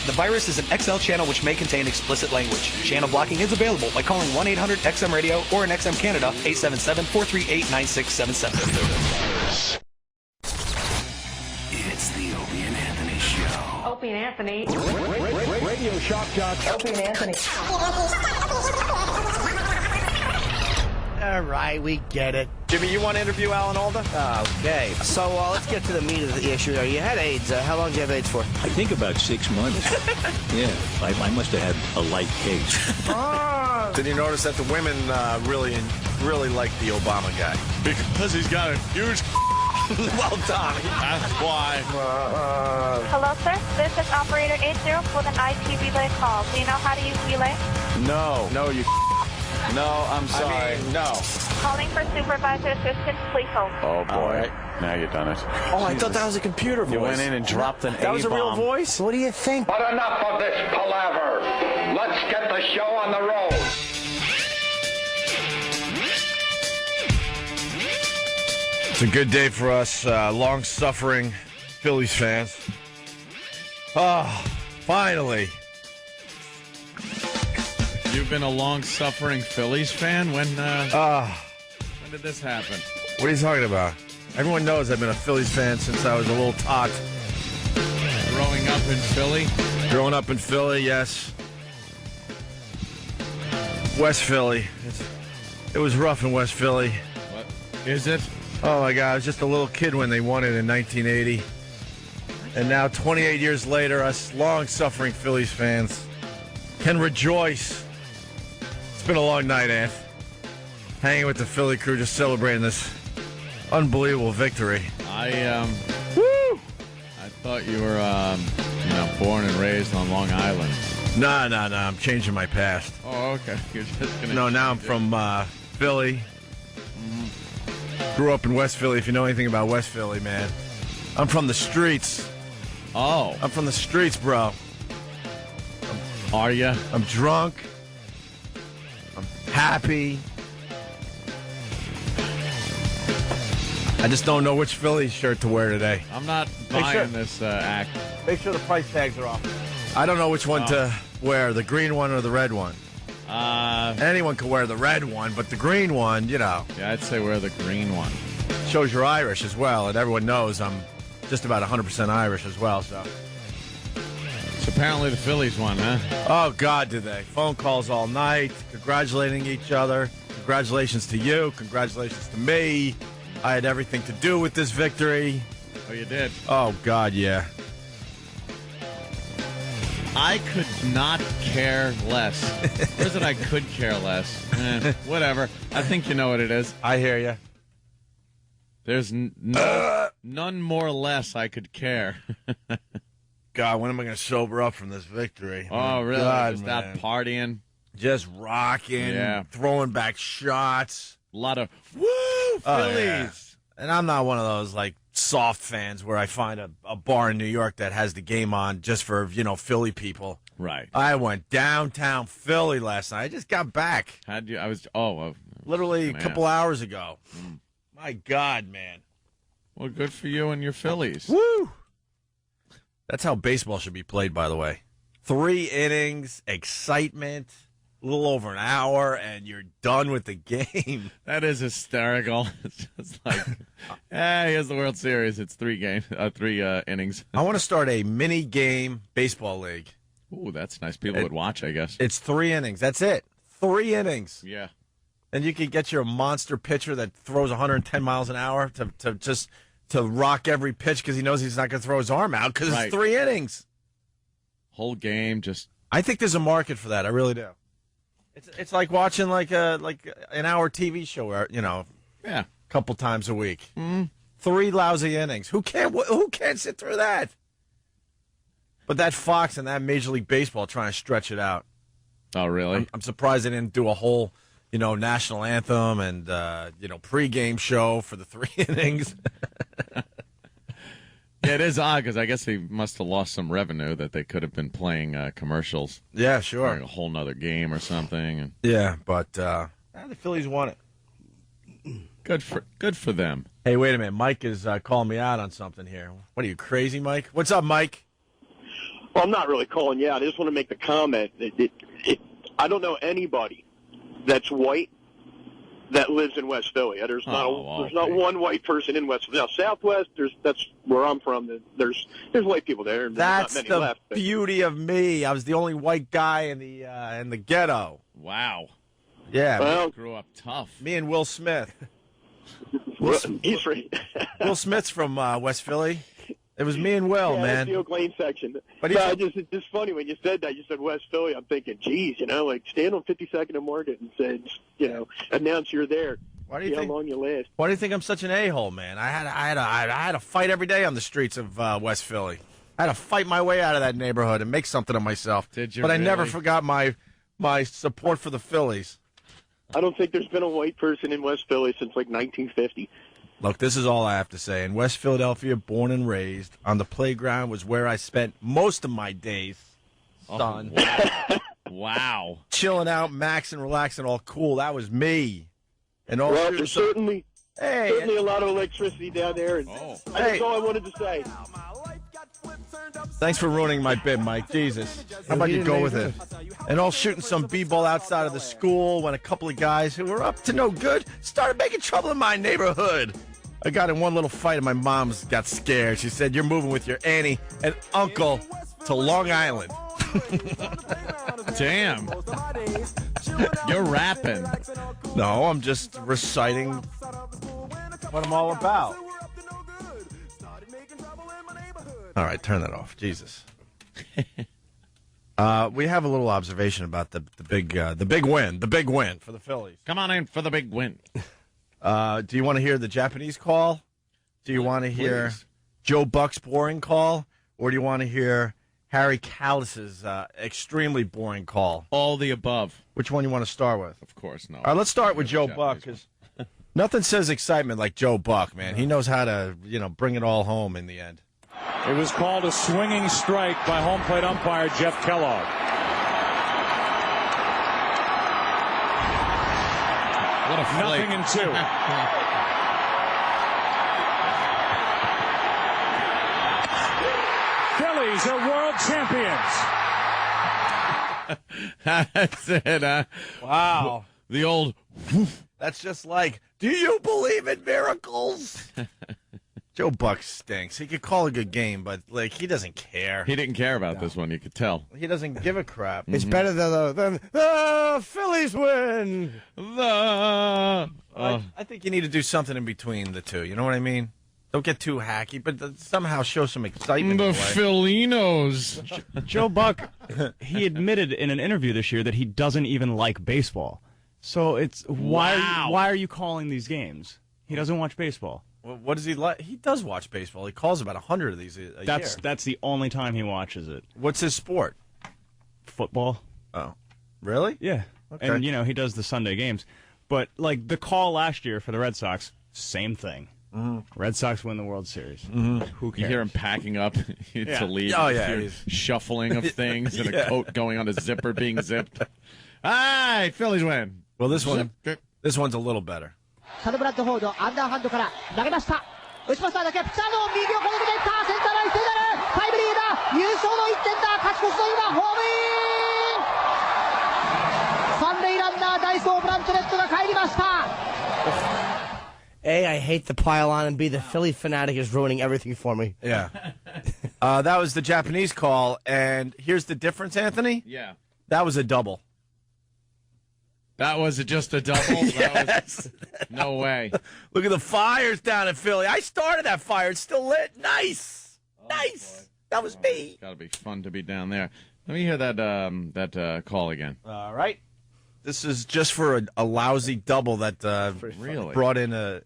The virus is an XL channel which may contain explicit language. Channel blocking is available by calling 1-800-XM-RADIO or in XM Canada, 877-438-9677. It's the Opie and Anthony Show. Opie and Anthony. Radio Shock Jock. Opie and Anthony. All right, we get it. Jimmy, you want to interview Alan Alda? Okay, so let's get to the meat of the issue there. You had AIDS. How long did you have AIDS for? I think about 6 months. Yeah, I must have had a light case. Did you notice that the women really like the Obama guy? Because he's got a huge... Well done. That's why. Hello, sir. This is operator 80 with an IT relay call. Do you know how to use relay? No, you... No, I'm sorry. No. Calling for supervisor assistance. Please hold. Oh, boy. Now you've done it. Oh, I thought that was a computer voice. You went in and dropped an A-bomb. That was a real voice? What do you think? But enough of this palaver. Let's get the show on the road. It's a good day for us, long-suffering Phillies fans. Oh, finally. You've been a long-suffering Phillies fan? When did this happen? What are you talking about? Everyone knows I've been a Phillies fan since I was a little tot. Growing up in Philly? Growing up in Philly, yes. West Philly. It was rough in West Philly. What is it? Oh, my God. I was just a little kid when they won it in 1980. And now, 28 years later, us long-suffering Phillies fans can rejoice. It's been a long night, Anth. Hanging with the Philly crew, just celebrating this unbelievable victory. Woo! I thought you were, born and raised on Long Island. No. I'm changing my past. Oh, okay. You're just gonna. No, now I'm from Philly. Grew up in West Philly. If you know anything about West Philly, man, I'm from the streets. Oh, I'm from the streets, bro. are you? I'm drunk. I'm happy. I just don't know which Philly shirt to wear today. I'm not buying this act. Make sure the price tags are off. I don't know which one to wear, the green one or the red one. Anyone can wear the red one, but the green one, Yeah, I'd say wear the green one. shows you're Irish as well, and everyone knows I'm just about 100% Irish as well, so. So apparently the Phillies won, huh? Oh, God, did they. Phone calls all night, congratulating each other. Congratulations to you. Congratulations to me. I had everything to do with this victory. Oh, you did? Oh, God, yeah. I could not care less. Or is it I could care less? Whatever. I think you know what it is. I hear you. There's none more less I could care. God, when am I going to sober up from this victory? Oh, really? God, Just man. out partying. Just rocking, throwing back shots. A lot of, woo, Phillies. Oh, yeah. And I'm not one of those, like, soft fans where I find a bar in New York that has the game on just for, Philly people. Right. I went downtown Philly last night. I just got back. How'd you, Literally a couple hours ago. My God, man. Well, good for you and your Phillies. Woo! That's how baseball should be played, by the way. 3 innings, excitement, a little over an hour, and you're done with the game. That is hysterical. It's just like, here's the World Series. It's 3 innings. I want to start a mini-game baseball league. Ooh, that's nice. People would watch, I guess. It's 3 innings. That's it. 3 innings. Yeah. And you can get your monster pitcher that throws 110 miles an hour to rock every pitch because he knows he's not going to throw his arm out because it's 3 innings. Whole game just. I think there's a market for that. I really do. It's like watching like an hour TV show, a couple times a week. Mm-hmm. 3 lousy innings. Who can't sit through that? But that Fox and that Major League Baseball trying to stretch it out. Oh, really? I'm surprised they didn't do a whole, national anthem and pregame show for the 3 innings. Yeah, it is odd because I guess they must have lost some revenue that they could have been playing commercials. Yeah, sure. Like a whole nother game or something. Yeah, but the Phillies won it. Good for them. Hey, wait a minute. Mike is calling me out on something here. What are you, crazy, Mike? What's up, Mike? Well, I'm not really calling you out. I just want to make the comment. I don't know anybody that's white that lives in West Philly. There's not one white person in West Philly. Now, Southwest, that's where I'm from. There's white people there. And That's not many the left, but beauty of me. I was the only white guy in the ghetto. Wow. Yeah. Well, Grew up tough. Me and Will Smith. he's right. Will Smith's from West Philly. It was me and Will, Yeah, man. that's the Oak Lane section. But it's just funny when you said that. You said West Philly. I'm thinking, geez, like stand on 52nd and Market and said, announce you're there. Why do you think? How long you last? Why do you think I'm such an a-hole, man? I had a fight every day on the streets of West Philly. I had to fight my way out of that neighborhood and make something of myself. Did you? But I really? never forgot my support for the Phillies. I don't think there's been a white person in West Philly since like 1950. Look, this is all I have to say. In West Philadelphia, born and raised, on the playground was where I spent most of my days. Son. Wow. Chilling out, maxing, relaxing, all cool. That was me. And all Well, there's certainly hey, a lot of electricity down there. And that's all I wanted to say. thanks for ruining my bit, Mike. Jesus. How about you go with it? And all shooting some b-ball outside of the school when a couple of guys who were up to no good started making trouble in my neighborhood. I got in one little fight and my mom got scared. She said, "You're moving with your auntie and uncle to Long Island." Damn. You're rapping. No, I'm just reciting what I'm all about. All right, turn that off. Jesus. We have a little observation about the big win for the Phillies. Come on in for the big win. Do you want to hear the Japanese call? Do you want to hear Joe Buck's boring call? Or do you want to hear Harry Callis's extremely boring call? All the above. Which one you want to start with? Of course, no. All right, let's start with Joe Buck, because nothing says excitement like Joe Buck, man. He knows how to, bring it all home in the end. It was called a swinging strike by home plate umpire Jeff Kellogg. What a flake. 0-2. Phillies are world champions. That's it. Wow. The old. That's just like, do you believe in miracles? Joe Buck stinks. He could call a good game, but he doesn't care. He didn't care about this one. You could tell. He doesn't give a crap. It's better than the Phillies win. I think you need to do something in between the two. You know what I mean? Don't get too hacky, but somehow show some excitement. The Philinos. Joe Buck, he admitted in an interview this year that he doesn't even like baseball. So it's why are you calling these games? He doesn't watch baseball. Well, what does he like? He does watch baseball. He calls about 100 of these a year. That's the only time he watches it. What's his sport? Football. Oh, really? Yeah. Okay. And he does the Sunday games. But the call last year for the Red Sox, same thing. Mm-hmm. Red Sox win the World Series. Mm-hmm. Who cares? You hear him packing up to leave. Oh, yeah. You hear shuffling of things and a coat going on a zipper being zipped. All right, Phillies win. Well, this one's a little better. サルブラッドフォードアンダーハンドから投げました打ちましただけピッチャーの右をこのけていったセンターラインセンタータイムリーだ優勝の1点だ勝ち越しの今ホームイン三塁ランナーダイソーブランチョレットが帰りました A, I hate the pile-on, and B, the Philly fanatic is ruining everything for me. Yeah. That was the Japanese call, and here's the difference, Anthony. Yeah. That was a double. That was just a double? Yes. No way. Look at the fires down in Philly. I started that fire. It's still lit. Nice. Nice. Boy. That was me. Got to be fun to be down there. Let me hear that call again. All right. This is just for a lousy double that really brought in an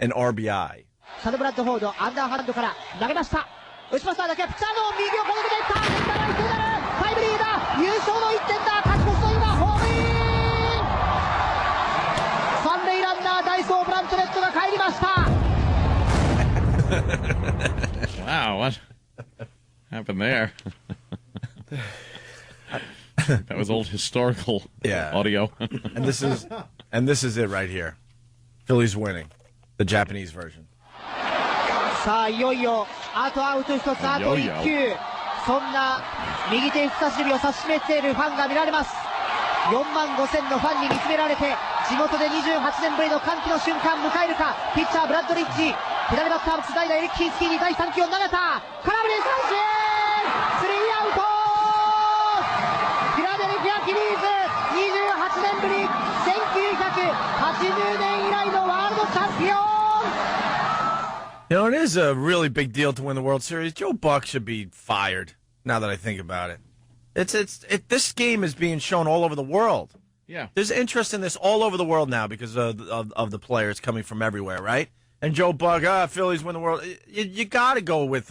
RBI. サルブラッドフォードアンダーハンドから投げました打ちましただけピッチャーの右をこのけていったセンターラインセンタータイムリーだ優勝の1点だ勝ち越しの今ホームイン三塁ランナーダイソーブランチョレットが帰りました Wow, what happened there? That was old historical audio. and this is it right here. Phillies winning. The Japanese version. さあいよいよあとアウト1つあと1球そんな右手人差し指を指し示しているファンが見られます。4万5000のファンに見つめられて、地元で28年ぶりの歓喜の瞬間迎えるか。ピッチャーブラッドリッチ、左バッターボックス代打エリッキースキーに第3球を投げた。空振り三振、スリーアウト。フィラデルフィアフィリーズ、28年ぶり、1980年以来のワールドチャンピオン。You know, it is a really big deal to win the World Series. Joe Buck should be fired, now that I think about it. This game is being shown all over the world. Yeah. There's interest in this all over the world now because of the players coming from everywhere, right? And Joe Buck, Phillies win the World. You got to go with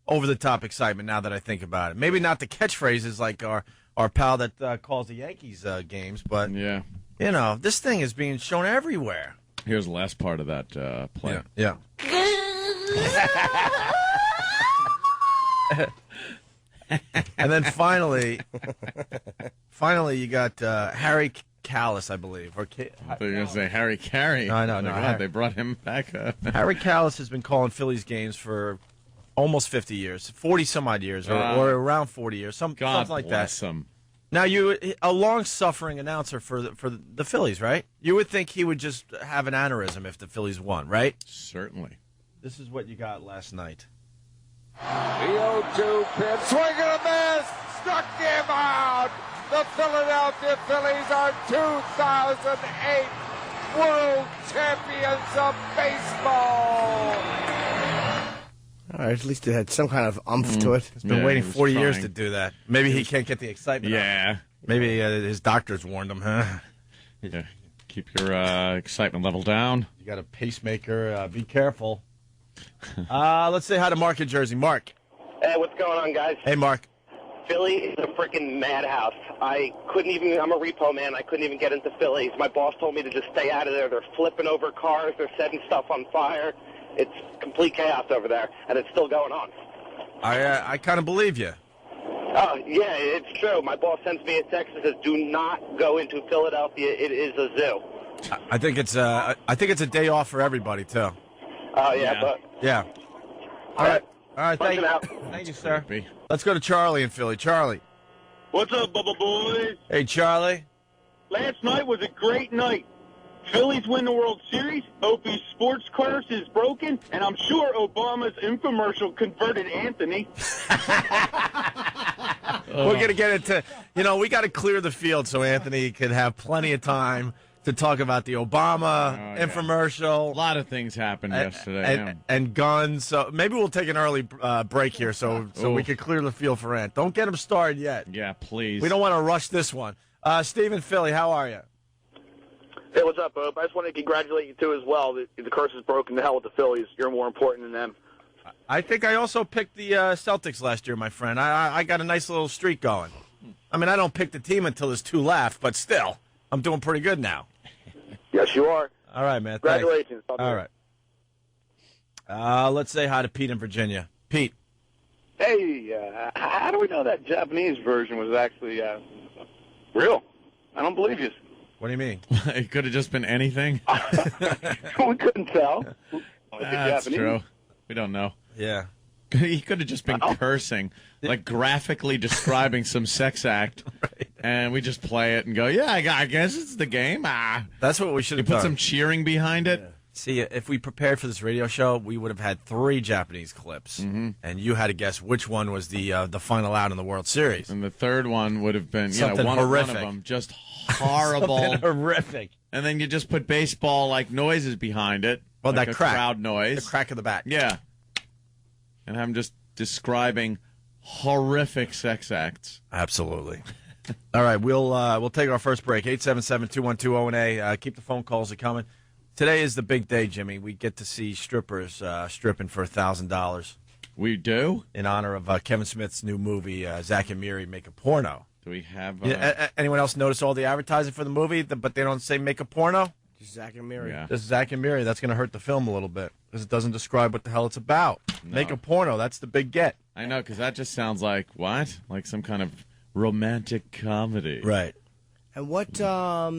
over-the-top excitement now that I think about it. Maybe not the catchphrases like our pal that calls the Yankees games, but, yeah. You know, this thing is being shown everywhere. Here's the last part of that play. Yeah. And then finally, you got Harry Callis, I believe. I thought you were going to say Harry Carey. No, no. God, they brought him back. Harry Callis has been calling Phillies games for almost 50 years, 40-some-odd years, or around 40 years, something like that. Bless him. Now, you a long-suffering announcer for the Phillies, right? You would think he would just have an aneurysm if the Phillies won, right? Certainly. This is what you got last night. The 0-2 pitch. Swing and a miss. Struck him out. The Philadelphia Phillies are 2008 World Champions of Baseball. All right, at least it had some kind of umph to it. He's been waiting 40 years to do that. Maybe he can't get the excitement Yeah. up. Maybe his doctors warned him, huh? Yeah. Keep your excitement level down. You got a pacemaker. Be careful. Let's say hi to Mark in Jersey. Mark. Hey, what's going on, guys? Hey, Mark. Philly is a freaking madhouse. I'm a repo man. I couldn't even get into Phillies. My boss told me to just stay out of there. They're flipping over cars. They're setting stuff on fire. It's complete chaos over there, and it's still going on. I kind of believe you. Oh, yeah, it's true. My boss sends me a text that says, do not go into Philadelphia. It is a zoo. I think it's a day off for everybody, too. Oh, yeah, but... Yeah. All right. Thank you. Thank you, sir. Let's go to Charlie in Philly. Charlie. What's up, Bubba Boys? Hey, Charlie. Last night was a great night. Phillies win the World Series, Opie's sports curse is broken, and I'm sure Obama's infomercial converted Anthony. We're going to get into, we got to clear the field so Anthony can have plenty of time to talk about the Obama infomercial. A lot of things happened yesterday. And guns. So maybe we'll take an early break here so we can clear the field for Ant. Don't get him started yet. Yeah, please. We don't want to rush this one. Steve in Philly, how are you? Hey, what's up, Bob? I just want to congratulate you, too, as well. The curse is broken. To hell with the Phillies. You're more important than them. I think I also picked the Celtics last year, my friend. I got a nice little streak going. I mean, I don't pick the team until there's two left, but still, I'm doing pretty good now. Yes, you are. All right, man. Congratulations. Thanks. All right. Let's say hi to Pete in Virginia. Pete. Hey, how do we know that Japanese version was actually real? I don't believe you. What do you mean? It could have just been anything. We couldn't tell. That's true. We don't know. Yeah. He could have just been cursing, like graphically describing some sex act, and we just play it and go, yeah, I guess it's the game. That's what we should have done. Put some cheering behind it. Yeah. See, if we prepared for this radio show, we would have had 3 Japanese clips, and you had to guess which one was the final out in the World Series. And the third one would have been something one horrific. One of them, just horrible. Something horrific. And then you just put baseball-like noises behind it. Well, like that crack. Crowd noise. The crack of the bat. Yeah. And I'm just describing horrific sex acts. Absolutely. All right, we'll take our first break. 877-212-0-A. Keep the phone calls coming. Today is the big day, Jimmy. We get to see strippers stripping for $1,000. We do? In honor of Kevin Smith's new movie, Zack and Miri Make a Porno. Do we have... anyone else notice all the advertising for the movie, but they don't say make a porno? Just Zack and Miri. Yeah. Just Zack and Miri. That's going to hurt the film a little bit because it doesn't describe what the hell it's about. No. Make a porno. That's the big get. I know, because that just sounds like, what? Like some kind of romantic comedy. Right. And what, how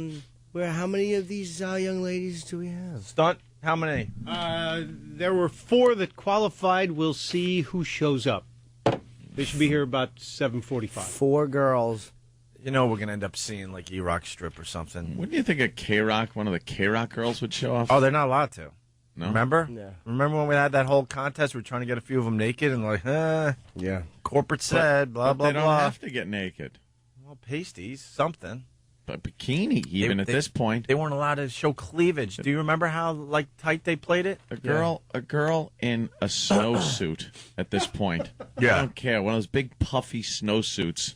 many of these young ladies do we have? Stunt, how many? There were 4 that qualified. We'll see who shows up. They should be here about 7:45. 4 girls. You know we're going to end up seeing like E-Rock strip or something. Wouldn't you think a K-Rock, one of the K-Rock girls would show off? Oh, they're not allowed to. No? Remember? Yeah. Remember when we had that whole contest? We were trying to get a few of them naked and like, yeah. Corporate said, blah, but blah, they don't blah. have to get naked. Well, pasties, something. But bikini, even at this point. They weren't allowed to show cleavage. Do you remember how like tight they played it? A girl in a snowsuit at this point. Yeah. I don't care. One of those big puffy snowsuits.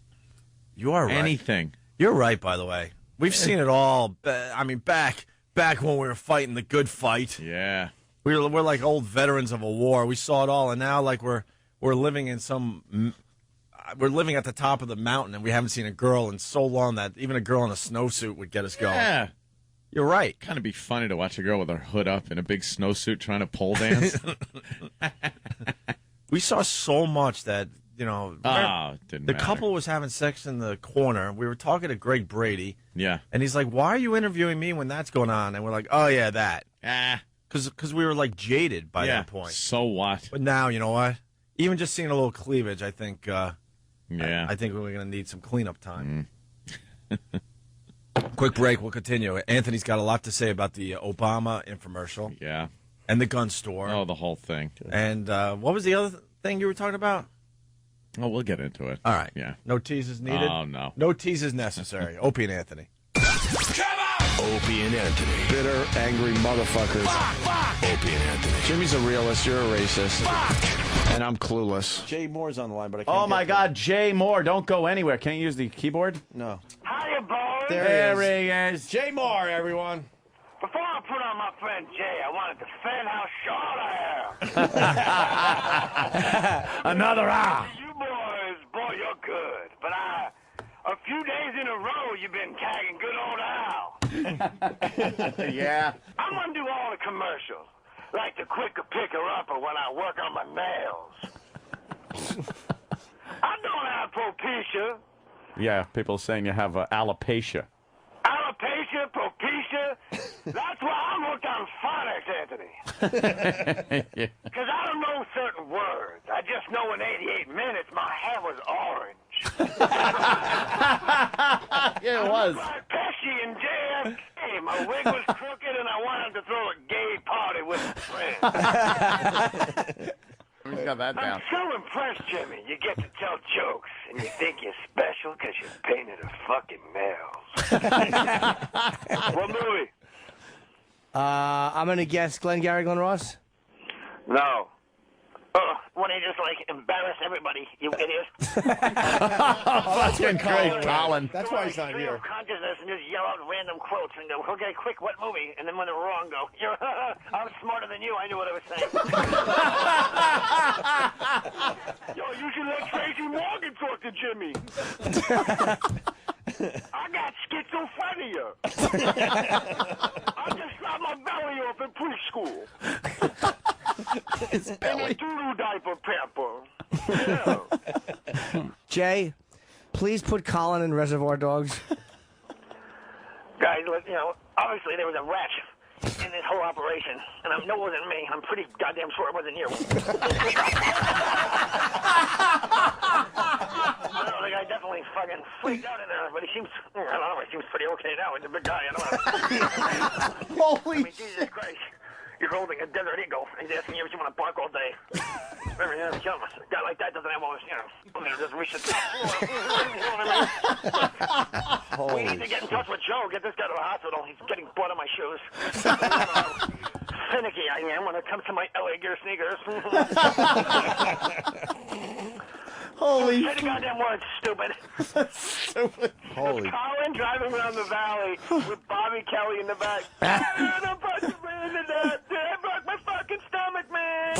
You are right. Anything. You're right, by the way. We've seen it all. I mean, back when we were fighting the good fight. Yeah. We're like old veterans of a war. We saw it all, and now like we're living in some. We're living at the top of the mountain, and we haven't seen a girl in so long that even a girl in a snowsuit would get us going. Yeah. You're right. Kind of be funny to watch a girl with her hood up in a big snowsuit trying to pole dance. We saw so much that, you know, it didn't the matter. couple was having sex in the corner. We were talking to Greg Brady. Yeah. And he's like, why are you interviewing me when that's going on? And we're like, oh, yeah, that. Because we were, like, jaded by that point. So what? But now, you know what? Even just seeing a little cleavage, I think I think we're going to need some cleanup time. Quick break. We'll continue. Anthony's got a lot to say about the Obama infomercial. Yeah. And the gun store. Oh, the whole thing. And what was the other thing you were talking about? Oh, we'll get into it. All right. Yeah. No teases needed? Oh, no. No teases necessary. Opie and Anthony. Opie and Anthony. Bitter, angry motherfuckers. Opie and Anthony. Jimmy's a realist. You're a racist. And I'm clueless. Jay Moore's on the line, but I can't. Oh, my get to God. Jay Moore. Don't go anywhere. Can't you use the keyboard? him. No. Hiya, boys. There he is. Jay Moore, everyone. Before I put on my friend Jay, I want to defend how short I am. Another hour. You boys, boy, you're good. But a few days in a row, you've been tagging good old Al. Yeah. I'm going to do all the commercials. Like the quicker picker-upper when I work on my nails. I don't have alopecia. Yeah, people saying you have alopecia. Alopecia, propecia. That's why I'm hooked on phonics, Anthony. Because I don't know certain words. I just know in 88 minutes my hair was orange. Yeah, it was. Like Pesci and JFK. My wig was crooked and I wanted to throw a gay party with friends. Who's got that down? I'm so impressed, Jimmy. You get to tell jokes, and you think you're special because you painted her fucking nails. What movie? I'm going to guess Glengarry Glen Ross. No. When you just, like, embarrass everybody, you idiot. That's been great, Colin. That's why he's not Stream here. of consciousness and just yell out random quotes and go, okay, quick, what movie? And then when they're wrong, go, I'm smarter than you. I knew what I was saying. Yo, you should let Tracy Morgan talk to Jimmy. I got schizophrenia. I just got my belly off in preschool. His belly. And a doodoo diaper pamper. Yeah. Jay, please put Colin in Reservoir Dogs. Guys, you know, obviously there was a rat in this whole operation, and I know it wasn't me. I'm pretty goddamn sure it wasn't you. I don't know, the guy definitely fucking freaked out in there, but he seems, I don't know, he seems pretty okay now. He's a big guy, I don't know. Holy I mean, Jesus Christ. You're holding a desert eagle. He's asking you if you want to bark all day. Remember, you know, a guy like that doesn't have all this, you know, just reach the top. You know what I mean? We need to get in touch with Joe, get this guy to the hospital. He's getting blood on my shoes. Finicky I am when it comes to my LA Gear sneakers. Holy Say the goddamn words, stupid. Stupid. Holy. Colin driving around the valley with Bobby Kelly in the back. I broke my fucking stomach, man.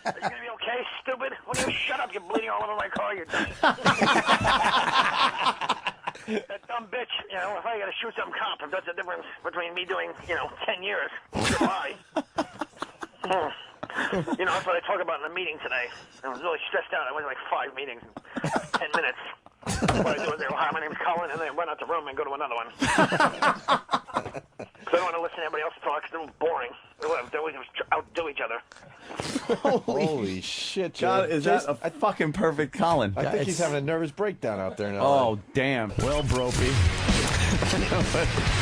Are you gonna be okay, stupid? When you shut up, you're bleeding all over my car, you dummy. That dumb bitch, you know, if I gotta shoot some cop, if that's the difference between me doing, 10 years, goodbye. You know, that's what I talked about in the meeting today. I was really stressed out. I went to like 5 meetings in 10 minutes. What I do is they go, hi, my name's Colin, and then run out the room and go to another one. Because I don't want to listen to everybody else talk, because they're boring. They always outdo each other. Holy shit, God, Joe. is that a fucking perfect Colin? I think he's having a nervous breakdown out there now. Oh, damn. Well, Bropey.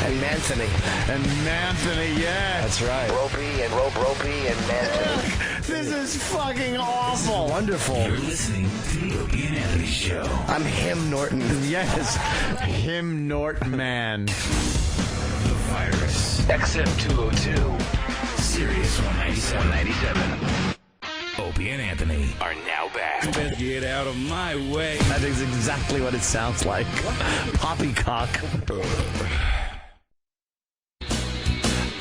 And Manthony. And Manthony, yes. That's right. Ropey and Manthony. This is fucking awful. Wonderful. You're listening to the Opie and Anthony Show. I'm him, Norton. Yes. Him, Norton, man. The Virus. XM202. Sirius 197. Opie and Anthony are now back. Get out of my way. That is exactly what it sounds like. Poppycock.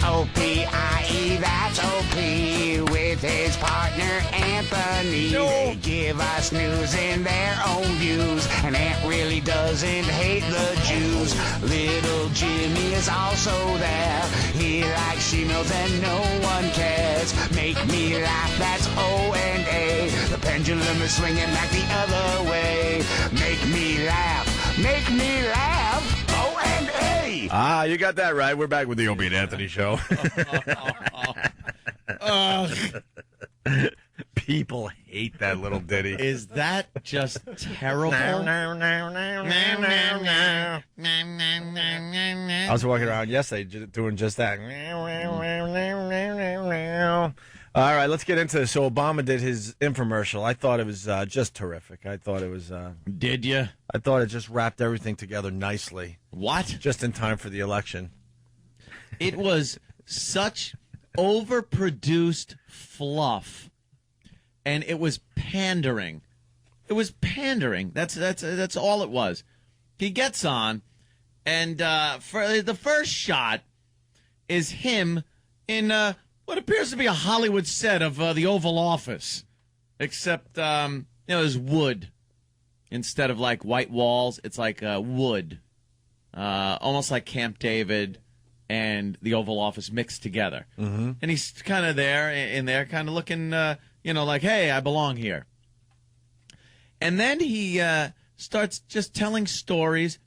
O-P-I-E, that's O-P, with his partner Anthony. They give us news in their own views, and Ant really doesn't hate the Jews. Little Jimmy is also there. He likes she-mills and no one cares. Make me laugh, that's O&A. The pendulum is swinging back the other way. Make me laugh, O&A. Ah, you got that right. We're back with the Opie and Anthony Show. People hate that little ditty. Is that just terrible? I was walking around yesterday doing just that. All right, let's get into this. So Obama did his infomercial. I thought it was just terrific. I thought it was... Did you? I thought it just wrapped everything together nicely. What? Just in time for the election. It was such overproduced fluff, and it was pandering. It was pandering. That's all it was. He gets on, and for the first shot is him in what appears to be a Hollywood set of the Oval Office, except there's wood instead of like white walls. It's like wood, almost like Camp David and the Oval Office mixed together. Mm-hmm. And he's kind of in there, kind of looking, like, hey, I belong here. And then he starts just telling stories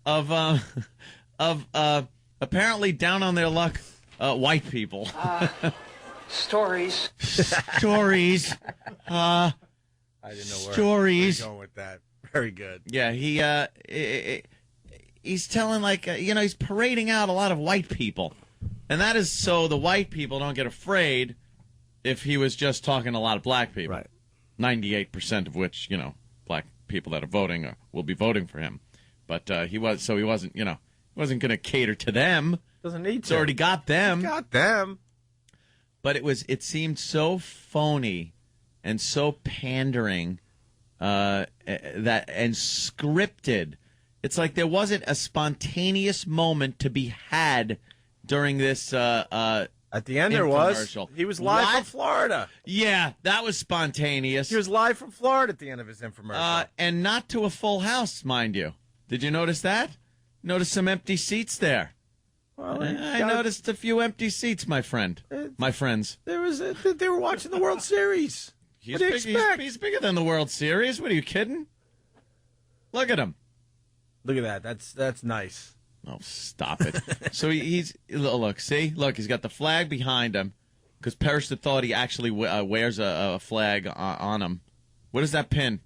of apparently down on their luck white people. Stories. Stories. I didn't know where you were going with that. Very good. Yeah, he's telling, he's parading out a lot of white people. And that is so the white people don't get afraid if he was just talking to a lot of black people. Right. 98% of which, black people that are voting will be voting for him. But he wasn't going to cater to them. Doesn't need to. He's already got them. Got them. But it seemed so phony and so pandering and scripted. It's like there wasn't a spontaneous moment to be had during this at the end there was. He was live from Florida. Yeah, that was spontaneous. He was live from Florida at the end of his infomercial. And not to a full house, mind you. Did you notice that? Notice some empty seats there. Well, I noticed a few empty seats, my friend. My friends. They were watching the World Series. What do you expect? He's bigger than the World Series. What are you kidding? Look at him. Look at that. That's nice. Oh, stop it. So he's look, he's got the flag behind him because Perishton thought he actually wears a flag on him. What is that pin?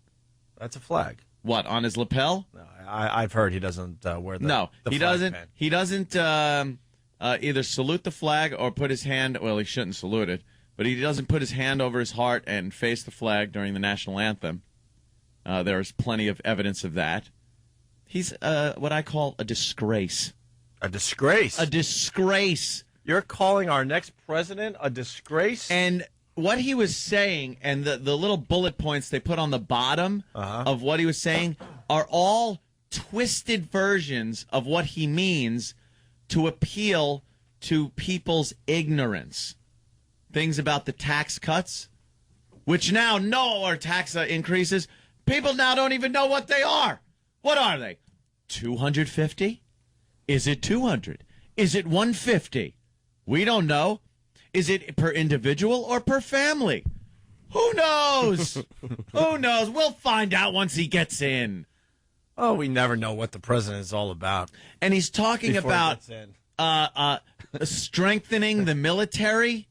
That's a flag. What, on his lapel? No, I've heard he doesn't wear the No, the he flag doesn't. pin. He doesn't either salute the flag or put his hand. Well, he shouldn't salute it, but he doesn't put his hand over his heart and face the flag during the national anthem. There's plenty of evidence of that. He's what I call a disgrace. A disgrace? A disgrace. You're calling our next president a disgrace? And what he was saying and the little bullet points they put on the bottom of what he was saying are all twisted versions of what he means to appeal to people's ignorance. Things about the tax cuts, which now are tax increases. People now don't even know what they are. What are they? 250? Is it 200? Is it 150? We don't know. Is it per individual or per family? Who knows? Who knows? We'll find out once he gets in. Oh, we never know what the president is all about. And he's talking Before about he gets in. strengthening the military.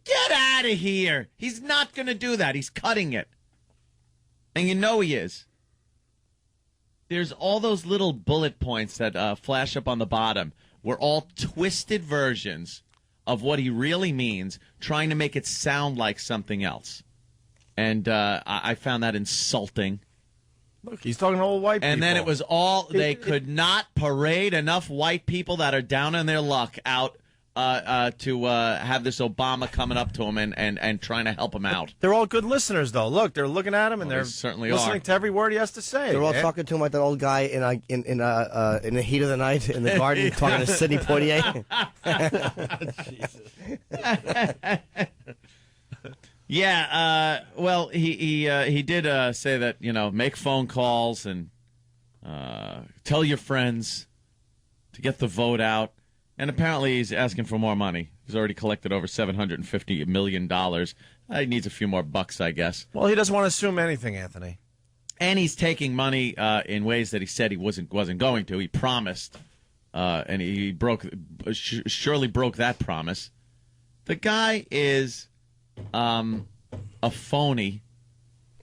Get out of here. He's not going to do that. He's cutting it. And you know he is. There's all those little bullet points that flash up on the bottom were all twisted versions of what he really means, trying to make it sound like something else. And I found that insulting. Look, he's talking to old white people. And then it was all, they could not parade enough white people that are down on their luck out to have this Obama coming up to him and trying to help him out. They're all good listeners, though. Look, they're looking at him and they're certainly listening to every word he has to say. They're all talking to him like that old guy in the heat of the night in the garden, talking to Sidney Poitier. Yeah, well, he did say that, make phone calls and tell your friends to get the vote out. And apparently he's asking for more money. He's already collected over $750 million. He needs a few more bucks, I guess. Well, he doesn't want to assume anything, Anthony. And he's taking money in ways that he said he wasn't going to. He promised, and he surely broke that promise. The guy is a phony.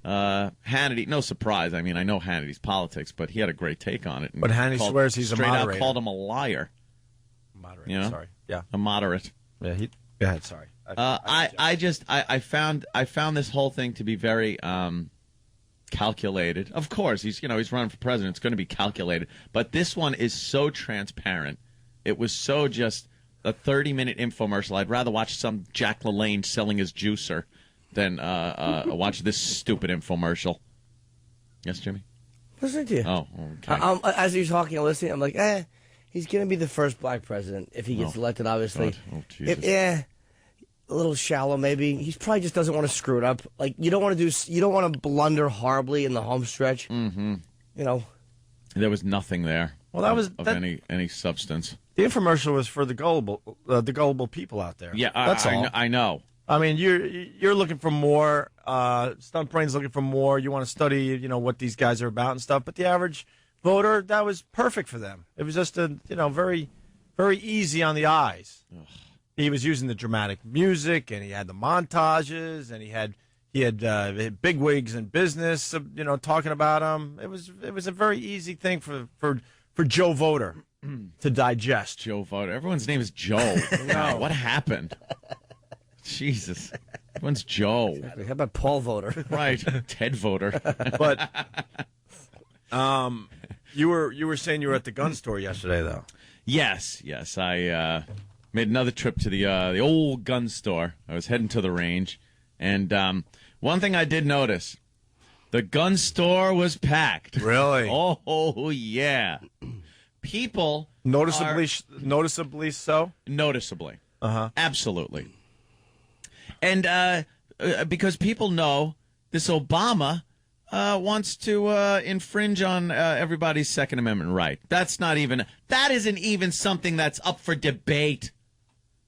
Hannity, no surprise. I mean, I know Hannity's politics, but he had a great take on it. But Hannity swears he's a moderator. Straight out called him a liar. Moderator, sorry. Yeah. A moderate. Yeah, go ahead, sorry. I found this whole thing to be very calculated. Of course, he's running for president. It's going to be calculated. But this one is so transparent. It was so just a 30-minute infomercial. I'd rather watch some Jack LaLanne selling his juicer than watch this stupid infomercial. Yes, Jimmy? Listening to you. Oh, okay. As you're talking and listening, I'm like, he's going to be the first black president if he gets elected, obviously. Oh, Jesus. A little shallow, maybe. He probably just doesn't want to screw it up. Like, you don't want to blunder horribly in the home stretch. Mm-hmm. There was nothing there. Well, that was any substance. The infomercial was for the gullible people out there. Yeah, that's all. I know. I mean, you're looking for more. Stunt Brain's looking for more. You want to study, what these guys are about and stuff. But the average voter, that was perfect for them. It was just very, very easy on the eyes. Ugh. He was using the dramatic music, and he had the montages, and he had big wigs in business, talking about him. It was a very easy thing for Joe Voter to digest. Joe Voter. Everyone's name is Joe. No. What happened? Jesus. Everyone's Joe. Exactly. How about Paul Voter? Right. Ted Voter. But you were saying you were at the gun store yesterday, though. Yes. I made another trip to the old gun store. I was heading to the range, and one thing I did notice: the gun store was packed. Really? Oh yeah. People noticeably so. Noticeably. Absolutely. And because people know this Obama wants to infringe on everybody's Second Amendment right. That isn't even something that's up for debate.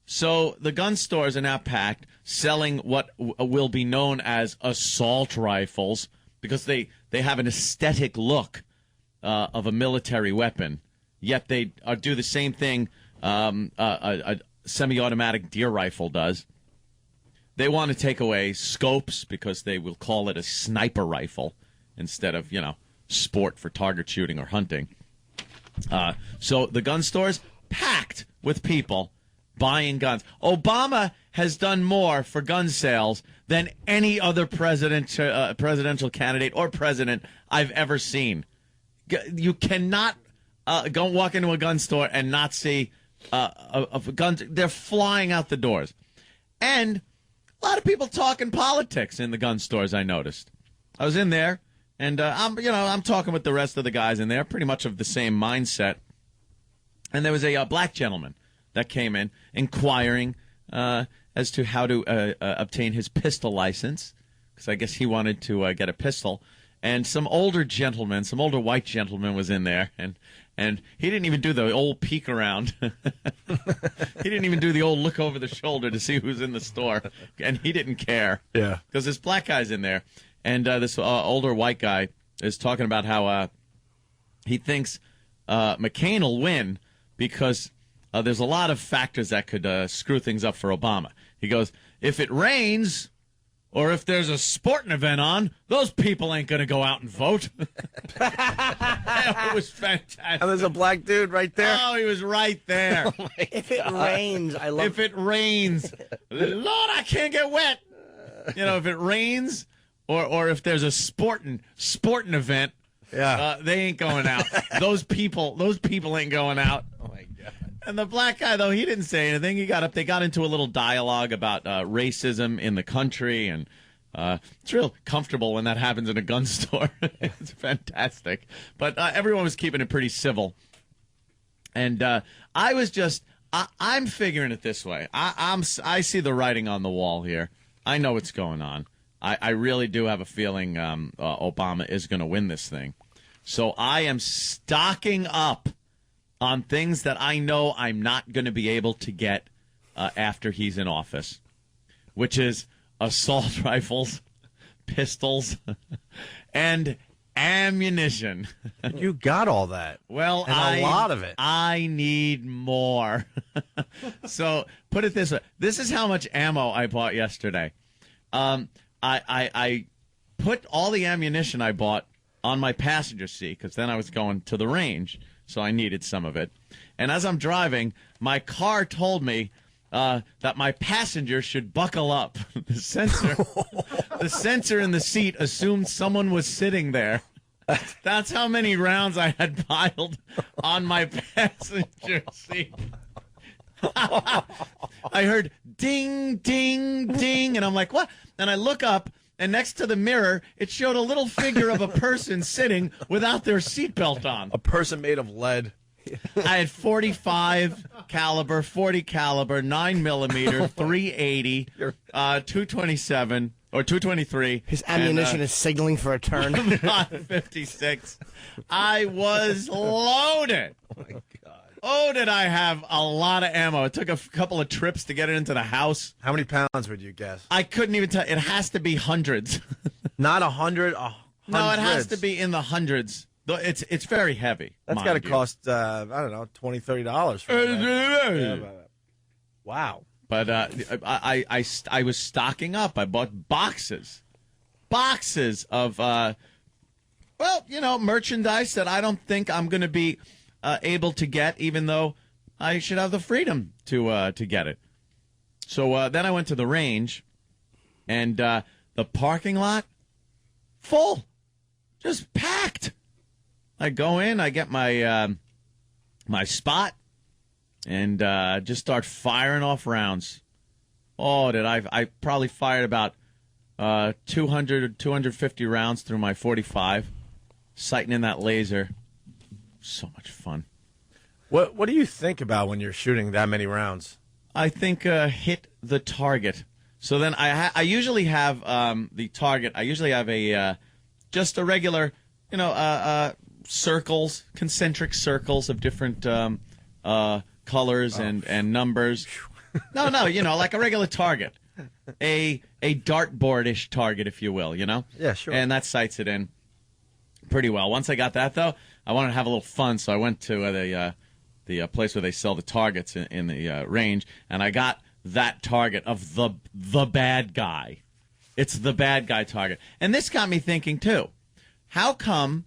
So the gun stores are now packed, selling what will be known as assault rifles because they have an aesthetic look of a military weapon. Yet they do the same thing a semi-automatic deer rifle does. They want to take away scopes because they will call it a sniper rifle instead of, sport for target shooting or hunting. So the gun stores packed with people buying guns. Obama has done more for gun sales than any other presidential candidate or president I've ever seen. You cannot go walk into a gun store and not see guns. They're flying out the doors. And a lot of people talking politics in the gun stores, I noticed. I was in there, and I'm talking with the rest of the guys in there, pretty much of the same mindset. And there was a black gentleman that came in inquiring as to how to obtain his pistol license, because I guess he wanted to get a pistol. And some older white gentleman was in there, and he didn't even do the old peek around. He didn't even do the old look over the shoulder to see who's in the store, and he didn't care. Yeah, because this black guy's in there, and this older white guy is talking about how he thinks McCain will win because there's a lot of factors that could screw things up for Obama. He goes, if it rains or if there's a sporting event on, those people ain't going to go out and vote. It was fantastic. And there's a black dude right there. Oh, he was right there. If it rains, I love. If it rains, Lord, I can't get wet. You know, if it rains or if there's a sporting event, they ain't going out. Those people ain't going out. Oh my God. And the black guy, though, he didn't say anything. He got up. They got into a little dialogue about racism in the country, and it's real comfortable when that happens in a gun store. It's fantastic. But everyone was keeping it pretty civil. And I was just, I'm figuring it this way. I see the writing on the wall here. I know what's going on. I really do have a feeling Obama is going to win this thing. So I am stocking up on things that I know I'm not going to be able to get after he's in office, which is assault rifles, pistols, and ammunition. You got all that. Well, and a lot of it. I need more. So put it this way. This is how much ammo I bought yesterday. I put all the ammunition I bought on my passenger seat because then I was going to the range, so I needed some of it. And as I'm driving, my car told me that my passenger should buckle up. The sensor in the seat assumed someone was sitting there. That's how many rounds I had piled on my passenger seat. I heard ding, ding, ding, and I'm like, what? And I look up, and next to the mirror, it showed a little figure of a person sitting without their seatbelt on. A person made of lead. I had 45 caliber, 40 caliber, 9mm, 380, 227 or 223. His ammunition is signaling for a turn. 56. I was loaded. Oh my God. Oh, did I have a lot of ammo. It took a couple of trips to get it into the house. How many pounds would you guess? I couldn't even tell. It has to be hundreds. Not 100? No, it has to be in the hundreds. It's very heavy. That's got to cost, I don't know, $20, $30 for that. Wow. But I was stocking up. I bought boxes of, merchandise that I don't think I'm going to be able to get, even though I should have the freedom to get it. So then I went to the range, and the parking lot, full, just packed. I go in, I get my my spot, and just start firing off rounds. Oh, I probably fired about 200 or 250 rounds through my 45, sighting in that laser. So much fun. What do you think about when you're shooting that many rounds? I think hit the target. So then I usually have the target. I usually have a just a regular, circles, concentric circles of different colors and numbers. No, like a regular target, a dartboard-ish target, if you will. Yeah, sure. And that sights it in pretty well. Once I got that, though, I wanted to have a little fun, so I went to the place where they sell the targets in the range, and I got that target of the bad guy. It's the bad guy target. And this got me thinking, too. How come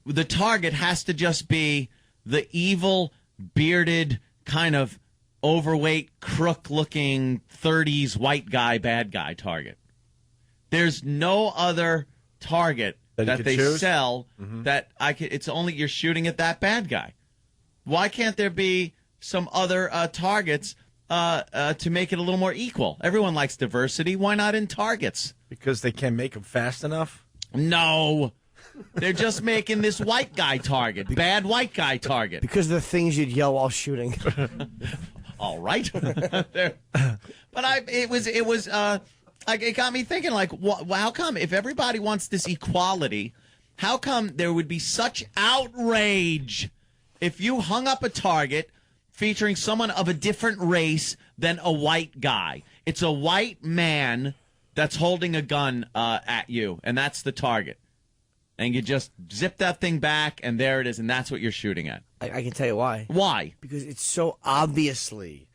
the target has to just be the evil, bearded, kind of overweight, crook-looking 30s white guy, bad guy target? There's no other target that they sell that it's only you're shooting at that bad guy. Why can't there be some other targets to make it a little more equal? Everyone likes diversity. Why not in targets? Because they can't make them fast enough? No. They're just making this white guy target, bad white guy target. Because of the things you'd yell while shooting. All right. But it got me thinking, how come if everybody wants this equality, how come there would be such outrage if you hung up a target featuring someone of a different race than a white guy? It's a white man that's holding a gun at you, and that's the target. And you just zip that thing back, and there it is, and that's what you're shooting at. I can tell you why. Why? Because it's so obviously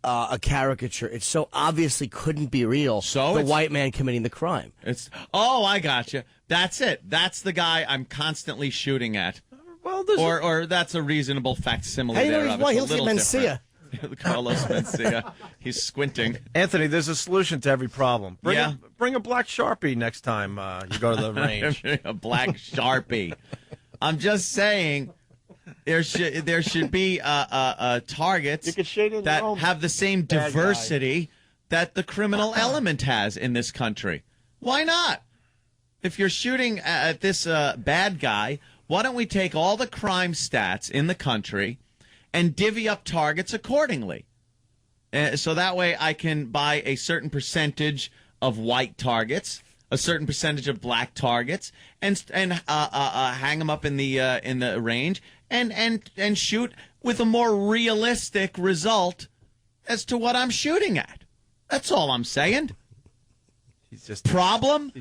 a caricature. It so obviously couldn't be real. So the white man committing the crime. I got you. That's it. That's the guy I'm constantly shooting at. Well, or that's a reasonable facsimile. How do you know thereof. he's white? It's a He'll see little Mencia. different. Carlos Mencia. He's squinting. Anthony, there's a solution to every problem. Bring a black Sharpie next time you go to the range. A black Sharpie. I'm just saying there should be targets that have the same diversity that the criminal element has in this country. Why not? If you're shooting at this bad guy, why don't we take all the crime stats in the country and divvy up targets accordingly? So that way I can buy a certain percentage of white targets, a certain percentage of black targets, and hang them up in the range and shoot with a more realistic result as to what I'm shooting at. That's all I'm saying. Problem?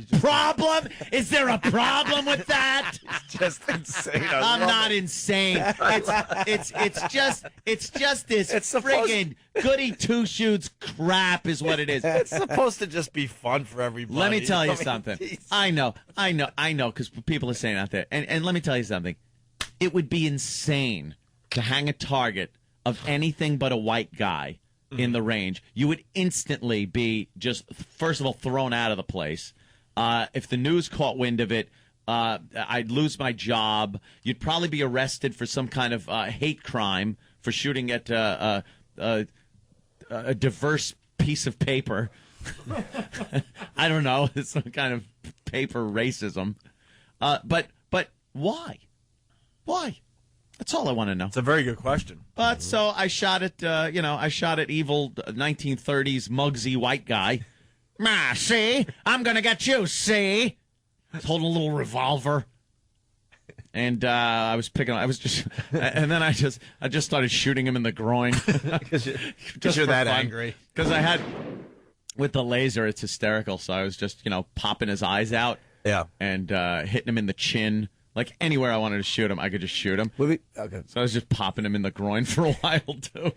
Is there a problem with that? He's just insane. I'm not insane. It's just this friggin' goody two shoes crap is what it is. It's supposed to just be fun for everybody. Let me tell you something. I know, because people are saying out there. And let me tell you something. It would be insane to hang a target of anything but a white guy in the range. You would instantly be just, first of all, thrown out of the place. If the news caught wind of it, I'd lose my job. You'd probably be arrested for some kind of hate crime for shooting at a diverse piece of paper. I don't know. It's some kind of paper racism. But why? Why? That's all I want to know. It's a very good question. But so I shot at, I shot at evil 1930s Muggsy white guy. See? I'm going to get you, see? He's holding a little revolver. And I was just started shooting him in the groin. Because you're that angry. Because I had, with the laser, it's hysterical. So I was just, popping his eyes out. Yeah. And hitting him in the chin. Like, anywhere I wanted to shoot him, I could just shoot him. Okay. So I was just popping him in the groin for a while, too.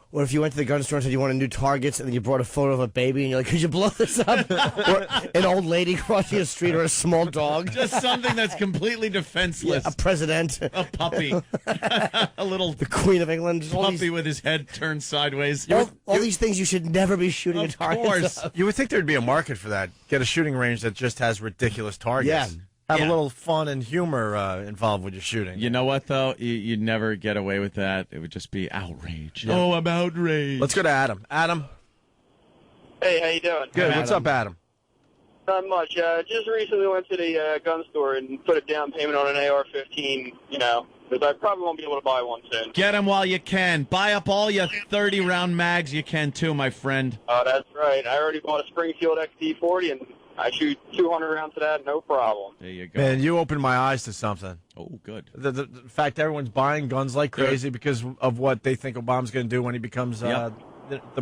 What if you went to the gun store and said you wanted new targets, and then you brought a photo of a baby, and you're like, could you blow this up? Or an old lady crossing the street, or a small dog? Just something that's completely defenseless. Yeah, a president. A puppy. A little... The Queen of England. Puppy with his head turned sideways. All these things you should never be shooting at targets. Of course. You would think there'd be a market for that. Get a shooting range that just has ridiculous targets. Yeah. Have a little fun and humor involved with your shooting. You know what, though? You'd never get away with that. It would just be outrage. Yeah. Oh, I'm outraged. Let's go to Adam. Adam? Hey, how you doing? Good. What's up, Adam? Not much. Just recently went to the gun store and put a down payment on an AR-15, because I probably won't be able to buy one soon. Get them while you can. Buy up all your 30-round mags you can, too, my friend. Oh, that's right. I already bought a Springfield XD40, and I shoot 200 rounds of that, no problem. There you go. Man, you opened my eyes to something. Oh, good. The fact everyone's buying guns like crazy because of what they think Obama's going to do when he becomes the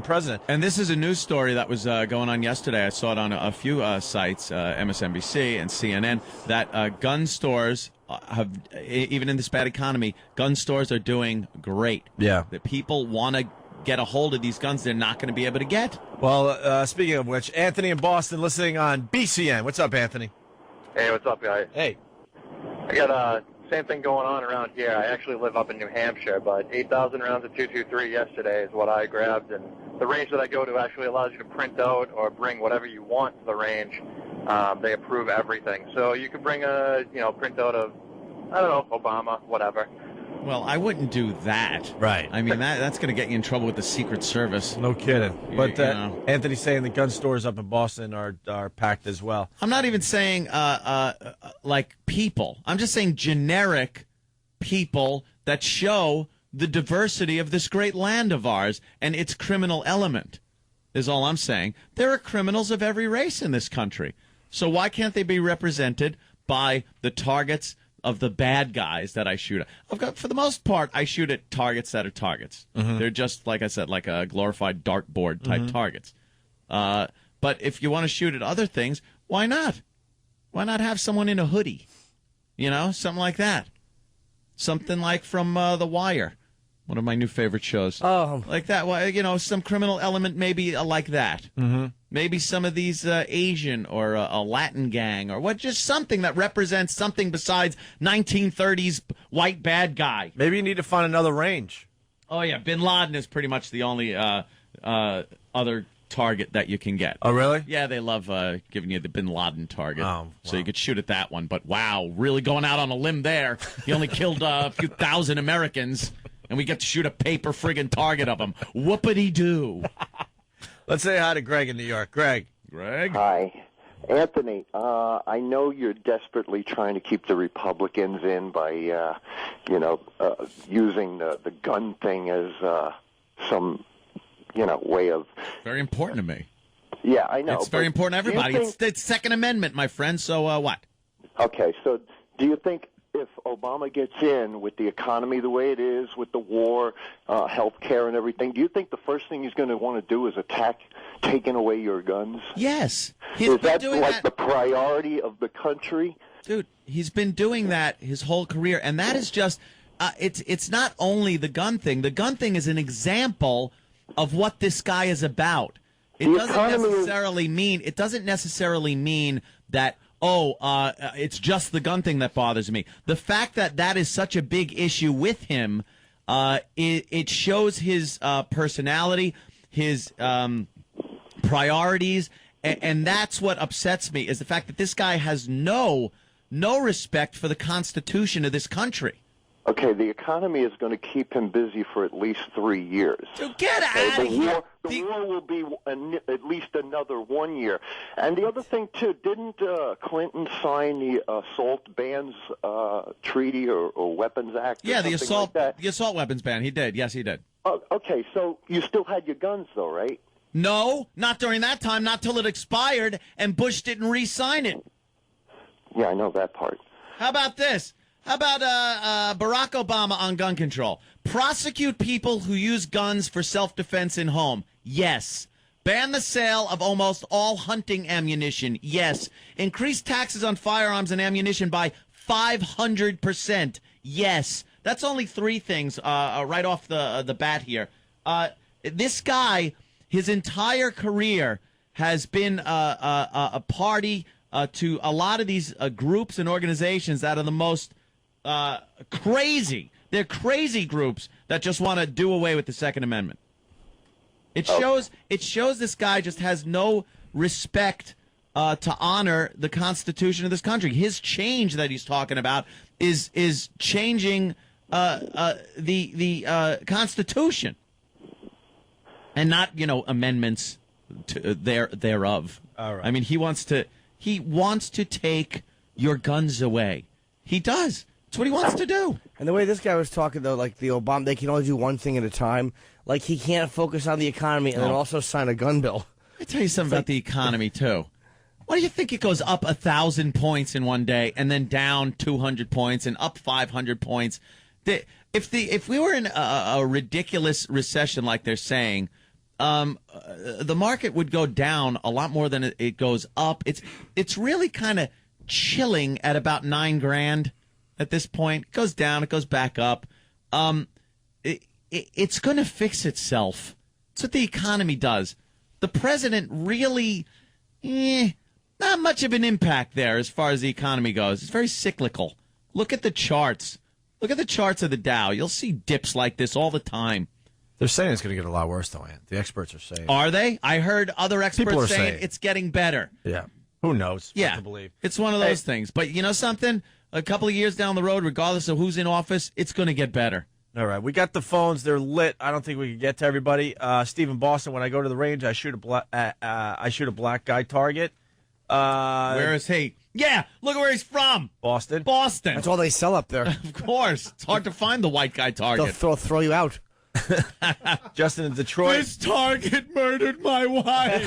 president. And this is a news story that was going on yesterday. I saw it on a few sites, MSNBC and CNN, that gun stores have, even in this bad economy, gun stores are doing great. Yeah. That people want to get a hold of these guns they're not going to be able to get. Well, speaking of which, Anthony in Boston listening on BCN. What's up, Anthony? Hey, what's up, guys? Hey. I got same thing going on around here. I actually live up in New Hampshire, but 8,000 rounds of 223 yesterday is what I grabbed, and the range that I go to actually allows you to print out or bring whatever you want to the range. They approve everything. So you could bring a, printout of, I don't know, Obama, whatever. Well, I wouldn't do that. Right. I mean, that's going to get you in trouble with the Secret Service. No kidding. But Anthony's saying the gun stores up in Boston are packed as well. I'm not even saying like people. I'm just saying generic people that show the diversity of this great land of ours and its criminal element is all I'm saying. There are criminals of every race in this country. So why can't they be represented by the targets of the bad guys that I shoot at? For the most part, I shoot at targets that are targets. Mm-hmm. They're just, like I said, like a glorified dartboard type targets. But if you want to shoot at other things, why not? Why not have someone in a hoodie? Something like that. Something like from The Wire. One of my new favorite shows. Oh. Like that. Well, some criminal element maybe like that. Mm-hmm. Maybe some of these Asian or a Latin gang or what, just something that represents something besides 1930s white bad guy. Maybe you need to find another range. Oh, yeah. Bin Laden is pretty much the only other target that you can get. Oh, really? Yeah, they love giving you the Bin Laden target. Oh, wow. So you could shoot at that one. But, wow, really going out on a limb there. He only killed a few thousand Americans, and we get to shoot a paper friggin' target of them. Whoopity-doo. Let's say hi to Greg in New York. Greg. Hi. Anthony, I know you're desperately trying to keep the Republicans in by, using the gun thing as some, way of... Very important to me. Yeah, I know. It's very important to everybody. Think... It's Second Amendment, my friend, so what? Okay, so do you think if Obama gets in with the economy the way it is, with the war, health care and everything, do you think the first thing he's going to want to do is attack taking away your guns? Yes. Is that the priority of the country? Dude, he's been doing that his whole career, and that is just, it's not only the gun thing. The gun thing is an example of what this guy is about. It doesn't necessarily mean that, it's just the gun thing that bothers me. The fact that is such a big issue with him, it shows his personality, his priorities, and that's what upsets me, is the fact that this guy has no respect for the Constitution of this country. Okay, the economy is going to keep him busy for at least 3 years. So get out of here. The war will be at least another 1 year. And the other thing, too, didn't Clinton sign the assault bans treaty or weapons act? Yeah, the assault weapons ban. He did. Yes, he did. Okay, so you still had your guns, though, right? No, not during that time, not till it expired, and Bush didn't re-sign it. Yeah, I know that part. How about this? How about Barack Obama on gun control? Prosecute people who use guns for self-defense in home. Yes. Ban the sale of almost all hunting ammunition. Yes. Increase taxes on firearms and ammunition by 500%. Yes. That's only three things right off the bat here. This guy, his entire career has been a party to a lot of these groups and organizations that are the most crazy. They're crazy groups that just want to do away with the Second Amendment. It shows this guy just has no respect to honor the Constitution of this country. His change that he's talking about is changing the Constitution, and not amendments thereof. All right. I mean, he wants to take your guns away. He does. That's what he wants to do. And the way this guy was talking, though, like the Obama, they can only do one thing at a time. Like, he can't focus on the economy and then also sign a gun bill. I tell you something about the economy, too. Why do you think it goes up 1,000 points in one day and then down 200 points and up 500 points? If we were in a ridiculous recession like they're saying, the market would go down a lot more than it goes up. It's really kind of chilling at about $9,000 at this point. It goes down, it goes back up. It's going to fix itself. That's what the economy does. The president really, not much of an impact there as far as the economy goes. It's very cyclical. Look at the charts. Look at the charts of the Dow. You'll see dips like this all the time. They're saying it's going to get a lot worse, though, Ant. The experts are saying. Are they? I heard other experts saying it's getting better. Yeah. Who knows Yeah. what to believe. It's one of those things. But you know something? A couple of years down the road, regardless of who's in office, it's going to get better. All right. We got the phones. They're lit. I don't think we can get to everybody. Steve in Boston, when I go to the range, I shoot a black guy target. Where is he? Yeah, look at where he's from. Boston. That's all they sell up there. Of course. It's hard to find the white guy target. They'll throw you out. Justin in Detroit. This target murdered my wife.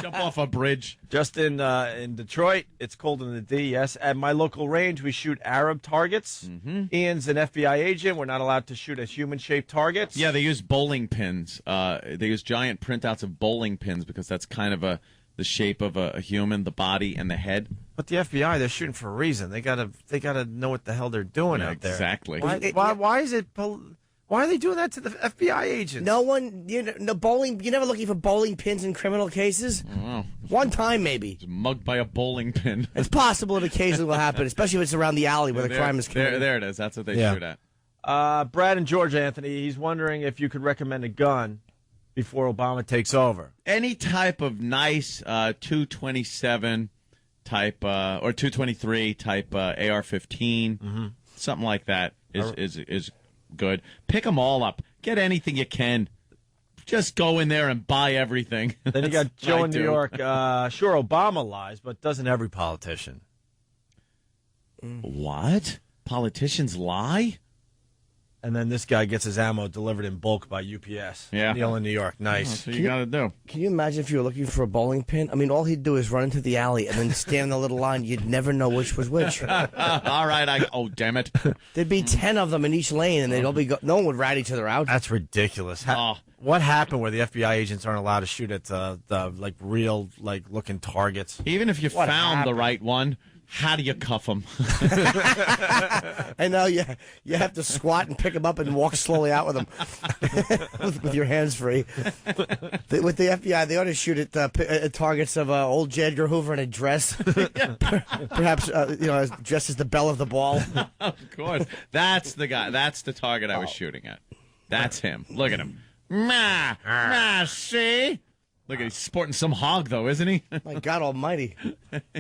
Jump off a bridge. Justin in Detroit. It's cold in the D, yes. At my local range, we shoot Arab targets. Mm-hmm. Ian's an FBI agent. We're not allowed to shoot at human-shaped targets. Yeah, they use bowling pins. They use giant printouts of bowling pins because that's kind of the shape of a human, the body and the head. But the FBI, they're shooting for a reason. They gotta know what the hell they're doing out there. Exactly. Why is it? Why are they doing that to the FBI agents? No one, bowling. You're never looking for bowling pins in criminal cases. Oh. One time, maybe. He's mugged by a bowling pin. It's possible it occasionally will happen, especially if it's around the alley where the crime is committed. There it is. That's what they shoot at. Brad in Georgia, Anthony, he's wondering if you could recommend a gun before Obama takes over. Any type of nice 227 type or 223 type AR-15, something like that is good. Pick them all up. Get anything you can. Just go in there and buy everything. Then you got Joe in New York. Sure, Obama lies, but doesn't every politician? What? Politicians lie? And then this guy gets his ammo delivered in bulk by UPS. Yeah. Neil in New York. Nice. That's what you got to do. Can you imagine if you were looking for a bowling pin? I mean, all he'd do is run into the alley and then stand in the little line. You'd never know which was which. All right. Oh, damn it. There'd be 10 of them in each lane, and they'd all be no one would rat each other out. That's ridiculous. What happened where the FBI agents aren't allowed to shoot at the real looking targets? Even if you found the right one, how do you cuff them? I know you have to squat and pick them up and walk slowly out with them with your hands free. With the FBI, they ought to shoot at targets of old J. Edgar Hoover in a dress, perhaps dressed as the belle of the ball. Of course, that's the guy. That's the target I was shooting at. That's him. Look at him. See. Look, he's sporting some hog, though, isn't he? My God almighty.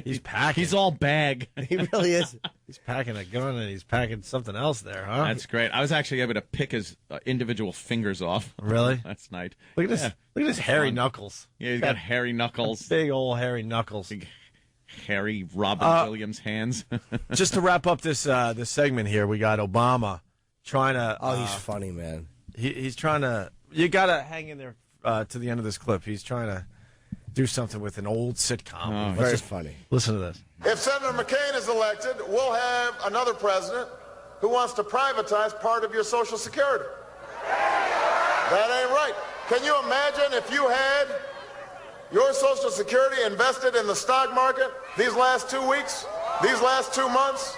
He's packing. He's all bag. He really is. He's packing a gun and he's packing something else there, huh? That's great. I was actually able to pick his individual fingers off. Really? That's nice. Look at this. Yeah. Look at his hairy knuckles. Yeah, he's got hairy knuckles. Big old hairy knuckles. Big hairy Robin Williams hands. Just to wrap up this segment here, we got Obama trying to. He's funny, man. He's trying to. You got to hang in there to the end of this clip. He's trying to do something with an old sitcom. Very funny. Listen to this. If Senator McCain is elected, we'll have another president who wants to privatize part of your Social Security. That ain't right. Can you imagine if you had your Social Security invested in the stock market these last 2 weeks, these last 2 months?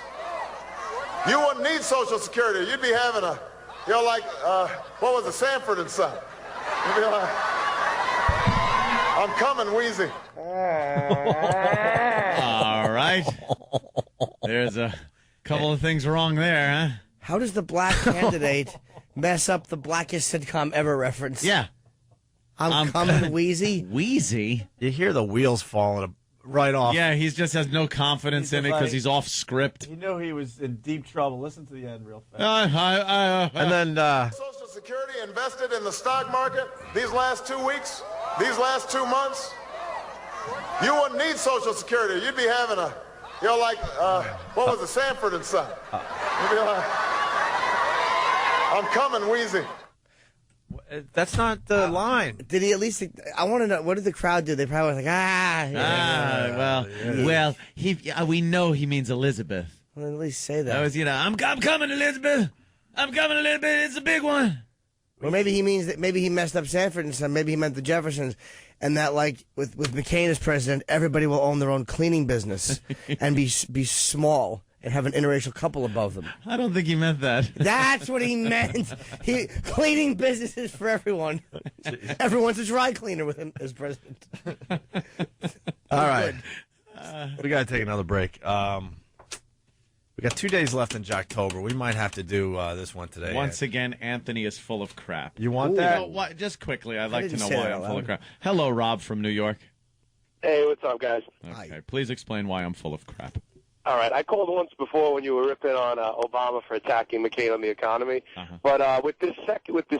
You wouldn't need Social Security. You'd be having what was it, Sanford and Son? You'd be like, I'm coming, Wheezy. All right. There's a couple of things wrong there, huh? How does the black candidate mess up the blackest sitcom ever reference? Yeah. I'm coming, Wheezy. Wheezy? You hear the wheels falling right off. Yeah, he just has no confidence in it because he's off script. He knew he was in deep trouble. Listen to the end real fast. And then Social Security invested in the stock market these last 2 weeks, these last 2 months. You wouldn't need Social Security. You'd be having what was it, Sanford and Son? You'd be like, I'm coming, Wheezy. That's not the line. Did he at least? I want to know. What did the crowd do? They probably were like, we know he means Elizabeth. Well, at least say that. That was, I'm coming, Elizabeth. I'm coming, Elizabeth. It's a big one. Or maybe he means that maybe he messed up Sanford and Son. Maybe he meant the Jeffersons, and that with McCain as president, everybody will own their own cleaning business and be small and have an interracial couple above them. I don't think he meant that. That's what he meant. Cleaning businesses for everyone. Everyone's a dry cleaner with him as president. All right. We got to take another break. We got 2 days left in Jocktober. We might have to do this one today. Once again, Anthony is full of crap. You want that? Just quickly, I'd like to know why I'm full of crap. Hello, Rob from New York. Hey, what's up, guys? Okay, please explain why I'm full of crap. All right, I called once before when you were ripping on Obama for attacking McCain on the economy. But with the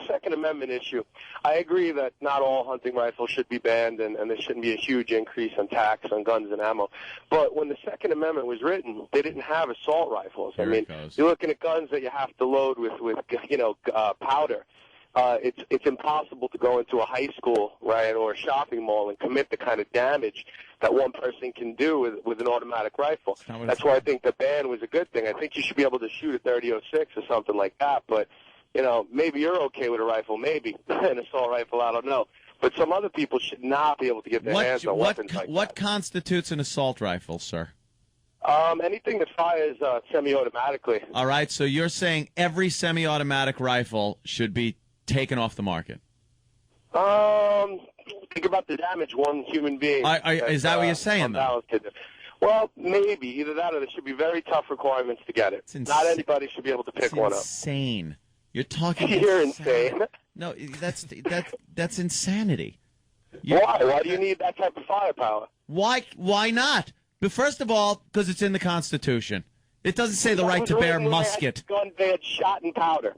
Second Amendment issue, I agree that not all hunting rifles should be banned, and there shouldn't be a huge increase on tax on guns and ammo. But when the Second Amendment was written, they didn't have assault rifles. I mean, you're looking at guns that you have to load with powder. It's impossible to go into a high school, right, or a shopping mall and commit the kind of damage that one person can do with an automatic rifle. That's why I think the ban was a good thing. I think you should be able to shoot a .30-06 or something like that. But, maybe you're okay with a rifle, maybe. An assault rifle, I don't know. But some other people should not be able to get their hands on weapons like that. What constitutes an assault rifle, sir? Anything that fires semi-automatically. All right, so you're saying every semi-automatic rifle should be taken off the market. Think about the damage one human being. Is that what you're saying, though? Well, maybe. Either that or there should be very tough requirements to get it. Not anybody should be able to pick one up. Insane. You're talking. You're insane. No, that's insanity. Why? Why do you need that type of firepower? Why not? But first of all, because it's in the Constitution. It doesn't say the right to bear musket. Gun ban, shot, and powder.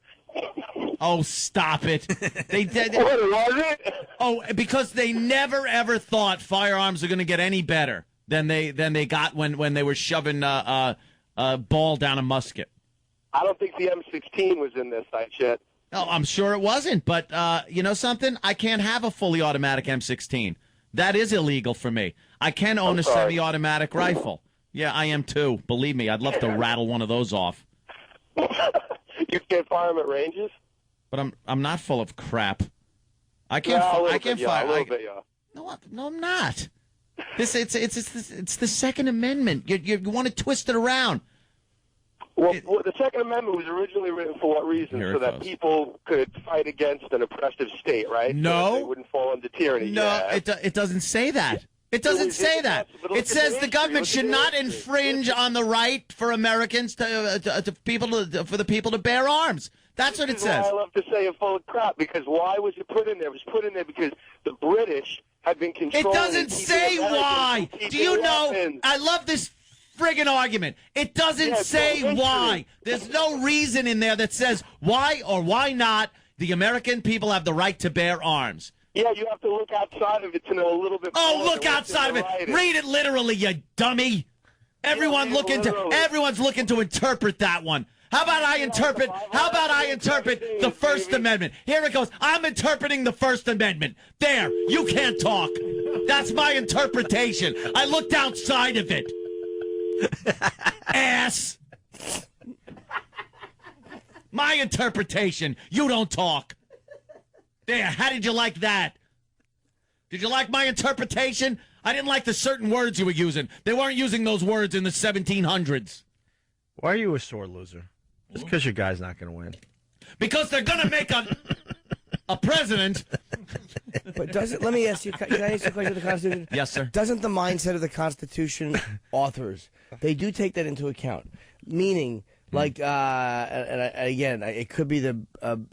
Oh, stop it! They What was it? Oh, because they never ever thought firearms are going to get any better than they got when they were shoving a ball down a musket. I don't think the M16 was in this type shit. No, I'm sure it wasn't. But you know something? I can't have a fully automatic M16. That is illegal for me. I can own a semi-automatic rifle. Yeah, I am too. Believe me, I'd love to rattle one of those off. You can't fire them at ranges? But I'm not full of crap. I can't. I can't fire. No, I'm not. It's the Second Amendment. You want to twist it around. Well, the Second Amendment was originally written for what reason? So that people could fight against an oppressive state, right? No. So that they wouldn't fall under tyranny. No, yeah. it doesn't say that. It doesn't say that. It says the government should not infringe on the right for Americans for the people to bear arms. That's what it says. I love to say it's full of crap, because why was it put in there? It was put in there because the British had been controlling. It doesn't say why. Do you know? I love this friggin' argument. It doesn't say why. There's no reason in there that says why or why not the American people have the right to bear arms. Yeah, you have to look outside of it to know a little bit more. Oh, look outside of it. Read it literally, you dummy. Everyone's looking to interpret that one. How about I interpret the First Amendment? Here it goes. I'm interpreting the First Amendment. There, you can't talk. That's my interpretation. I looked outside of it. Ass. My interpretation. You don't talk. There, how did you like that? Did you like my interpretation? I didn't like the certain words you were using. They weren't using those words in the 1700s. Why are you a sore loser? Just because your guy's not going to win. Because they're going to make a president. But doesn't, let me ask you, can I ask you a question of the Constitution? Yes, sir. Doesn't the mindset of the Constitution authors, they do take that into account? Meaning, like, again, it could be the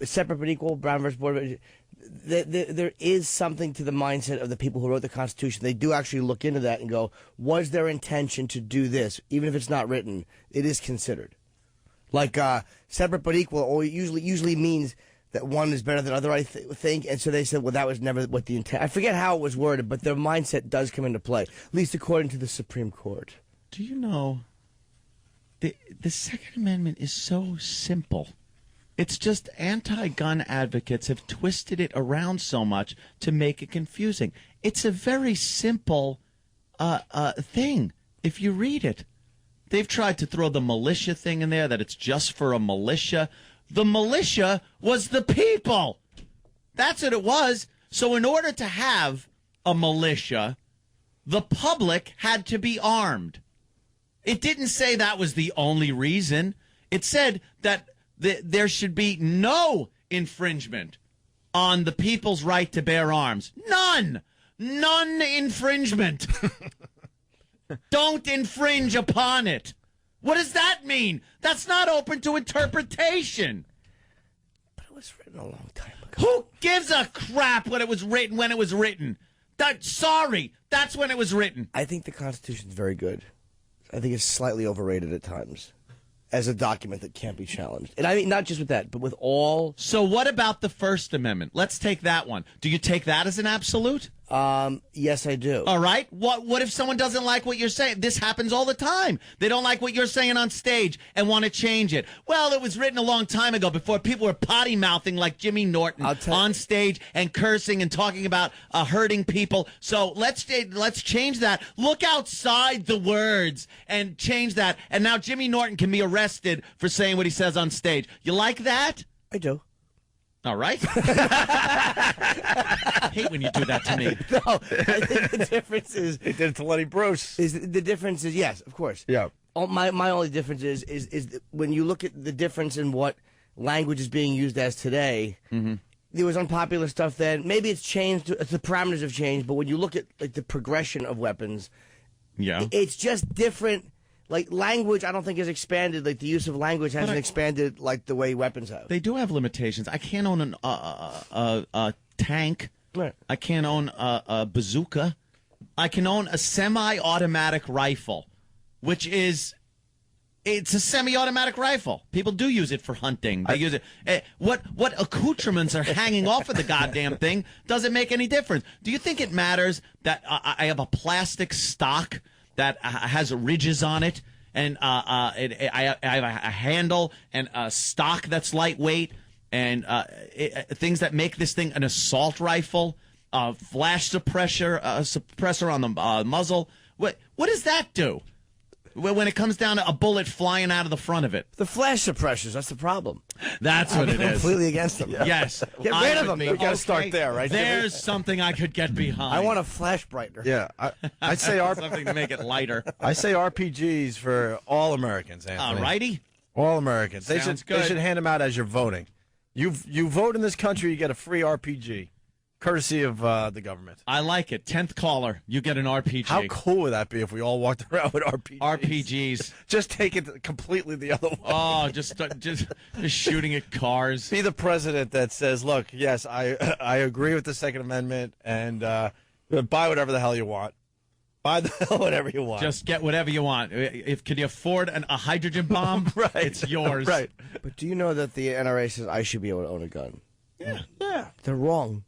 separate but equal, Brown versus Board. There is something to the mindset of the people who wrote the Constitution. They do actually look into that and go, was their intention to do this? Even if it's not written, it is considered. Like, separate but equal usually means that one is better than the other, I think. And so they said, well, that was never what the intent. I forget how it was worded, but their mindset does come into play, at least according to the Supreme Court. Do you know, the Second Amendment is so simple. It's just anti-gun advocates have twisted it around so much to make it confusing. It's a very simple thing if you read it. They've tried to throw the militia thing in there, that it's just for a militia. The militia was the people. That's what it was. So in order to have a militia, the public had to be armed. It didn't say that was the only reason. It said that there should be no infringement on the people's right to bear arms. None infringement. Don't infringe upon it. What does that mean? That's not open to interpretation. But it was written a long time ago. Who gives a crap when it was written? Sorry, that's when it was written. I think the Constitution's very good. I think it's slightly overrated at times as a document that can't be challenged. And I mean, not just with that, but with all... So what about the First Amendment? Let's take that one. Do you take that as an absolute? Yes, I do. All right. What if someone doesn't like what you're saying? This happens all the time. They don't like what you're saying on stage and want to change it. Well, it was written a long time ago before people were potty mouthing like Jimmy Norton on stage and cursing and talking about hurting people. So let's change that. Look outside the words and change that. And now Jimmy Norton can be arrested for saying what he says on stage. You like that? I do. All right. I hate when you do that to me. No, I think the difference is... He did it to Lenny Bruce. The difference is, yes, of course. Yeah. My only difference is when you look at the difference in what language is being used as today. Mm-hmm. There was unpopular stuff then. Maybe it's changed. The parameters have changed. But when you look at like the progression of weapons, it's just different. Like language, I don't think has expanded. Like the use of language hasn't expanded like the way weapons have. They do have limitations. I can't own a tank. Right. I can't own a bazooka. I can own a semi-automatic rifle, which is. It's a semi-automatic rifle. People do use it for hunting. They use it. What accoutrements are hanging off of the goddamn thing doesn't make any difference. Do you think it matters that I have a plastic stock that has ridges on it, and I have a handle and a stock that's lightweight, and things that make this thing an assault rifle, flash suppressor on the muzzle? What does that do? When it comes down to a bullet flying out of the front of it. The flash suppressors, that's the problem. That's what it is. Completely against them. Yes. Get rid of them. We got to start there, right? There's something I could get behind. I want a flash brightener. Yeah, I'd say something to make it lighter. I say RPGs for all Americans, Anthony. All righty. All Americans. They Sounds should hand them out as you're voting. You vote in this country, you get a free RPG. Courtesy of the government. I like it. 10th caller, you get an RPG. How cool would that be if we all walked around with RPGs? RPGs. Just take it completely the other way. Oh, just shooting at cars. Be the president that says, look, yes, I agree with the Second Amendment, and buy whatever the hell you want. Buy the hell whatever you want. Just get whatever you want. Can you afford a hydrogen bomb? Right. It's yours. Right. But do you know that the NRA says I should be able to own a gun? Yeah. They're wrong.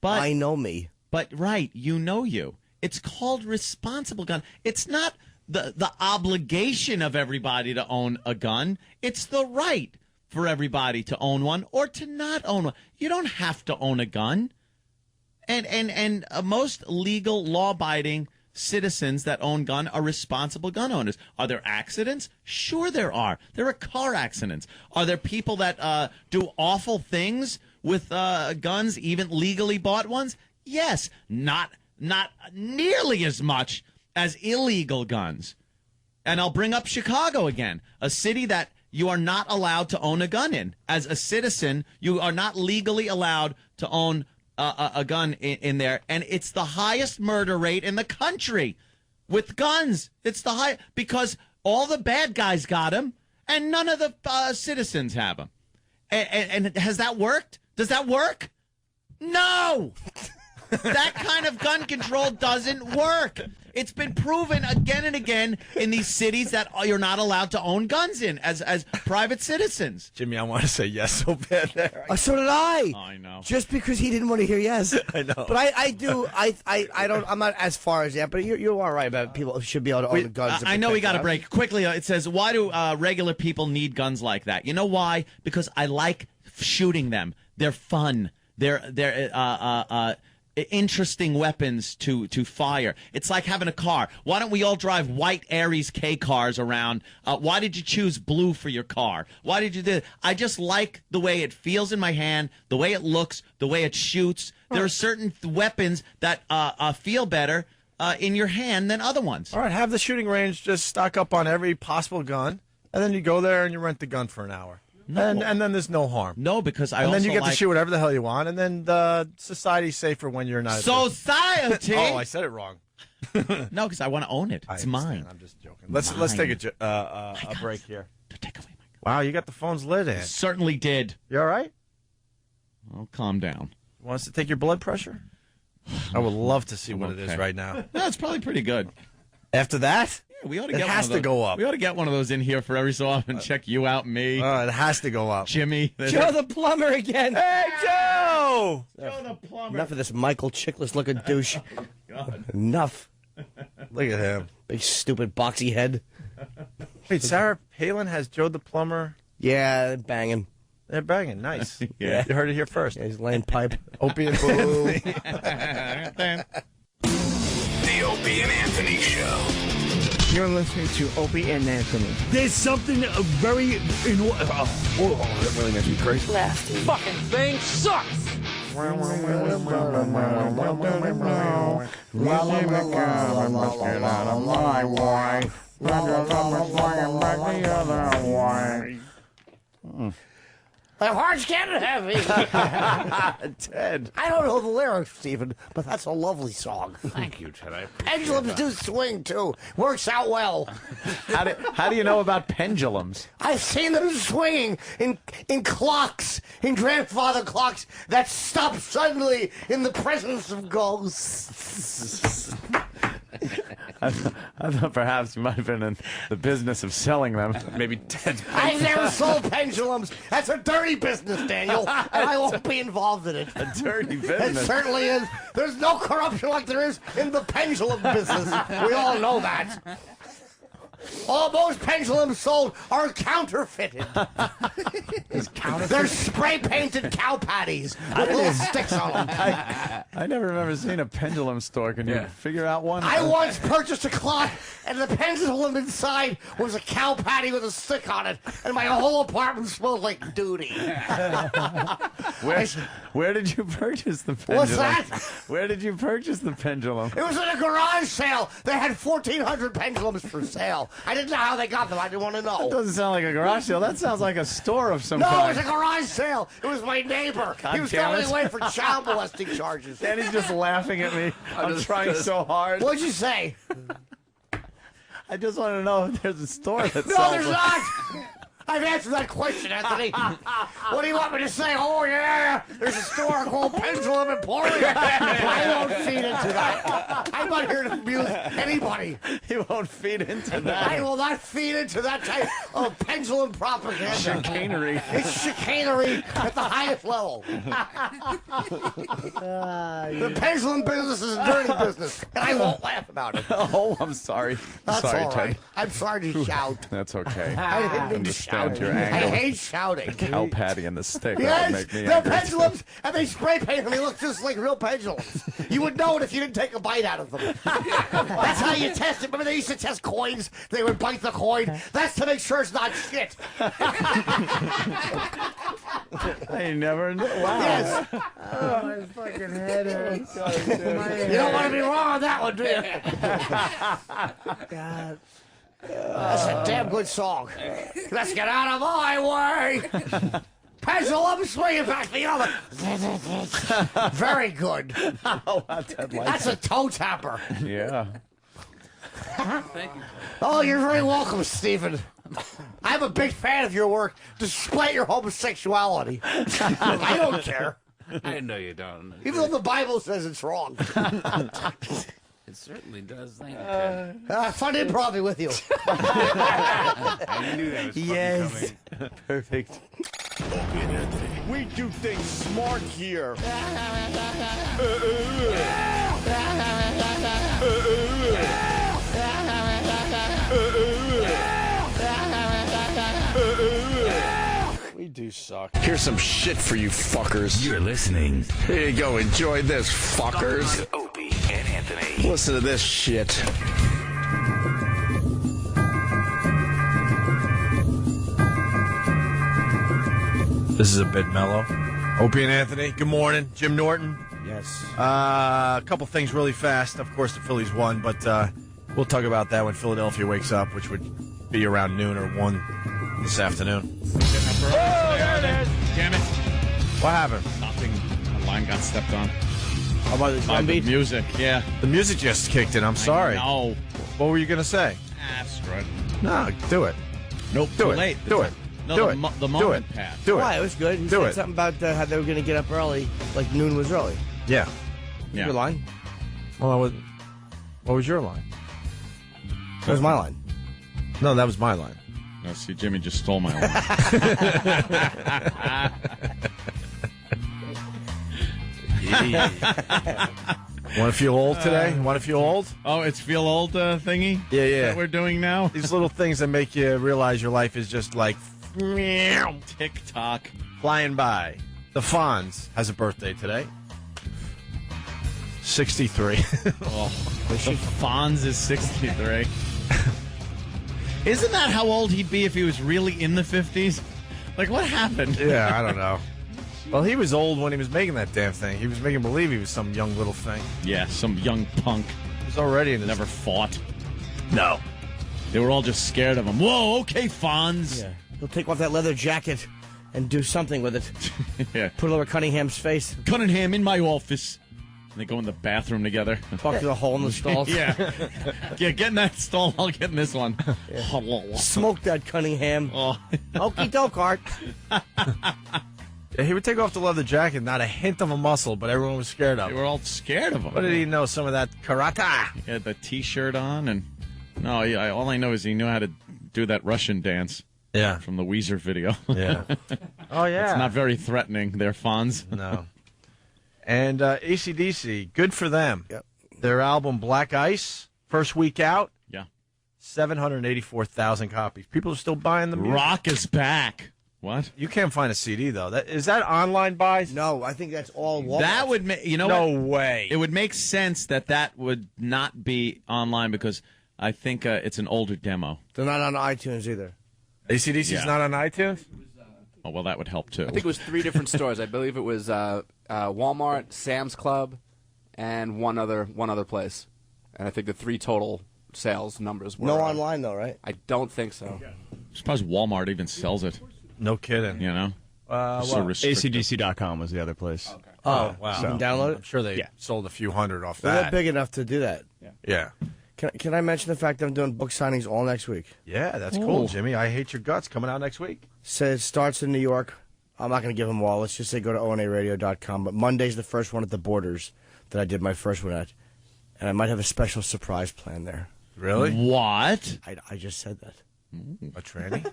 But I know me. But right, you know you. It's called responsible gun. It's not the obligation of everybody to own a gun. It's the right for everybody to own one or to not own one. You don't have to own a gun. And most legal, law-abiding citizens that own gun are responsible gun owners. Are there accidents? Sure there are. There are car accidents. Are there people that do awful things with guns, even legally bought ones? Yes. Not nearly as much as illegal guns. And I'll bring up Chicago again, a city that you are not allowed to own a gun in. As a citizen, you are not legally allowed to own a gun in there, and it's the highest murder rate in the country with guns. It's the high because all the bad guys got them, and none of the citizens have them. And has that worked? Does that work? No. That kind of gun control doesn't work. It's been proven again and again in these cities that you're not allowed to own guns in as private citizens. Jimmy, I want to say yes so bad there. So did I. I know. Just because he didn't want to hear yes. I know. But I do. I don't. I'm not as far as that. But you are right about people should be able to own the guns. I know we got to break quickly. It says, why do regular people need guns like that? You know why? Because I like shooting them. They're fun. They're interesting weapons to fire. It's like having a car. Why don't we all drive white Aries K cars around? Why did you choose blue for your car? Why did you do it? I just like the way it feels in my hand, the way it looks, the way it shoots. There are certain weapons that feel better in your hand than other ones. All right, have the shooting range just stock up on every possible gun, and then you go there and you rent the gun for an hour. No. And then there's no harm. No, because and then you get to shoot whatever the hell you want, and then the society's safer when you're not. Society. Oh, I said it wrong. No, because I want to own it. It's mine. I'm just joking. Let's take a break here. Take away my gun. Wow, you got the phones lit, Ed. Certainly did. You all right? Oh, calm down. Want us to take your blood pressure? I would love to see what it is right now. No, it's probably pretty good. After that? We ought to it get has to go up. We ought to get one of those in here for every so often. Check you out, me. It has to go up. Jimmy. Joe the plumber again. Hey, Joe! Joe the plumber. Enough of this Michael Chiklis looking douche. God. Enough. Look at him. Big stupid boxy head. Wait, Sarah Palin has Joe the plumber? Yeah, they're banging. They're banging. Nice. Yeah. You heard it here first. Yeah, he's laying pipe. Opie and Boo. The Opie and Anthony Show. You're listening to Opie and Anthony. There's something very... that really makes me crazy. Last fucking thing sucks! My heart's getting heavy. Ted. I don't know the lyrics, Stephen, but that's a lovely song. Thank you, Ted. Pendulums do swing, too. Works out well. How do you know about pendulums? I've seen them swinging in clocks, in grandfather clocks that stop suddenly in the presence of ghosts. I thought perhaps you might have been in the business of selling them. Maybe Ted's. I've never sold pendulums. That's a dirty business, Daniel, and I won't be involved in it. A dirty business. It certainly is. There's no corruption like there is in the pendulum business. We all know that. All those pendulums sold are counterfeited. They're spray-painted cow patties with little sticks on them. I never remember seeing a pendulum store. Can you figure out one? I once purchased a clock, and the pendulum inside was a cow patty with a stick on it, and my whole apartment smelled like duty. Where did you purchase the pendulum? What's that? Where did you purchase the pendulum? It was at a garage sale. They had 1,400 pendulums for sale. I didn't know how they got them. I didn't want to know. That doesn't sound like a garage sale. That sounds like a store of some No, kind. it was a garage sale. It was my neighbor. He was damn going it. away for child molesting charges. Danny's just laughing at me. I'm trying so hard. What'd you say? I just want to know if there's a store that No, sells there's them. not. I've answered that question, Anthony. What do you want me to say? Oh, yeah, there's a store called Pendulum Emporium. I won't feed into that. I'm not here to abuse anybody. You won't feed into that. I will not feed into that type of pendulum propaganda. Chicanery. It's chicanery at the highest level. The pendulum business is a dirty business, and I won't laugh about it. Oh, I'm sorry. That's sorry, all right. Ted. I'm sorry to shout. That's okay. I didn't mean to Understand shout. your I angle. hate shouting. Cow patty and the stick. That Yes, would make me they're angry. pendulums, and they spray paint them. They look just like real pendulums. You would know it if you didn't take a bite out of them. That's how you test it. Remember they used to test coins? They would bite the coin. That's to make sure it's not shit. I never knew. Wow. Yes. Oh, my fucking head hurts. You don't want to be wrong on that one, do you? God. That's a damn good song. Let's get out of my way. Pendulum swinging back the other. Very good. That's a toe tapper. Yeah. Thank you. Oh, you're very welcome, Stephen. I'm a big fan of your work, despite your homosexuality. I don't care. I know you don't. Even though the Bible says it's wrong. It certainly does. Thank you, Ted. Fun improv with you. I knew that was fucking coming. Perfect. Opie and Anthony. We do things smart here. We do suck. Here's some shit for you fuckers. You're listening Here you go. Enjoy this, fuckers. to Opie and Anthony. Listen to this shit. This is a bit mellow. Opie and Anthony, good morning. Jim Norton. Yes. A couple things really fast. Of course, the Phillies won, but we'll talk about that when Philadelphia wakes up, which would be around noon or 1 this afternoon. Oh, there it is. Damn it. What happened? Nothing. The line got stepped on. How about the By drum the beat? music, yeah. The music just kicked in. I'm sorry. No. What were you going to say? Screw it. No, do it. Nope, Do too it. late. Do it. No, Do the, it. the Do moment it. passed. Do it. Why? It was good. He Do said it. something about how they were going to get up early, like noon was early. Yeah. Yeah. Good line. Well, what was your line? That was my line. No, that was my line. No, see, Jimmy just stole my line. Want to feel old today? Want to feel old? Oh, it's feel old thingy? Yeah, yeah. That we're doing now? These little things that make you realize your life is just like TikTok. flying by. The Fonz has a birthday today. 63. Oh, the Fonz is 63. Isn't that how old he'd be if he was really in the 50s? Like, what happened? Yeah, I don't know. Well, he was old when he was making that damn thing. He was making believe he was some young little thing. Yeah, some young punk. He was already in his... Never fought. No. They were all just scared of him. Whoa, okay, Fonz. Yeah. He'll take off that leather jacket and do something with it. Yeah. Put it over Cunningham's face. Cunningham in my office. And they go in the bathroom together. Talk to the hole in the stalls. Yeah. Yeah, get in that stall. I'll get in this one. Yeah. Smoke that Cunningham. Oh. Okie doke, Art. Yeah, he would take off the leather jacket, not a hint of a muscle, but everyone was scared of him. They were all scared of him. What did he know? Some of that karate. He had the T-shirt on, and all I know is he knew how to do that Russian dance. Yeah. From the Weezer video. Yeah. Oh, yeah. It's not very threatening, there, Fonz. No. And AC/DC, good for them. Yep. Their album Black Ice, first week out. Yeah. 784,000 copies. People are still buying the music. Rock is back. What? You can't find a CD, though. Is that online buys? No, I think that's all Walmart. That would make, No way. It would make sense that would not be online because I think it's an older demo. They're not on iTunes either. AC/DC's not on iTunes? Oh, well, that would help, too. I think it was 3 different stores. I believe it was Walmart, Sam's Club, and one other place. And I think the 3 total sales numbers were... No online, though, right? I don't think so. I'm surprised Walmart even sells it. No kidding. You know? So restricted. ACDC.com was the other place. Okay. Oh, wow. So you can download it? I'm sure they sold a few hundred off They're that. not big enough to do that. Yeah. Can I mention the fact that I'm doing book signings all next week? Yeah, that's cool, Jimmy. I Hate Your Guts coming out next week. Says it starts in New York. I'm not going to give them all. Let's just say go to onaradio.com. But Monday's the first one at the Borders that I did my first one at. And I might have a special surprise plan there. Really? What? I just said that. A tranny?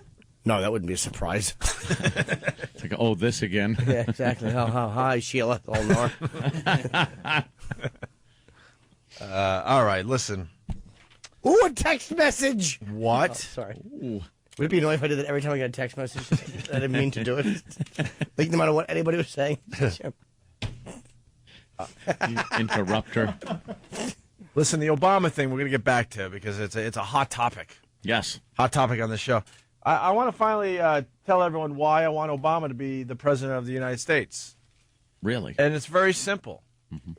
No, that wouldn't be a surprise. It's like, oh, this again. Yeah, exactly. Hi, Sheila. Oh, Nora. All right, listen. Ooh, a text message. What? Oh, sorry. Ooh. Would it be annoying if I did that every time I got a text message? I didn't mean to do it. Like, no matter what anybody was saying. You interrupter. Listen, the Obama thing we're going to get back to because it's a hot topic. Yes. Hot topic on the show. I want to finally tell everyone why I want Obama to be the president of the United States. Really? And it's very simple. Mm-hmm.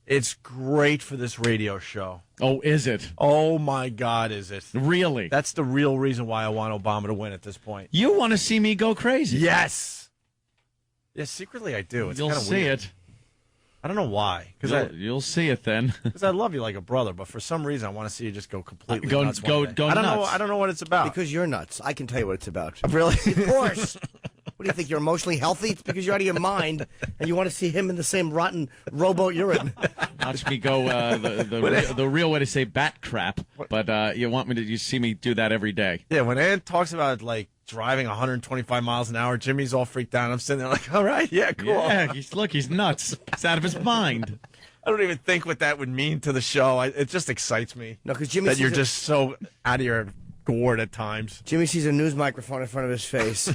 It's great for this radio show. Oh, is it? Oh, my God, is it? Really? That's the real reason why I want Obama to win at this point. You want to see me go crazy? Yes. Yes, secretly I do. It's You'll kind of see weird. it. I don't know why. You'll see it then. Because I love you like a brother, but for some reason I want to see you just go completely Go nuts. nuts. I don't know what it's about. Because you're nuts. I can tell you what it's about. Really? Of course. What do you think? You're emotionally healthy? It's because you're out of your mind and you want to see him in the same rotten rowboat you're in. Watch me go the real way to say bat crap, but you want me to? You see me do that every day. Yeah, when Ed talks about like driving 125 miles an hour, Jimmy's all freaked out. I'm sitting there like, all right, yeah, cool. Yeah, he's nuts. He's out of his mind. I don't even think what that would mean to the show. It just excites me. No, because Jimmy that you're just so out of your gourd at times. Jimmy sees a news microphone in front of his face.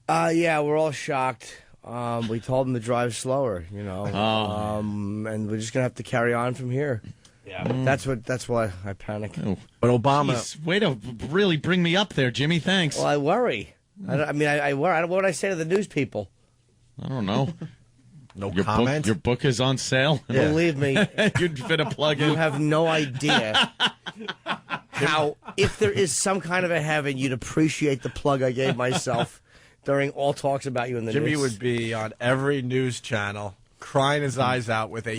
Yeah, we're all shocked. We told him to drive slower, you know, and we're just gonna have to carry on from here. Yeah, that's why I panic. Oh. But Obama, way to really bring me up there, Jimmy. Thanks. Well, I worry. I worry. What would I say to the news people? I don't know. No comment. Your book is on sale. Yeah. Believe me, you'd fit a plug in. You have no idea how, if there is some kind of a heaven, you'd appreciate the plug I gave myself during all talks about you in the Jimmy news. would be on every news channel crying his eyes out with a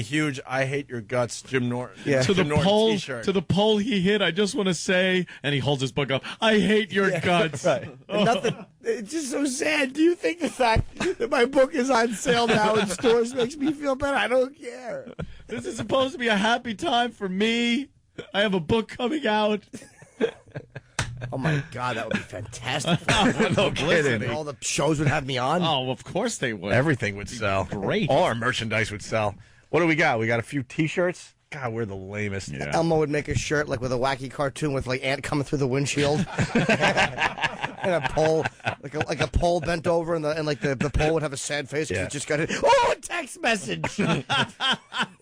huge "I hate your guts" Jim Norton to the Norton poll t-shirt. to the poll he hit. I just want to say, and he holds his book up. I hate your guts. Right. And nothing. It's just so sad. Do you think the fact that my book is on sale now in stores makes me feel better? I don't care. This is supposed to be a happy time for me. I have a book coming out. Oh my God, that would be fantastic. No kidding. All the shows would have me on. Oh, of course they would. Everything would sell. Great. All our merchandise would sell. What do we got? We got a few T-shirts. God, we're the lamest. Yeah. Elmo would make a shirt like with a wacky cartoon with like ant coming through the windshield, and a pole, like a pole bent over, and the pole would have a sad face because it just got it. Oh, a text message.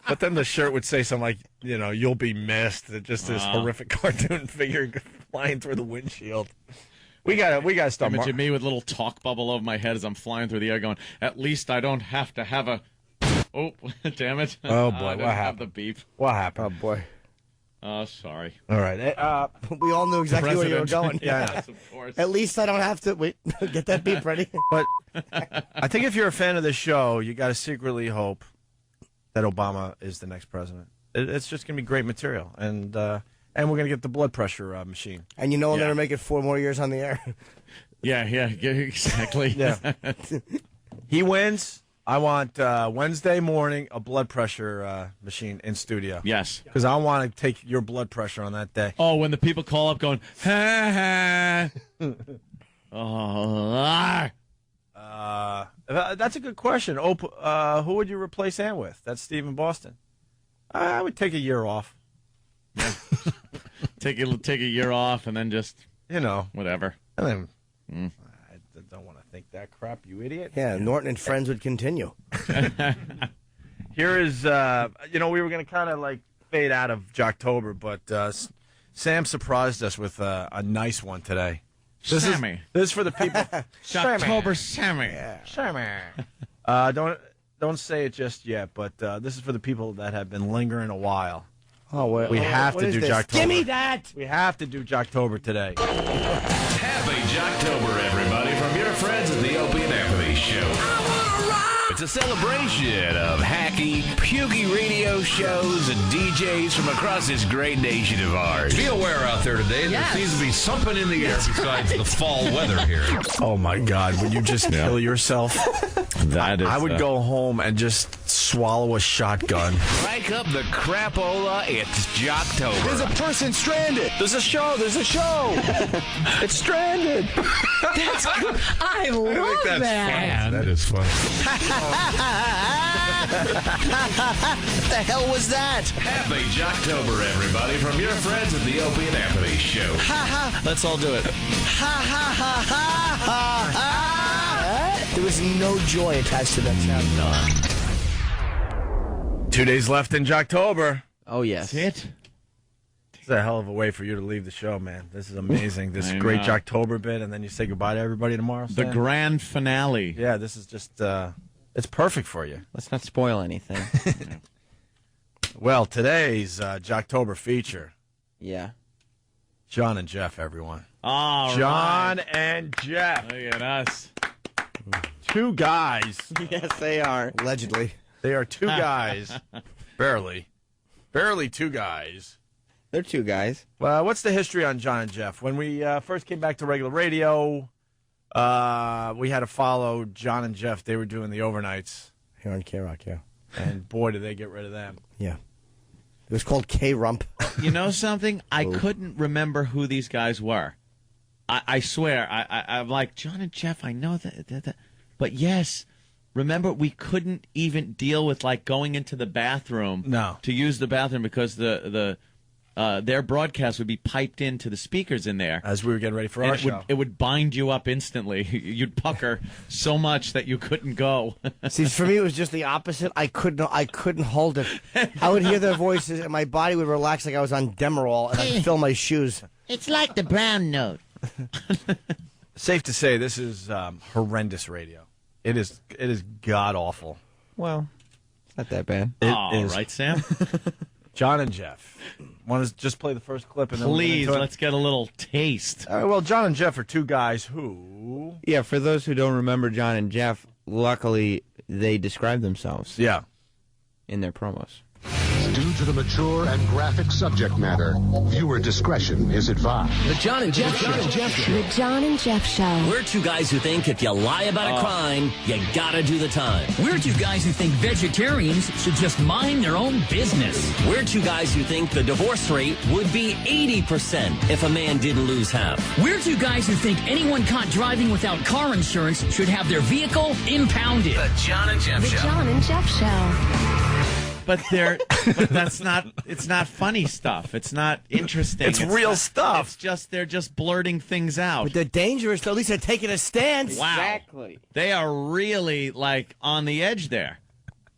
But then the shirt would say something like, "You'll be missed." Just this horrific cartoon figure flying through the windshield. We gotta start. Imagine me with a little talk bubble over my head as I'm flying through the air, going, "At least I don't have to have a." Oh, damn it! Oh boy, I didn't what have happened? the beep. What happened? Oh boy. Oh, sorry. All right. We all knew exactly where you were going. Yes, of course. At least I don't have to. Wait, get that beep ready. But I think if you're a fan of the show, you got to secretly hope that Obama is the next president. It's just going to be great material, and we're going to get the blood pressure machine. And we'll never make it 4 more years on the air. Yeah, exactly. Yeah. He wins. I want Wednesday morning a blood pressure machine in studio. Yes. Because I want to take your blood pressure on that day. Oh, when the people call up going, ha ha. That's a good question. Who would you replace Ann with? That's Steve in Boston. I would take a year off. Take a year off and then just, whatever. And then, I don't want to think that crap, you idiot. Yeah, Norton and Friends would continue. Here is, we were going to kind of like fade out of Jocktober, but Sam surprised us with a nice one today. This is for the people. Jocktober Sammy. Yeah. Sammy. Don't say it just yet, but this is for the people that have been lingering a while. Oh, we have to do Jocktober. Give me that. We have to do Jocktober today. Happy Jocktober, everybody, from your friends at the Opie and Anthony Show. It's a celebration of hacky, pukey radio shows and DJs from across this great nation of ours. Be aware out there today. There seems to be something in the air besides the fall weather here. Oh, my God. Would you just kill yourself? I would go home and just swallow a shotgun. Strike up the crapola. It's Jocktober. There's a person stranded. There's a show. It's stranded. That's good. I love think that's that. Funny. That is funny. What the hell was that? Happy Jocktober, everybody, from your friends at the Opie and Anthony Show. Let's all do it. There was no joy attached to that sound. None. 2 days left in Jocktober. Oh, yes. That's it. It's a hell of a way for you to leave the show, man. This is amazing. This great Jocktober bit, and then you say goodbye to everybody tomorrow. The grand finale. Yeah, this is just, it's perfect for you. Let's not spoil anything. Well, today's Jocktober feature. Yeah. John and Jeff, everyone. All John right. and Jeff. Look at us. Two guys. Yes, they are. Allegedly. They are two guys. Barely. Barely two guys. They're two guys. Well, what's the history on John and Jeff? When we first came back to regular radio, we had to follow John and Jeff. They were doing the overnights. Here on K-Rock, yeah. And boy, did they get rid of them. Yeah. It was called K-Rump. You know something? I couldn't remember who these guys were. I swear. I'm like, John and Jeff, I know that. But yes, remember, we couldn't even deal with like going into the bathroom to use the bathroom because their broadcast would be piped into the speakers in there. As we were getting ready for our show. It would bind you up instantly. You'd pucker so much that you couldn't go. See, for me, it was just the opposite. I couldn't hold it. I would hear their voices, and my body would relax like I was on Demerol, and I'd fill my shoes. It's like the brown note. Safe to say, this is horrendous radio. It is god awful. Well, it's not that bad. All right, Sam. John and Jeff. Want to just play the first clip? And then please, let's get a little taste. All right, well, John and Jeff are two guys who... Yeah, for those who don't remember John and Jeff, luckily they describe themselves. Yeah. In their promos. Due to the mature and graphic subject matter, viewer discretion is advised. The John and Jeff Show. The John and Jeff Show. We're two guys who think if you lie about a crime, you gotta do the time. We're two guys who think vegetarians should just mind their own business. We're two guys who think the divorce rate would be 80% if a man didn't lose half. We're two guys who think anyone caught driving without car insurance should have their vehicle impounded. The John and Jeff Show. The John and Jeff Show. But it's not funny stuff. It's not interesting. It's real stuff. It's just, they're just blurting things out. But they're dangerous, though. At least they're taking a stance. Wow. Exactly. They are really, like, on the edge there.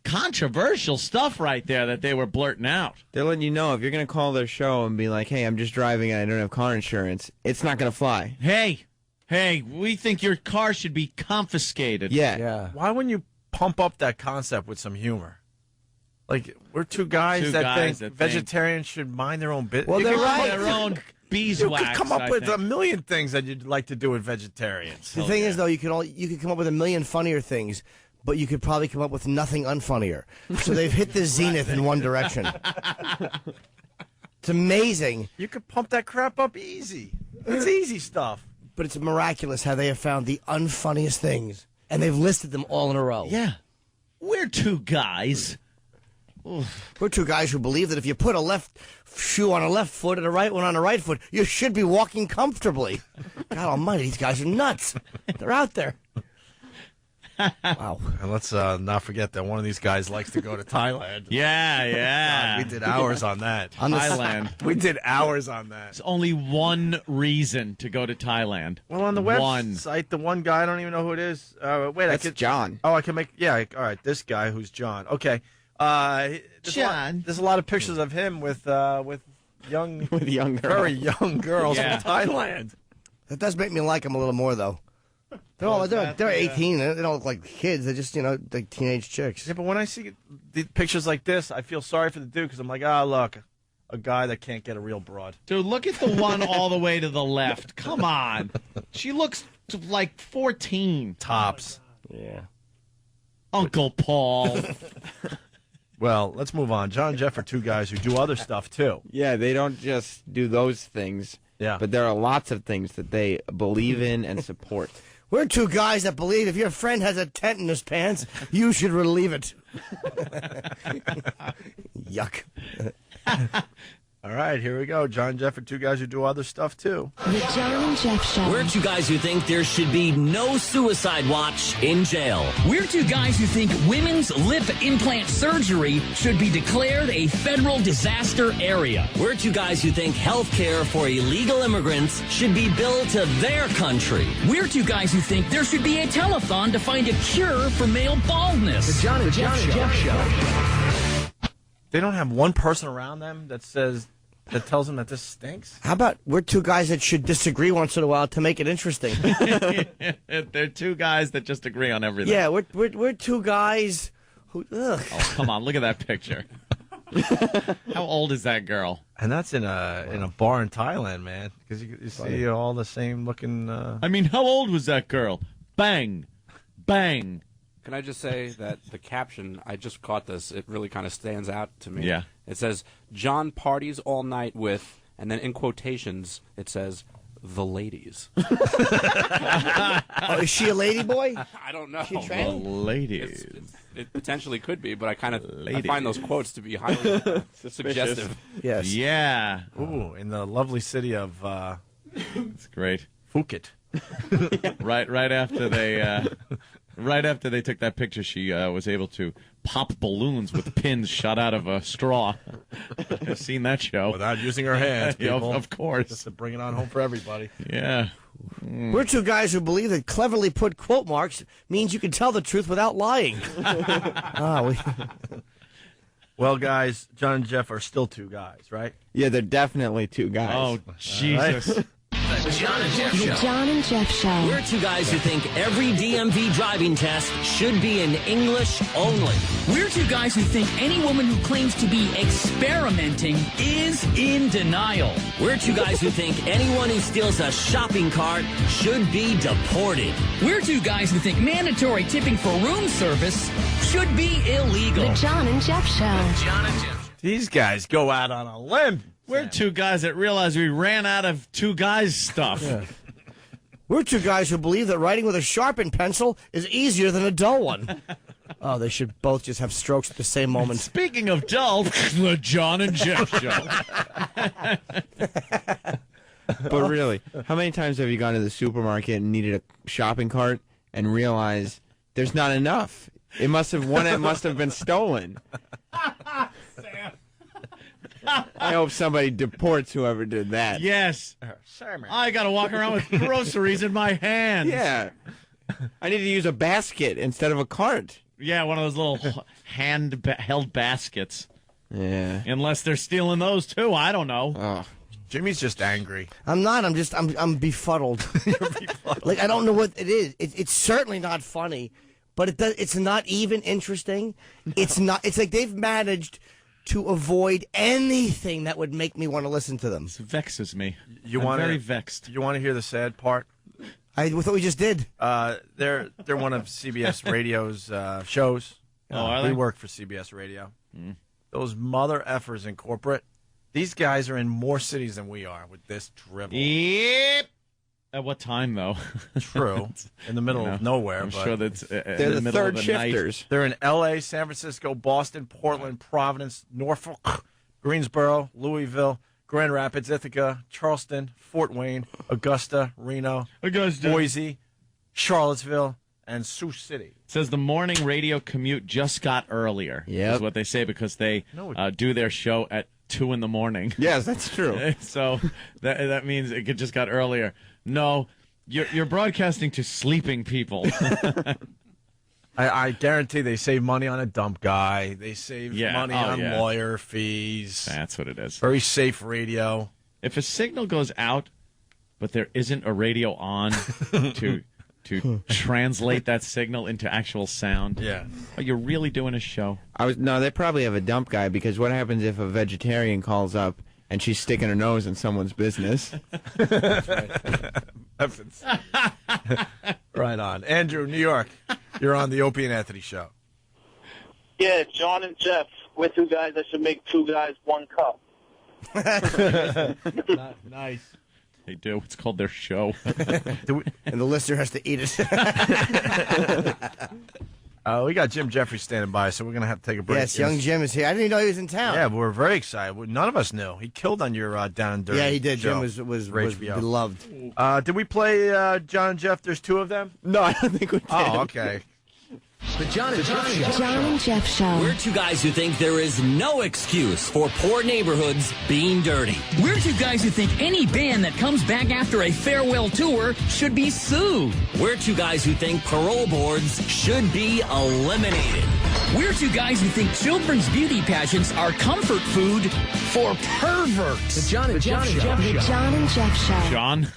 Controversial stuff right there that they were blurting out. They're letting you know if you're going to call their show and be like, hey, I'm just driving and I don't have car insurance, it's not going to fly. Hey, we think your car should be confiscated. Yeah. Why wouldn't you pump up that concept with some humor? Like, we're two guys that think vegetarians should mind their own business. Well, they're right. Their own beeswax. You could come up with a million things that you'd like to do with vegetarians. The thing is, though, you could come up with a million funnier things, but you could probably come up with nothing unfunnier. So they've hit the zenith in one direction. It's amazing. You could pump that crap up easy. It's easy stuff. But it's miraculous how they have found the unfunniest things, and they've listed them all in a row. Yeah. We're two guys. We're two guys who believe that if you put a left shoe on a left foot and a right one on a right foot, you should be walking comfortably. God almighty, these guys are nuts. They're out there. Wow. And let's not forget that one of these guys likes to go to Thailand. Yeah. God, we did hours on that. Thailand. We did hours on that. There's only one reason to go to Thailand. Well, on the website, the one guy, I don't even know who it is. That's John. Oh, I can make, all right, this guy who's John. Okay. John. There's a lot of pictures of him with young girls. Very young girls from Thailand. That does make me like them a little more, though. They're 18. They don't look like kids. They're just, like teenage chicks. Yeah, but when I see the pictures like this, I feel sorry for the dude because I'm like, look, a guy that can't get a real broad. Dude, look at the one all the way to the left. Come on. She looks like 14. Tops. Yeah. Uncle Paul. Well, let's move on. John and Jeff are two guys who do other stuff, too. Yeah, they don't just do those things. Yeah. But there are lots of things that they believe in and support. We're two guys that believe if your friend has a tent in his pants, you should relieve it. Yuck. All right, here we go. John and Jeff are two guys who do other stuff, too. The John and Jeff Show. We're two guys who think there should be no suicide watch in jail. We're two guys who think women's lip implant surgery should be declared a federal disaster area. We're two guys who think health care for illegal immigrants should be billed to their country. We're two guys who think there should be a telethon to find a cure for male baldness. The John and Jeff Show. They don't have one person around them that tells them that this stinks? How about we're two guys that should disagree once in a while to make it interesting? They're two guys that just agree on everything. Yeah, we're two guys who. Ugh. Oh, come on! Look at that picture. How old is that girl? And that's in a bar in Thailand, man. Because you see all the same looking. I mean, how old was that girl? Bang, bang. Can I just say that the caption, I just caught this, it really kind of stands out to me. Yeah. It says, John parties all night with, and then in quotations, it says, the ladies. Is she a lady boy? I don't know. She trans? The ladies. It potentially could be, but I find those quotes to be highly suggestive. Yes. Yeah. Ooh, in the lovely city of It's great. Phuket. Right after they took that picture, she was able to pop balloons with pins shot out of a straw. I've seen that show. Without using her hands, Yeah, people. of course. Just to bring it on home for everybody. Yeah. We're two guys who believe that cleverly put quote marks means you can tell the truth without lying. Well, guys, John and Jeff are still two guys, right? Yeah, they're definitely two guys. Oh, Jesus. The John and Jeff The Show. John and Jeff Show. We're two guys who think every DMV driving test should be in English only. We're two guys who think any woman who claims to be experimenting is in denial. We're two guys who think anyone who steals a shopping cart should be deported. We're two guys who think mandatory tipping for room service should be illegal. The John and Jeff Show. John and Jeff. These guys go out on a limb. We're two guys that realize we ran out of two guys stuff. Yeah. We're two guys who believe that writing with a sharpened pencil is easier than a dull one. Oh, they should both just have strokes at the same moment. Speaking of dull, the John and Jeff Show. But really, how many times have you gone to the supermarket and needed a shopping cart and realized there's not enough? It must have been stolen. I hope somebody deports whoever did that. Yes. I got to walk around with groceries in my hands. Yeah. I need to use a basket instead of a cart. Yeah, one of those little held baskets. Yeah. Unless they're stealing those too. I don't know. Oh. Jimmy's just angry. I'm not. I'm befuddled. You're befuddled. Like, I don't know what it is. It's certainly not funny, but it's not even interesting. It's not. It's like they've managed to avoid anything that would make me want to listen to them. It vexes me. I'm very vexed. You want to hear the sad part? I thought we just did. They're one of CBS Radio's shows. Are we they? work for CBS Radio. Those mother effers in corporate. These guys are in more cities than we are with this drivel. Yep. At what time, though? True. In the middle of nowhere. I'm but sure that's They're the middle third of the night. shifters. They're in L.A., San Francisco, Boston, Portland, Providence, Norfolk, Greensboro, Louisville, Grand Rapids, Ithaca, Charleston, Fort Wayne, Augusta, Reno, Boise, Charlottesville, and Sioux City. It says the morning radio commute just got earlier. Yep. Is what they say because they do their show at 2 in the morning. Yes, that's true. So that means it just got earlier. No, you're broadcasting to sleeping people. I guarantee they save money on a dump guy. They save money on lawyer fees. That's what it is. Very safe radio. If a signal goes out, but there isn't a radio on to translate that signal into actual sound, are you really doing a show? No, they probably have a dump guy because what happens if a vegetarian calls up and she's sticking her nose in someone's business? Right on. Andrew, New York. You're on the Opie and Anthony show. Yeah, John and Jeff. We're two guys that should make two guys one cup. Nice. They do. It's called their show. And the listener has to eat it. We got Jim Jeffries standing by, so we're going to have to take a break. Yes, young Jim is here. I didn't even know he was in town. Yeah, but we're very excited. None of us knew. He killed on your Down and Dirty. Yeah, he did. show Jim was for HBO. beloved. Did we play John and Jeff? There's two of them? No, I don't think we did. Oh, okay. The John and Jeff Show. John and Jeff Show. We're two guys who think there is no excuse for poor neighborhoods being dirty. We're two guys who think any band that comes back after a farewell tour should be sued. We're two guys who think parole boards should be eliminated. We're two guys who think children's beauty pageants are comfort food for perverts. The John and Jeff Show. The John and Jeff Show. John?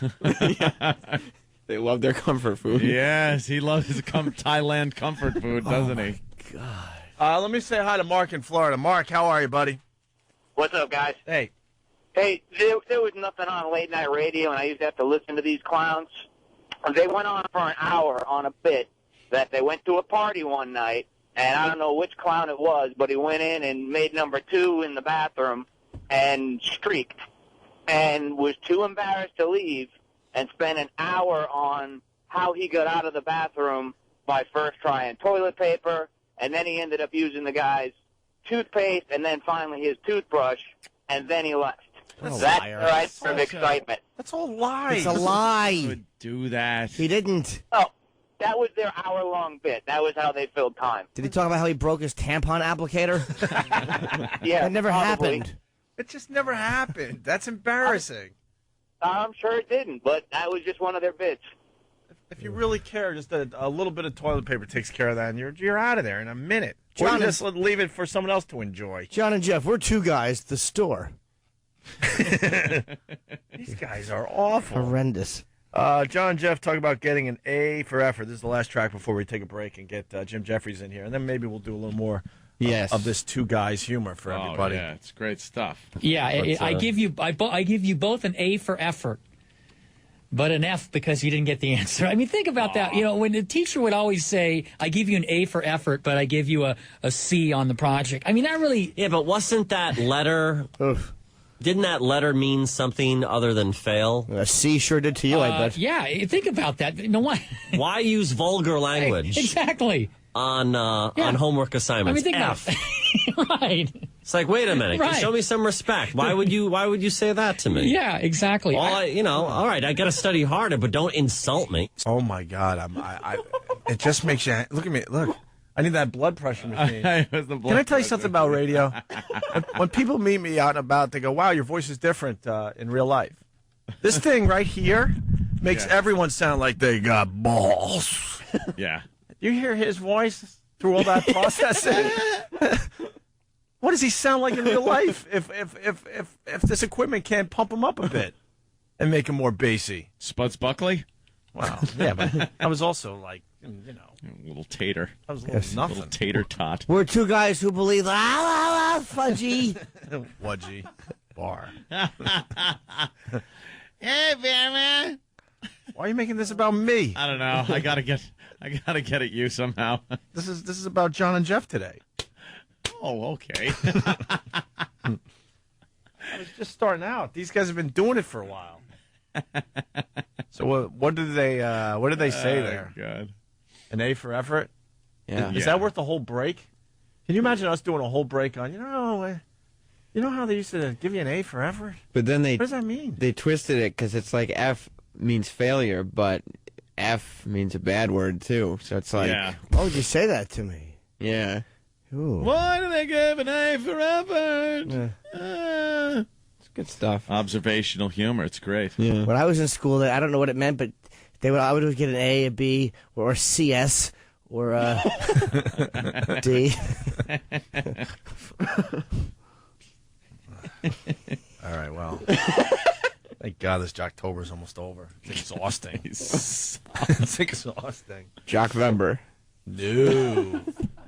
They love their comfort food. Yes, he loves his Thailand comfort food, doesn't he? God. Let me say hi to Mark in Florida. Mark, how are you, buddy? What's up, guys? Hey. Hey, there was nothing on late night radio, and I used to have to listen to these clowns. They went on for an hour on a bit that they went to a party one night, and I don't know which clown it was, but he went in and made number 2 in the bathroom and streaked and was too embarrassed to leave and spent an hour on how he got out of the bathroom by first trying toilet paper, and then he ended up using the guy's toothpaste, and then finally his toothbrush, and then he left. That's right for excitement. That's all lies. It's a lie. He would do that. He didn't. Oh, that was their hour-long bit. That was how they filled time. Did he talk about how he broke his tampon applicator? Yeah, that never probably. happened. It just never happened. That's embarrassing. I'm sure it didn't, but that was just one of their bits. If you really care, just a little bit of toilet paper takes care of that, and you're out of there in a minute. Or John, you just leave it for someone else to enjoy. John and Jeff, we're two guys at the store. These guys are awful. Horrendous. John and Jeff talk about getting an A for effort. This is the last track before we take a break and get Jim Jeffries in here, and then maybe we'll do a little more of this two guys humor for everybody. Yeah, it's great stuff. Yeah, I give you both an A for effort, but an F because you didn't get the answer. I mean, think about that. You know, when the teacher would always say, "I give you an A for effort, but I give you a C on the project." I mean, that really. Yeah, but wasn't that letter? Didn't that letter mean something other than fail? A C sure did to you, I bet. Yeah, think about that. You know why? Why use vulgar language? Exactly. On homework assignments. I mean, think F. Right. It's like, wait a minute. Right. Show me some respect. Why would you say that to me? Yeah, exactly. All right, I got to study harder, but don't insult me. Oh my God, it just makes you look at me. Look, I need that blood pressure machine. Can I tell you something about radio? When people meet me out and about, they go, "Wow, your voice is different in real life." This thing right here makes everyone sound like they got balls. Yeah. You hear his voice through all that processing? What does he sound like in real life if this equipment can't pump him up a bit and make him more bassy? Spuds Buckley? Wow. Yeah, but I was also like, you know, a little tater. I was a little nothing. Little tater tot. We're two guys who believe fudgy. Wudgy. Bar. Hey, man. Why are you making this about me? I don't know. I gotta get at you somehow. This is about John and Jeff today. Oh, okay. I was just starting out. These guys have been doing it for a while. So what did they say there? God. An A for effort? Yeah. Is that worth the whole break? Can you imagine us doing a whole break on, you know how they used to give you an A for effort? But then What does that mean? They twisted it because it's like F means failure, but F means a bad word too. So it's like, why would you say that to me? Yeah. Ooh. Why do they give an A for effort? It's good stuff. Observational humor. It's great. Yeah. When I was in school, I don't know what it meant, but I would get an A, a B, or a CS, or a D. All right, well. Thank God this Jocktober is almost over. It's exhausting. It's exhausting. Jockvember. No.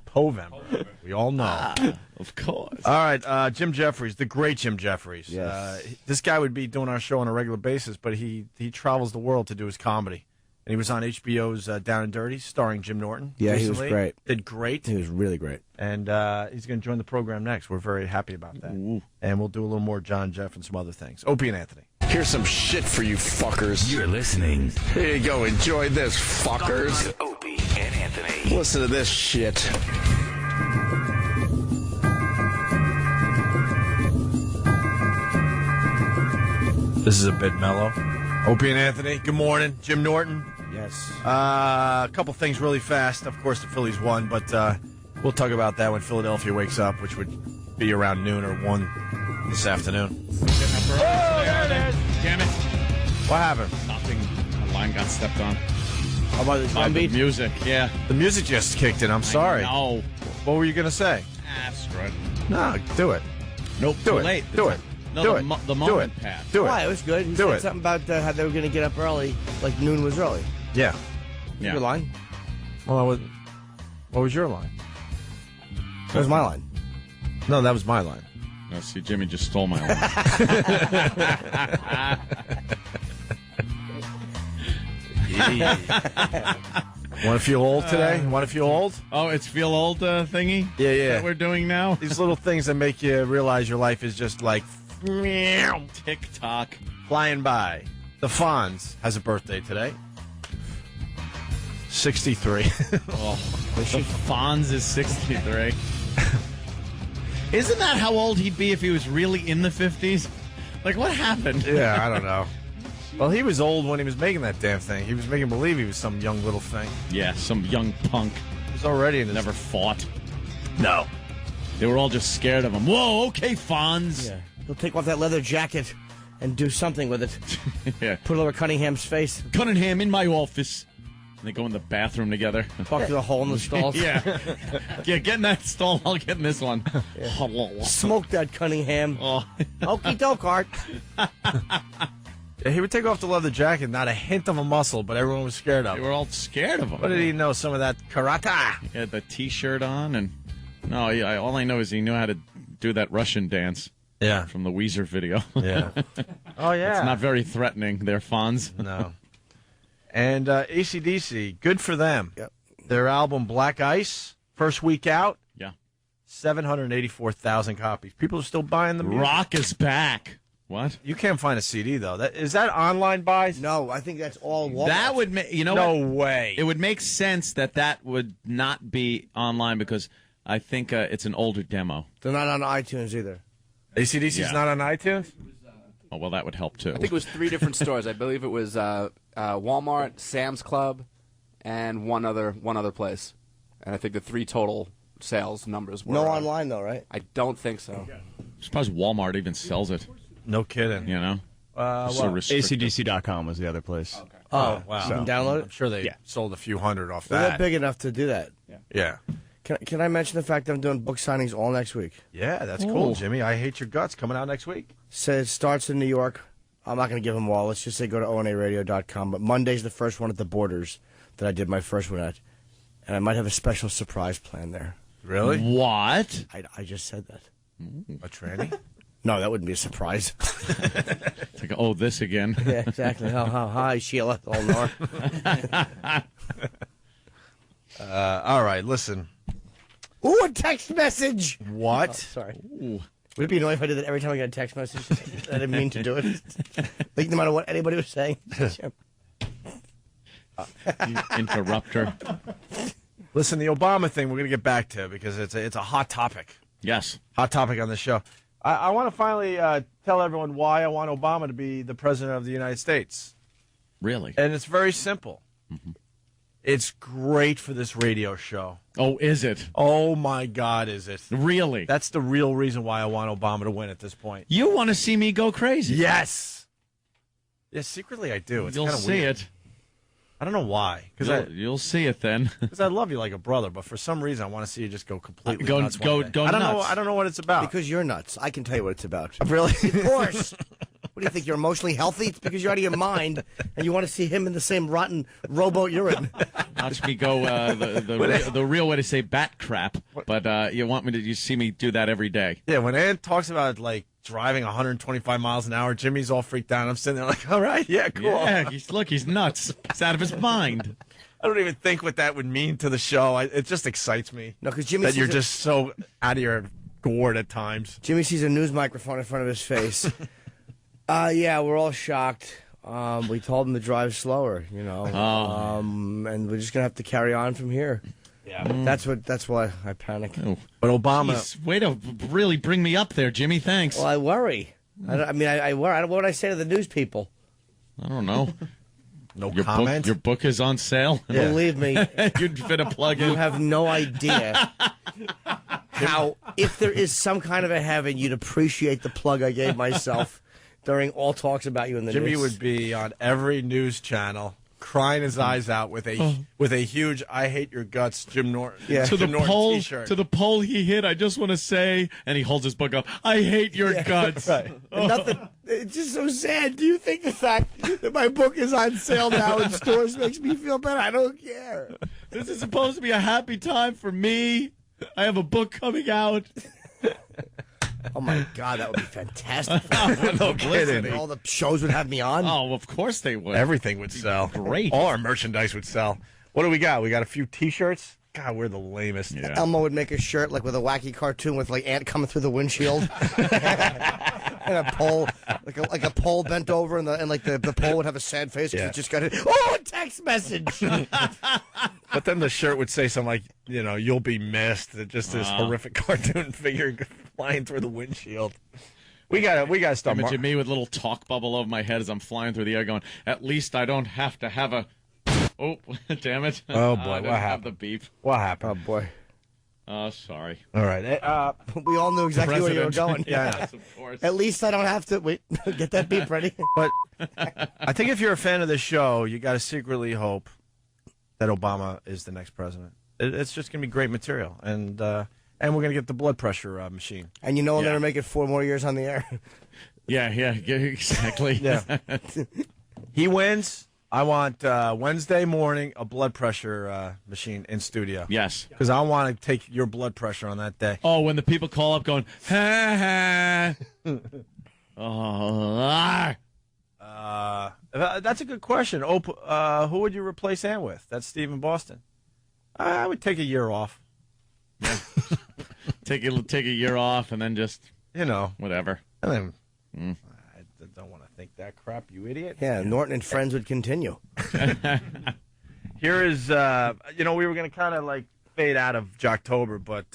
Povember. We all know. Of course. All right, Jim Jeffries, the great Jim Jeffries. Yes. This guy would be doing our show on a regular basis, but he travels the world to do his comedy. And he was on HBO's Down and Dirty, starring Jim Norton. Yeah, recently. he was great. Did great. He was really great. And he's going to join the program next. We're very happy about that. Ooh. And we'll do a little more John, Jeff, and some other things. Opie and Anthony. Here's some shit for you fuckers. You're listening. Here you go. Enjoy this, fuckers. Opie and Anthony. Listen to this shit. This is a bit mellow. Opie and Anthony, good morning. Jim Norton. Yes. A couple things really fast. Of course, the Phillies won, but we'll talk about that when Philadelphia wakes up, which would be around noon or 1 this afternoon. Oh, there it is. Damn it. What happened? Nothing. The line got stepped on. How about the By drum the beat? music, yeah. The music just kicked in. I'm sorry. No. What were you going to say? Screw it. No, do it. Nope. Do too it. late. Do it. No, do the, it. the Do moment it. passed. Do it. Why? It was good. He Do said it. something about how they were going to get up early, like noon was early. Yeah. Yeah. Your line? Well, what was your line? That was my line. No, that was my line. No, see, Jimmy just stole my line. Want to feel old today? Want to feel old? Oh, it's feel old thingy? Yeah, yeah. That we're doing now? These little things that make you realize your life is just like TikTok. flying by. The Fonz has a birthday today. 63. Oh, the Fonz is 63. Isn't that how old he'd be if he was really in the 50s? Like, what happened? Yeah, I don't know. Well, he was old when he was making that damn thing. He was making believe he was some young little thing. Yeah, some young punk. He was already in his... Never fought. No. They were all just scared of him. Whoa, okay, Fonz. Yeah. He'll take off that leather jacket and do something with it. Yeah. Put it over Cunningham's face. Cunningham in my office. And they go in the bathroom together. Talk to the hole in the stalls. Yeah. Yeah, get in that stall. I'll get in this one. Smoke that Cunningham. Oh. Okey doke, Art. Yeah, he would take off the leather jacket, not a hint of a muscle, but everyone was scared of They him. were all scared of him. What did he know? Some of that karate. He had the T-shirt on, and all I know is he knew how to do that Russian dance. Yeah. From the Weezer video. Yeah. Oh, yeah. It's not very threatening, there, Fonz. No. And AC/DC, good for them. Yep. Their album Black Ice, first week out. Yeah. 784,000 copies. People are still buying the music. Rock is back. What? You can't find a CD, though. Is that online buys? No, I think that's all Walmart. That would make, No what? way. It would make sense that would not be online because I think it's an older demo. They're not on iTunes either. AC/DC's Yeah. not on iTunes? Oh, well, that would help, too. I think it was 3 different stores. I believe it was Walmart, Sam's Club, and one other place. And I think the 3 total sales numbers were... No online, though, right? I don't think so. I suppose Walmart even sells it. No kidding. You know? So well, restricted. ACDC.com was the other place. Okay. Oh, wow. You can download I'm it? sure they sold a few hundred off Well, that. they're big enough to do that. Yeah. Can I mention the fact that I'm doing book signings all next week? Yeah, that's cool, Jimmy. I Hate Your Guts coming out next week. So it starts in New York I'm not going to give them all. Let's just say go to onaradio.com. But Monday's the first one at the Borders that I did my first one at. And I might have a special surprise plan there. Really? What? I just said that. A tranny? No, that wouldn't be a surprise. It's like, oh, this again. Yeah, exactly. Hi, Sheila. Oh, Nor. All right, listen. Ooh, a text message. What? Oh, sorry. Ooh. Would it be annoying if I did that every time I got a text message? I didn't mean to do it. Like, no matter what anybody was saying. You interrupter. Listen, the Obama thing, we're going to get back to because it's a hot topic. Yes. Hot topic on the show. I want to finally tell everyone why I want Obama to be the president of the United States. Really? And it's very simple. Mm-hmm. It's great for this radio show. Oh, is it? Oh, my God, is it? Really? That's the real reason why I want Obama to win at this point. You want to see me go crazy? Yes. Yes, secretly I do. It's You'll kind of see weird. it. I don't know why. You'll see it then. Because I love you like a brother, but for some reason I want to see you just go completely nuts. Go I don't know. nuts. I don't know what it's about. Because you're nuts. I can tell you what it's about. Really? Of course. What do you think? You're emotionally healthy? It's because you're out of your mind and you want to see him in the same rotten rowboat you're in. Watch me go the real way to say bat crap, but you want me to? You see me do that every day. Yeah, when Ann talks about like driving 125 miles an hour, Jimmy's all freaked out. I'm sitting there like, all right, yeah, cool. Yeah, he's nuts. He's out of his mind. I don't even think what that would mean to the show. It just excites me. No, because Jimmy that sees you're just so out of your gourd at times. Jimmy sees a news microphone in front of his face. Yeah, we're all shocked. We told him to drive slower, you know, and we're just gonna have to carry on from here. Yeah, that's why I panic. Oh. But Obama, Jeez, way to really bring me up there, Jimmy. Thanks. Well, I worry. I worry. What would I say to the news people? I don't know. No comment. Your book is on sale. Yeah. Believe me, you'd fit a plug in. You have no idea how, if there is some kind of a heaven, you'd appreciate the plug I gave myself during all talks about you in the Jimmy news. would be on every news channel crying his eyes out with a huge "I hate your guts" Jim Norton Jim Norton T-shirt. To the poll he hit, I just want to say, and he holds his book up, I hate your guts. Right. And nothing. It's just so sad. Do you think the fact that my book is on sale now in stores makes me feel better? I don't care. This is supposed to be a happy time for me. I have a book coming out. Oh, my God, that would be fantastic. No kidding. All the shows would have me on. Oh, of course they would. Everything would sell. Great. All our merchandise would sell. What do we got? We got a few T-shirts. God, we're the lamest. Yeah. Elmo would make a shirt like with a wacky cartoon with like ant coming through the windshield. And a pole, like a pole bent over, and the pole would have a sad face because it just got it. Oh, a text message! But then the shirt would say something like, "You'll be missed." Just this horrific cartoon figure flying through the windshield. We gotta start. Imagine me with a little talk bubble over my head as I'm flying through the air, going, "At least I don't have to have a." Oh, damn it! Oh boy, I what have happened? the beep. What happened? Oh boy. Oh, sorry. All right. We all knew exactly where you were going. Yeah. Yes, of course. At least I don't have to wait. Get that beep ready. But I think if you're a fan of the show, you got to secretly hope that Obama is the next president. It's just going to be great material, and we're going to get the blood pressure machine. And we'll never make it 4 more years on the air. Yeah, exactly. Yeah. He wins. I want Wednesday morning a blood pressure machine in studio. Yes. Because I want to take your blood pressure on that day. Oh, when the people call up going, ha ha. That's a good question. Who would you replace Ann with? That's Steve in Boston. I would take a year off. Yeah. take a year off and then just, whatever. And then I don't want to think that crap, you idiot. Yeah, Norton and Friends would continue. Here is, we were going to kind of like fade out of Jocktober, but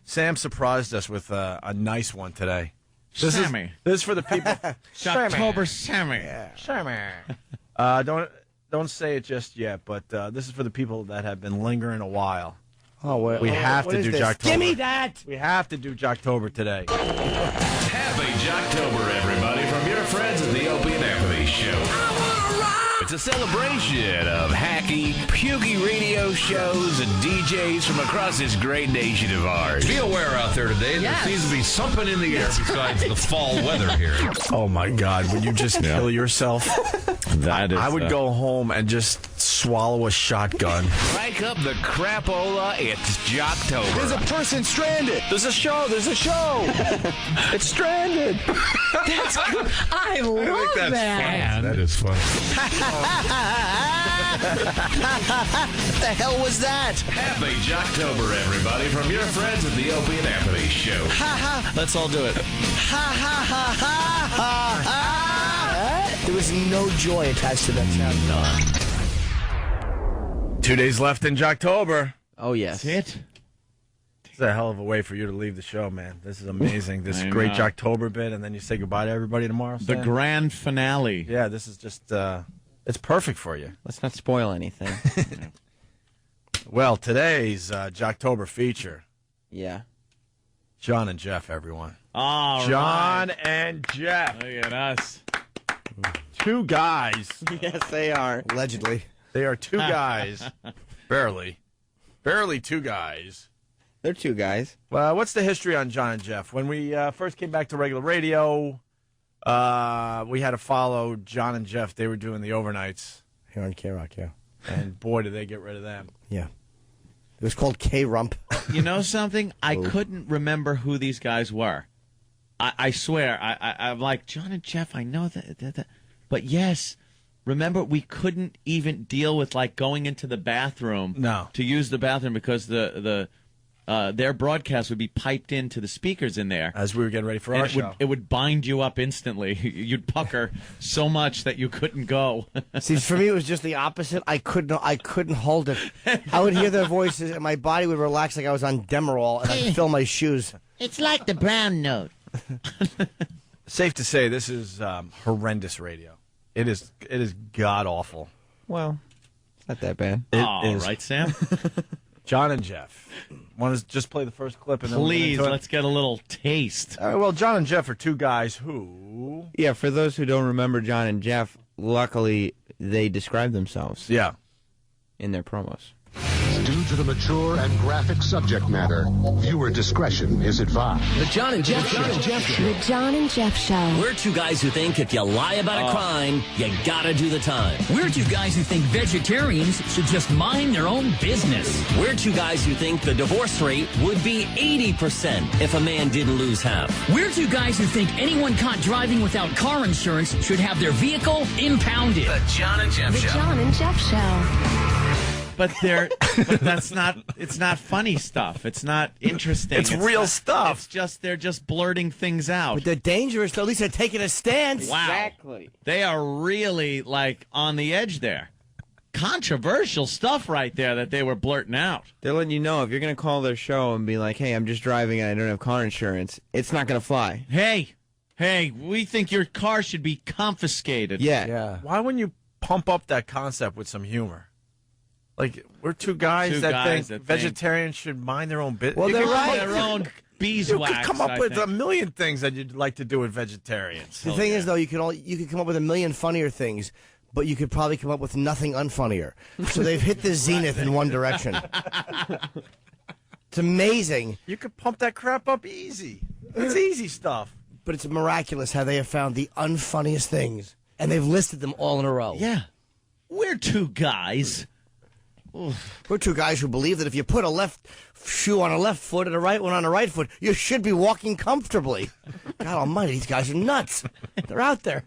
Sam surprised us with a nice one today. This is for the people. Jocktober Sammy. Yeah. Sammy. Don't say it just yet, but this is for the people that have been lingering a while. Oh, well, we have to do Jocktober. Give me that. We have to do Jocktober today. Happy Jocktober, everybody, from your friends at the Opie and Anthony Show. It's a celebration of hacky, pukey radio shows and DJs from across this great nation of ours. Be aware out there today. There seems to be something in the air besides the fall weather here. Oh, my God. Would you just kill yourself? I would go home and just swallow a shotgun. Strike up the crapola. It's Jocktober. There's a person stranded. There's a show. It's stranded. That's good. I love that. That is fun. What the hell was that? Happy Jocktober, everybody, from your friends at the Opie and Anthony Show. Let's all do it. There was no joy attached to that sound. 2 days left in Jocktober. Oh, yes. That's it. It's a hell of a way for you to leave the show, man. This is amazing. This great Jocktober bit, and then you say goodbye to everybody tomorrow. The grand finale. Yeah, this is just, it's perfect for you. Let's not spoil anything. Well, today's Jocktober feature. Yeah. John and Jeff, everyone. All John right. and Jeff. Look at us. Two guys. Yes, they are. Allegedly. They are two guys. Barely. Barely two guys. They're two guys. Well, what's the history on John and Jeff? When we first came back to regular radio, we had to follow John and Jeff. They were doing the overnights. Here on K-Rock, yeah. And boy, did they get rid of them. Yeah. It was called K-Rump. You know something? I couldn't remember who these guys were. I swear. I'm like, John and Jeff, I know that. But yes, remember, we couldn't even deal with, like, going into the bathroom to use the bathroom because their broadcast would be piped into the speakers in there. As we were getting ready for our show. It would bind you up instantly. You'd pucker so much that you couldn't go. See, for me, it was just the opposite. I couldn't hold it. I would hear their voices, and my body would relax like I was on Demerol, and I'd fill my shoes. It's like the brown note. Safe to say, this is horrendous radio. It is god-awful. Well, it's not that bad. All right, Sam. John and Jeff. Want to just play the first clip? And Please, then let's get a little taste. All right, well, John and Jeff are two guys who... Yeah, for those who don't remember John and Jeff, luckily they describe themselves. Yeah. In their promos. Due to the mature and graphic subject matter, viewer discretion is advised. The John and Jeff Show. The John and Jeff Show. We're two guys who think if you lie about a crime, you gotta do the time. We're two guys who think vegetarians should just mind their own business. We're two guys who think the divorce rate would be 80% if a man didn't lose half. We're two guys who think anyone caught driving without car insurance should have their vehicle impounded. The John and Jeff The Show. John and Jeff Show. But that's not. It's not funny stuff. It's not interesting. It's real stuff. It's just they're just blurting things out. But they're dangerous, though. At least they're taking a stance. Wow. Exactly. They are really, like, on the edge there. Controversial stuff right there that they were blurting out. They're letting you know if you're going to call their show and be like, hey, I'm just driving and I don't have car insurance, it's not going to fly. Hey, we think your car should be confiscated. Yeah. Why wouldn't you pump up that concept with some humor? Like, we're two guys that think vegetarians should mind their own business. Well, they're right. Their own beeswax. You could come up with a million things that you'd like to do with vegetarians. The thing is, though, you could come up with a million funnier things, but you could probably come up with nothing unfunnier. So they've hit the zenith in one direction. It's amazing. You could pump that crap up easy. It's easy stuff. But it's miraculous how they have found the unfunniest things, and they've listed them all in a row. Yeah. We're two guys. We're two guys who believe that if you put a left shoe on a left foot and a right one on a right foot, you should be walking comfortably. God almighty, these guys are nuts. They're out there.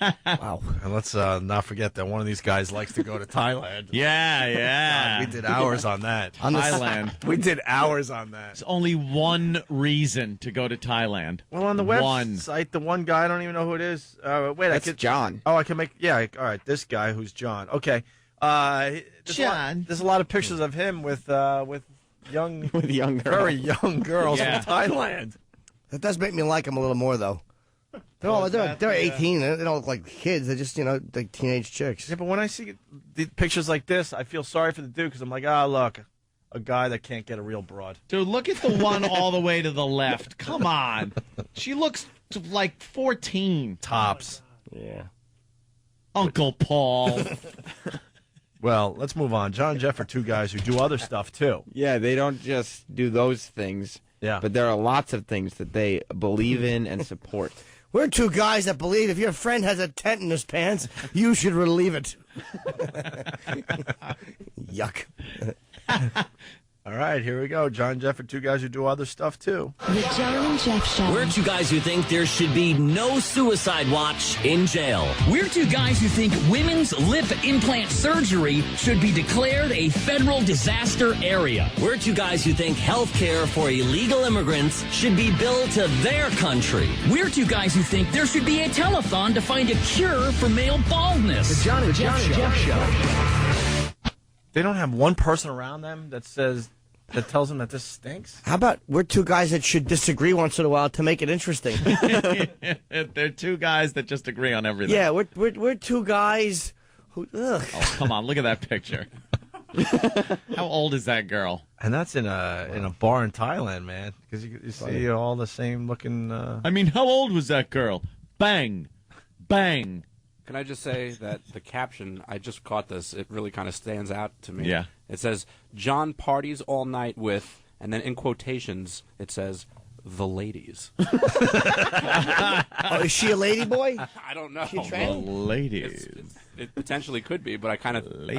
Wow. And let's not forget that one of these guys likes to go to Thailand. Yeah. God, we did hours on that. Thailand. We did hours on that. There's only one reason to go to Thailand. Well, on the website, the one guy, I don't even know who it is. That's John. Oh, I can make, all right, this guy who's John. Okay. John. There's a lot of pictures of him with young girls. Very young girls Yeah. from Thailand. That does make me like them a little more, though. They're 18. They don't look like kids. They're just, like teenage chicks. Yeah, but when I see the pictures like this, I feel sorry for the dude because I'm like, look, a guy that can't get a real broad. Dude, look at the one all the way to the left. Come on. She looks like 14. Tops. Yeah. Uncle Paul. Well, let's move on. John and Jeff are two guys who do other stuff, too. Yeah, they don't just do those things. Yeah. But there are lots of things that they believe in and support. We're two guys that believe if your friend has a tent in his pants, you should relieve it. Yuck. All right, here we go. John and Jeff are two guys who do other stuff, too. The John and Jeff Show. We're two guys who think there should be no suicide watch in jail. We're two guys who think women's lip implant surgery should be declared a federal disaster area. We're two guys who think health care for illegal immigrants should be billed to their country. We're two guys who think there should be a telethon to find a cure for male baldness. The John and Jeff Show. They don't have one person around them that tells them that this stinks? How about we're two guys that should disagree once in a while to make it interesting? They're two guys that just agree on everything. Yeah, we're two guys who. Ugh. Oh, come on, look at that picture. How old is that girl? And that's in a bar in Thailand, man. Because you see all the same looking. I mean, how old was that girl? Bang, bang. Can I just say that the caption, I just caught this, it really kind of stands out to me. Yeah. It says, John parties all night with, and then in quotations, it says, the ladies. Oh, is she a lady boy? I don't know. She trans? The ladies. It potentially could be, but I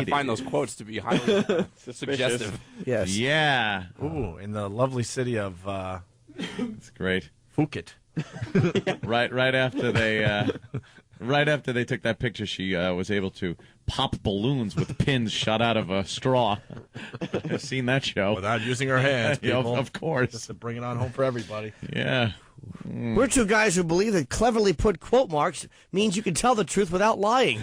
find those quotes to be highly suggestive. Yes. Yeah. Ooh, in the lovely city of It's great. Phuket. Right after they right after they took that picture, she was able to pop balloons with pins shot out of a straw. I've seen that show. Without using her hands, Yeah, people. of course. Just to bring it on home for everybody. Yeah. We're two guys who believe that cleverly put quote marks means you can tell the truth without lying.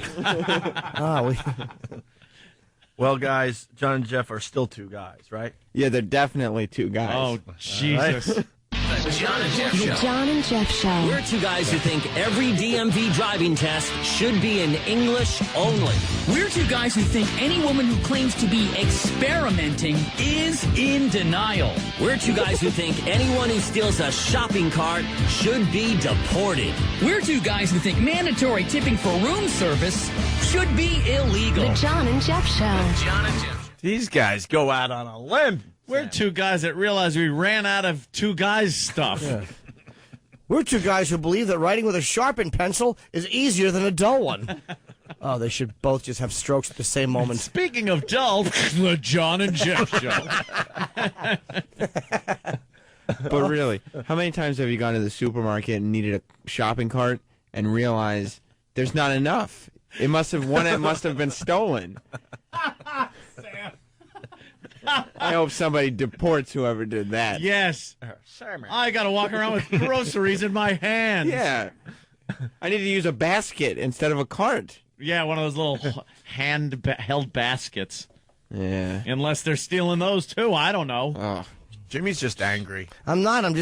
Well, guys, John and Jeff are still two guys, right? Yeah, they're definitely two guys. Oh, Jesus. The John and Jeff The John and Jeff Show. We're two guys who think every DMV driving test should be in English only. We're two guys who think any woman who claims to be experimenting is in denial. We're two guys who think anyone who steals a shopping cart should be deported. We're two guys who think mandatory tipping for room service should be illegal. The John and Jeff Show. John and Jeff. These guys go out on a limb. We're two guys that realized we ran out of two guys stuff. Yeah. We're two guys who believe that writing with a sharpened pencil is easier than a dull one. Oh, they should both just have strokes at the same moment. Speaking of dull, the John and Jeff Show. But really, how many times have you gone to the supermarket and needed a shopping cart and realized there's not enough? It must have been stolen. I hope somebody deports whoever did that. Yes. I got to walk around with groceries in my hands. Yeah. I need to use a basket instead of a cart. Yeah, one of those little hand-held baskets. Yeah. Unless they're stealing those, too. I don't know. Oh. Jimmy's just angry. I'm not. I'm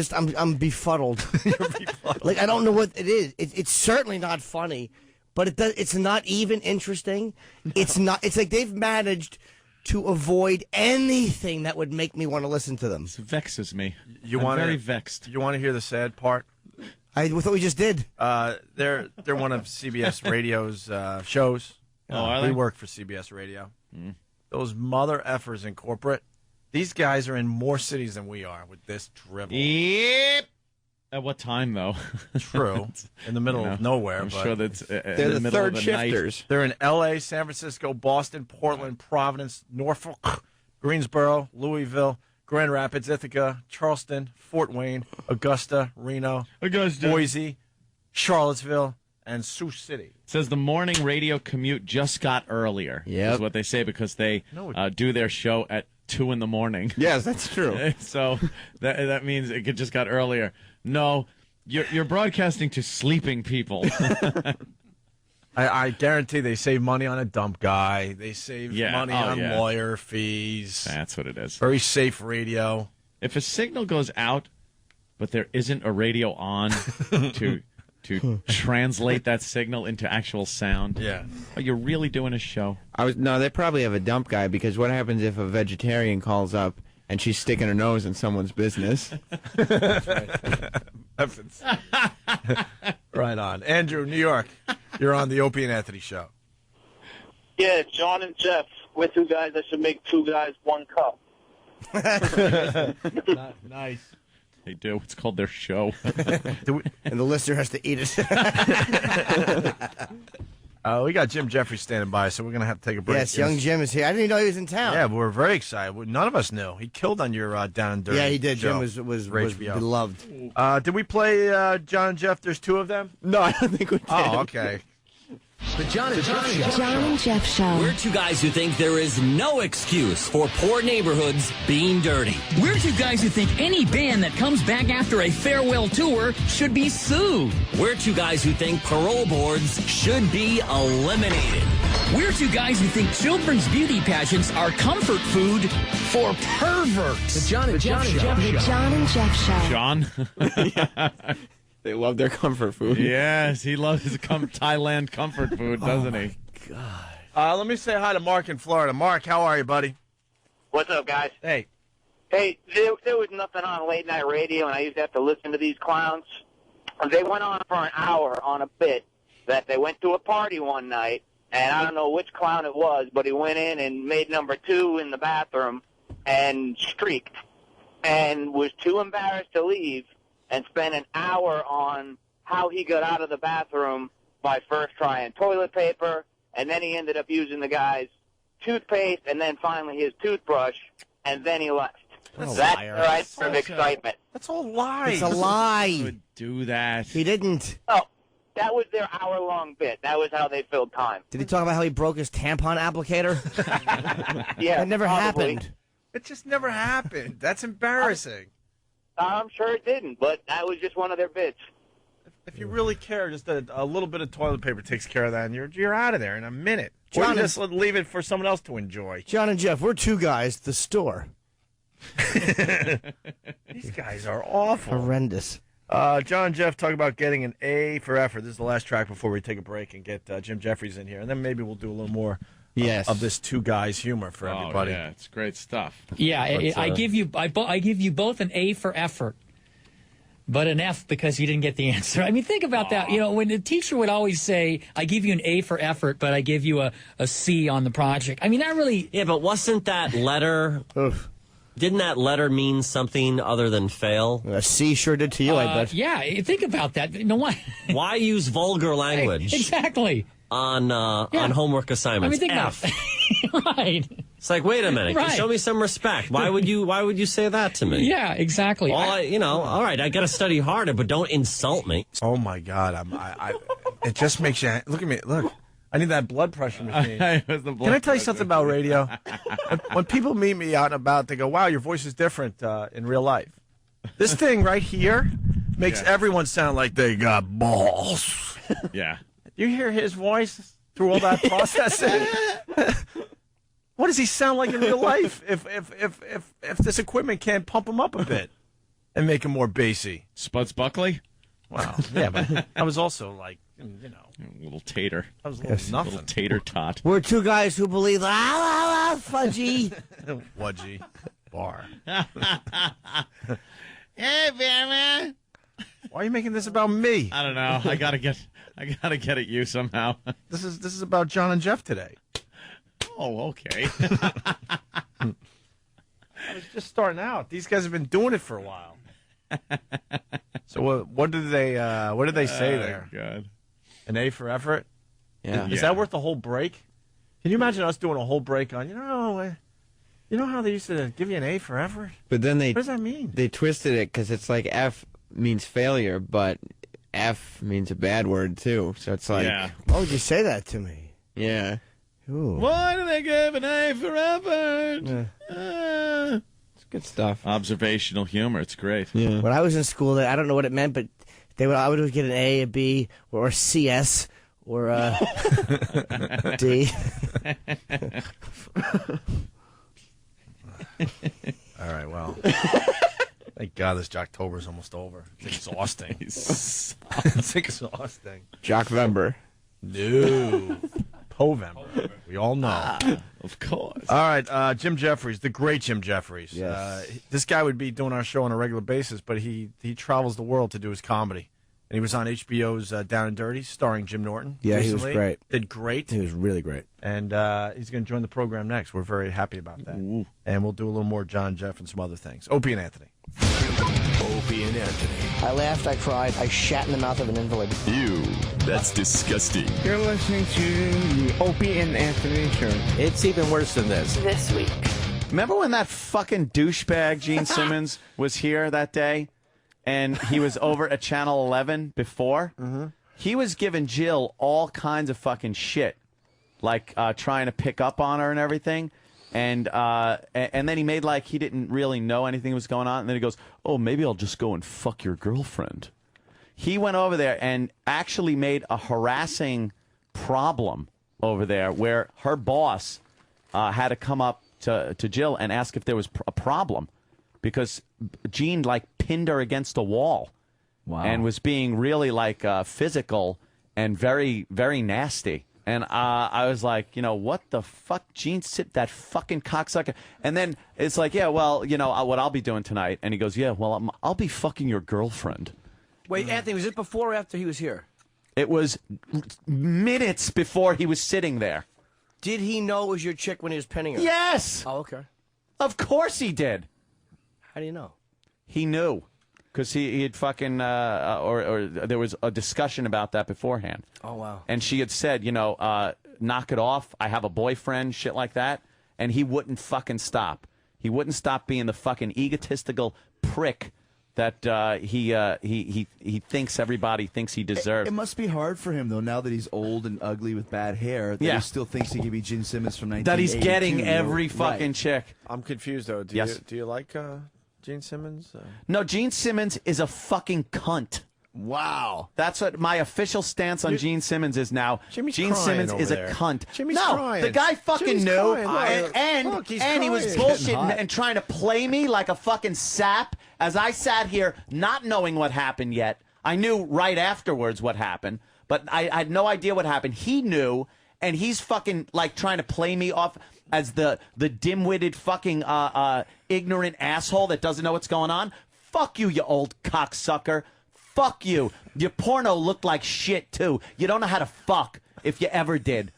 befuddled. You're befuddled. Like, I don't know what it is. It's certainly not funny, but it's not even interesting. It's not. It's like they've managed to avoid anything that would make me want to listen to them. This vexes me. I'm very vexed. You want to hear the sad part? I thought we just did. They're one of CBS Radio's shows. Oh, are we they? work for CBS Radio. Those mother effers in corporate. These guys are in more cities than we are with this drivel. Yep. At what time, though? True. In the middle of nowhere. I'm but sure that's they're the third shifters. They're in L.A., San Francisco, Boston, Portland, Providence, Norfolk, Greensboro, Louisville, Grand Rapids, Ithaca, Charleston, Fort Wayne, Augusta, Reno, Boise, Charlottesville, and Sioux City. It says the morning radio commute just got earlier. Yep. Is what they say because they do their show at 2 in the morning. Yes, that's true. So that means it just got earlier. No, you're broadcasting to sleeping people. I guarantee they save money on a dump guy. They save money on lawyer fees. That's what it is. Very safe radio. If a signal goes out, but there isn't a radio on to translate that signal into actual sound, are you really doing a show? No, they probably have a dump guy because what happens if a vegetarian calls up and she's sticking her nose in someone's business? Right on. Andrew, New York, you're on the Opie and Anthony show. Yeah, John and Jeff. We're two guys that should make two guys one cup. Nice. They do. It's called their show. And the listener has to eat it. We got Jim Jeffries standing by, so we're going to have to take a break. Yes, young Jim is here. I didn't even know he was in town. Yeah, but we're very excited. None of us knew. He killed on your Down and Dirty. Yeah, he did. Show Jim was for HBO. beloved. Did we play John and Jeff? There's two of them? No, I don't think we did. Oh, okay. The John and Jeff Show. John and Jeff Show. We're two guys who think there is no excuse for poor neighborhoods being dirty. We're two guys who think any band that comes back after a farewell tour should be sued. We're two guys who think parole boards should be eliminated. We're two guys who think children's beauty pageants are comfort food for perverts. The John and Jeff Show. The John and Jeff Show. John? They love their comfort food. Yes, he loves his Thailand comfort food, doesn't he? God. Let me say hi to Mark in Florida. Mark, how are you, buddy? What's up, guys? Hey. Hey, there was nothing on late night radio, and I used to have to listen to these clowns. They went on for an hour on a bit that they went to a party one night, and I don't know which clown it was, but he went in and made number 2 in the bathroom and streaked and was too embarrassed to leave and spent an hour on how he got out of the bathroom by first trying toilet paper, and then he ended up using the guy's toothpaste, and then finally his toothbrush, and then he left. That's right from excitement. That's all lies. It's a lie. Would do that. He didn't. Oh, that was their hour-long bit. That was how they filled time. Did he talk about how he broke his tampon applicator? Yeah, that never probably. happened. It just never happened. That's embarrassing. I'm sure it didn't, but that was just one of their bits. If you really care, just a little bit of toilet paper takes care of that, and you're out of there in a minute. Or you just leave it for someone else to enjoy. John and Jeff, we're two guys at the store. These guys are awful. Horrendous. John and Jeff talk about getting an A for effort. This is the last track before we take a break and get Jim Jeffries in here, and then maybe we'll do a little more of this two guys humor for everybody. Yeah, it's great stuff. Yeah, I give you both an A for effort, but an F because you didn't get the answer. I mean, think about that. You know, when the teacher would always say, "I give you an A for effort, but I give you a C on the project." I mean, that really. Yeah, but wasn't that letter? Didn't that letter mean something other than fail? A C sure did to you, I bet. Yeah, think about that. You know why? Why use vulgar language? Exactly. On homework assignments. I mean, think about right. It's like, wait a minute, Right. show me some respect. Why would you say that to me? Yeah, exactly. All right, I got to study harder, but don't insult me. Oh my God, it just makes you look at me. Look, I need that blood pressure machine. Can I tell you something about radio? When people meet me out and about, they go, "Wow, your voice is different in real life." This thing right here makes everyone sound like they got balls. Yeah. You hear his voice through all that processing? What does he sound like in real life if this equipment can't pump him up a bit and make him more bassy? Spuds Buckley? Wow. Yeah, but I was also like, you know. A little tater. I was a little nothing. Little tater tot. We're two guys who believe, fudgy. Wudgy. Bar. Hey, man. Why are you making this about me? I don't know. I gotta get at you somehow. This is about John and Jeff today. Oh, okay. I was just starting out. These guys have been doing it for a while. So what did they say there? God. An A for effort? Yeah. Is that worth the whole break? Can you imagine us doing a whole break on, you know how they used to give you an A for effort? But then what does that mean? They twisted it because it's like F means failure, but F means a bad word too. So it's like, why would you say that to me? Yeah. Ooh. Why do they give an A for effort? It's good stuff. Observational humor. It's great. Yeah. When I was in school, I don't know what it meant, but I would get an A, a B, or a CS, or a D. All right, well. Thank God this Jocktober's almost over. It's exhausting. It's exhausting. Jockvember. No. Povember. We all know. Of course. All right, Jim Jeffries, the great Jim Jeffries. Yes. This guy would be doing our show on a regular basis, but he travels the world to do his comedy. And he was on HBO's Down and Dirty, starring Jim Norton. Yeah, recently. he was great. Did great. He was really great. And he's going to join the program next. We're very happy about that. Ooh. And we'll do a little more John, Jeff, and some other things. Opie and Anthony. Opie and Anthony. I laughed, I cried, I shat in the mouth of an invalid. Ew, that's disgusting. You're listening to the Opie and Anthony show. It's even worse than this. This week. Remember when that fucking douchebag Gene Simmons was here that day? And he was over at Channel 11 before? Mm-hmm. He was giving Jill all kinds of fucking shit. Like trying to pick up on her and everything. And then he made like he didn't really know anything was going on. And then he goes, oh, maybe I'll just go and fuck your girlfriend. He went over there and actually made a harassing problem over there where her boss had to come up to Jill and ask if there was a problem. Because Gene, like, pinned her against a wall. Wow. And was being really, like, physical and very, very nasty. And I was like, what the fuck? Gene, sit that fucking cocksucker. And then it's like, yeah, well, what I'll be doing tonight. And he goes, yeah, well, I'll be fucking your girlfriend. Wait, Anthony, was it before or after he was here? It was minutes before he was sitting there. Did he know it was your chick when he was pinning her? Yes! Oh, okay. Of course he did. How do you know? He knew. Because he had fucking, or there was a discussion about that beforehand. Oh, wow. And she had said, knock it off. I have a boyfriend, shit like that. And he wouldn't fucking stop. He wouldn't stop being the fucking egotistical prick that he thinks everybody thinks he deserves. It must be hard for him, though, now that he's old and ugly with bad hair, that he still thinks he could be Gene Simmons from 1982. That he's getting every fucking chick. I'm confused, though. Do you like Gene Simmons? No, Gene Simmons is a fucking cunt. Wow. That's what my official stance on Gene Simmons is now. Jimmy's Gene Simmons over is there. a cunt. Jimmy's no, crying. the guy fucking Jimmy's knew, crying. and he was bullshitting and trying to play me like a fucking sap as I sat here not knowing what happened yet. I knew right afterwards what happened, but I had no idea what happened. He knew, and he's fucking like trying to play me off as the dim-witted fucking ignorant asshole that doesn't know what's going on. Fuck you, you old cocksucker. Fuck you. Your porno looked like shit, too. You don't know how to fuck, if you ever did.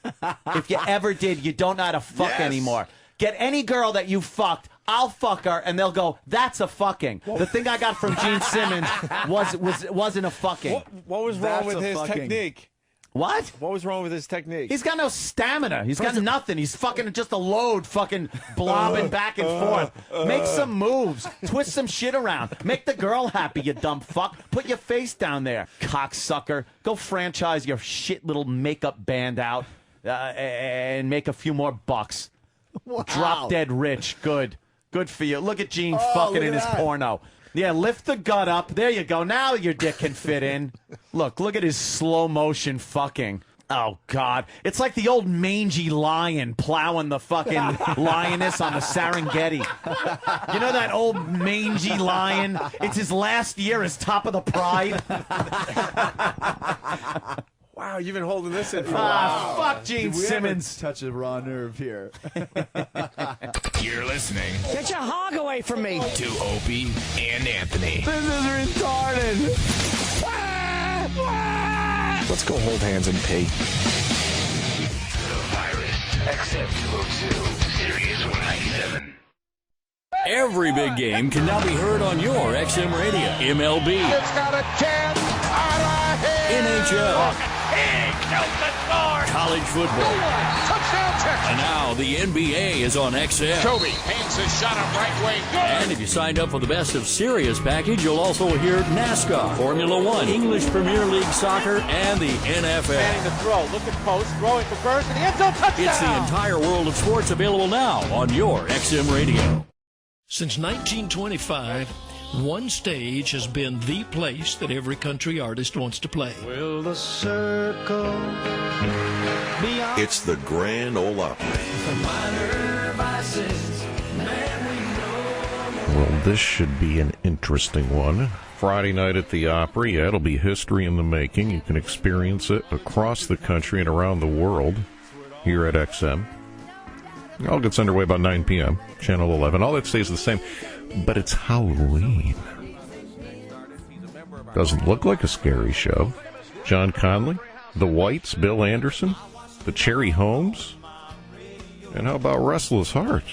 If you ever did, you don't know how to fuck anymore. Get any girl that you fucked, I'll fuck her, and they'll go, that's a fucking. The thing I got from Gene Simmons wasn't a fucking. What was wrong with his technique? What? What was wrong with his technique? He's got no stamina. He's got nothing. He's fucking just a load, fucking blobbing back and forth. Make some moves. Twist some shit around. Make the girl happy, you dumb fuck. Put your face down there, cocksucker. Go franchise your shit little makeup band out and make a few more bucks. Wow. Drop dead rich. Good. Good for you. Look at Gene fucking in his porno. Yeah, lift the gut up. There you go. Now your dick can fit in. Look at his slow motion fucking. Oh, God. It's like the old mangy lion plowing the fucking lioness on the Serengeti. You know that old mangy lion? It's his last year as top of the pride. Wow, you've been holding this in for a while. Fuck Gene Simmons. Touch a raw nerve here. You're listening. Get your hog away from me. To Opie and Anthony. This is retarded. Let's go hold hands and pee. The virus. XM202. Sirius 197. Every big game can now be heard on your XM radio. MLB. It's got a chance. NHL. College football. Touchdown, Texas. And now the NBA is on XM. Kobe hangs a shot up right way. Good. And if you signed up for the Best of Sirius package, you'll also hear NASCAR, Formula One, English Premier League Soccer, and the NFL. Manning the throw. Look at post. Throwing for first. And the end zone touchdown. It's the entire world of sports available now on your XM radio. Since 1925, one stage has been the place that every country artist wants to play. Will the circle be on? It's the Grand Ole Opry. Well, this should be an interesting one. Friday night at the Opry. Yeah, it'll be history in the making. You can experience it across the country and around the world here at XM. It all gets underway about 9 p.m., Channel 11. All that stays the same, but it's Halloween. Doesn't look like a scary show. John Conley, the Whites, Bill Anderson, the Cherry Holmes, and how about Restless Heart?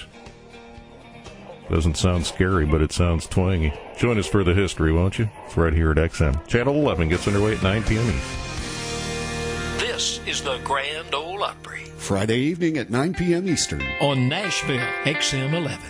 Doesn't sound scary, but it sounds twangy. Join us for the history, won't you? It's right here at XM. Channel 11 gets underway at 9 p.m. East. This is the Grand Ole Opry. Friday evening at 9 p.m. Eastern. On Nashville, XM 11.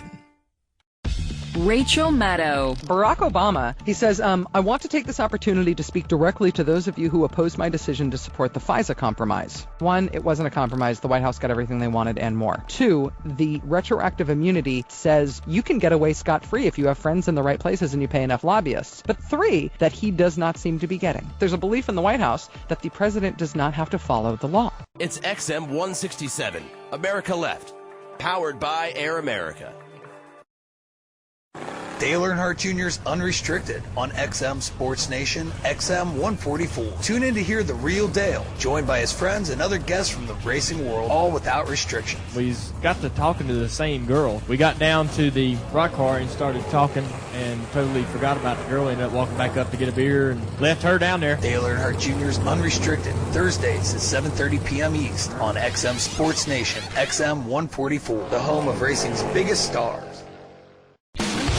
Rachel Maddow. Barack Obama, he says, I want to take this opportunity to speak directly to those of you who opposed my decision to support the FISA compromise. 1, it wasn't a compromise. The White House got everything they wanted and more. 2, the retroactive immunity says you can get away scot-free if you have friends in the right places and you pay enough lobbyists. But 3, that he does not seem to be getting. There's a belief in the White House that the president does not have to follow the law. It's XM 167, America Left, powered by Air America. Dale Earnhardt Jr.'s Unrestricted on XM Sports Nation, XM 144. Tune in to hear the real Dale, joined by his friends and other guests from the racing world, all without restrictions. We got to talking to the same girl. We got down to the rock car and started talking and totally forgot about the girl. Ended up walking back up to get a beer and left her down there. Dale Earnhardt Jr.'s Unrestricted, Thursdays at 7:30 p.m. East on XM Sports Nation, XM 144, the home of racing's biggest stars.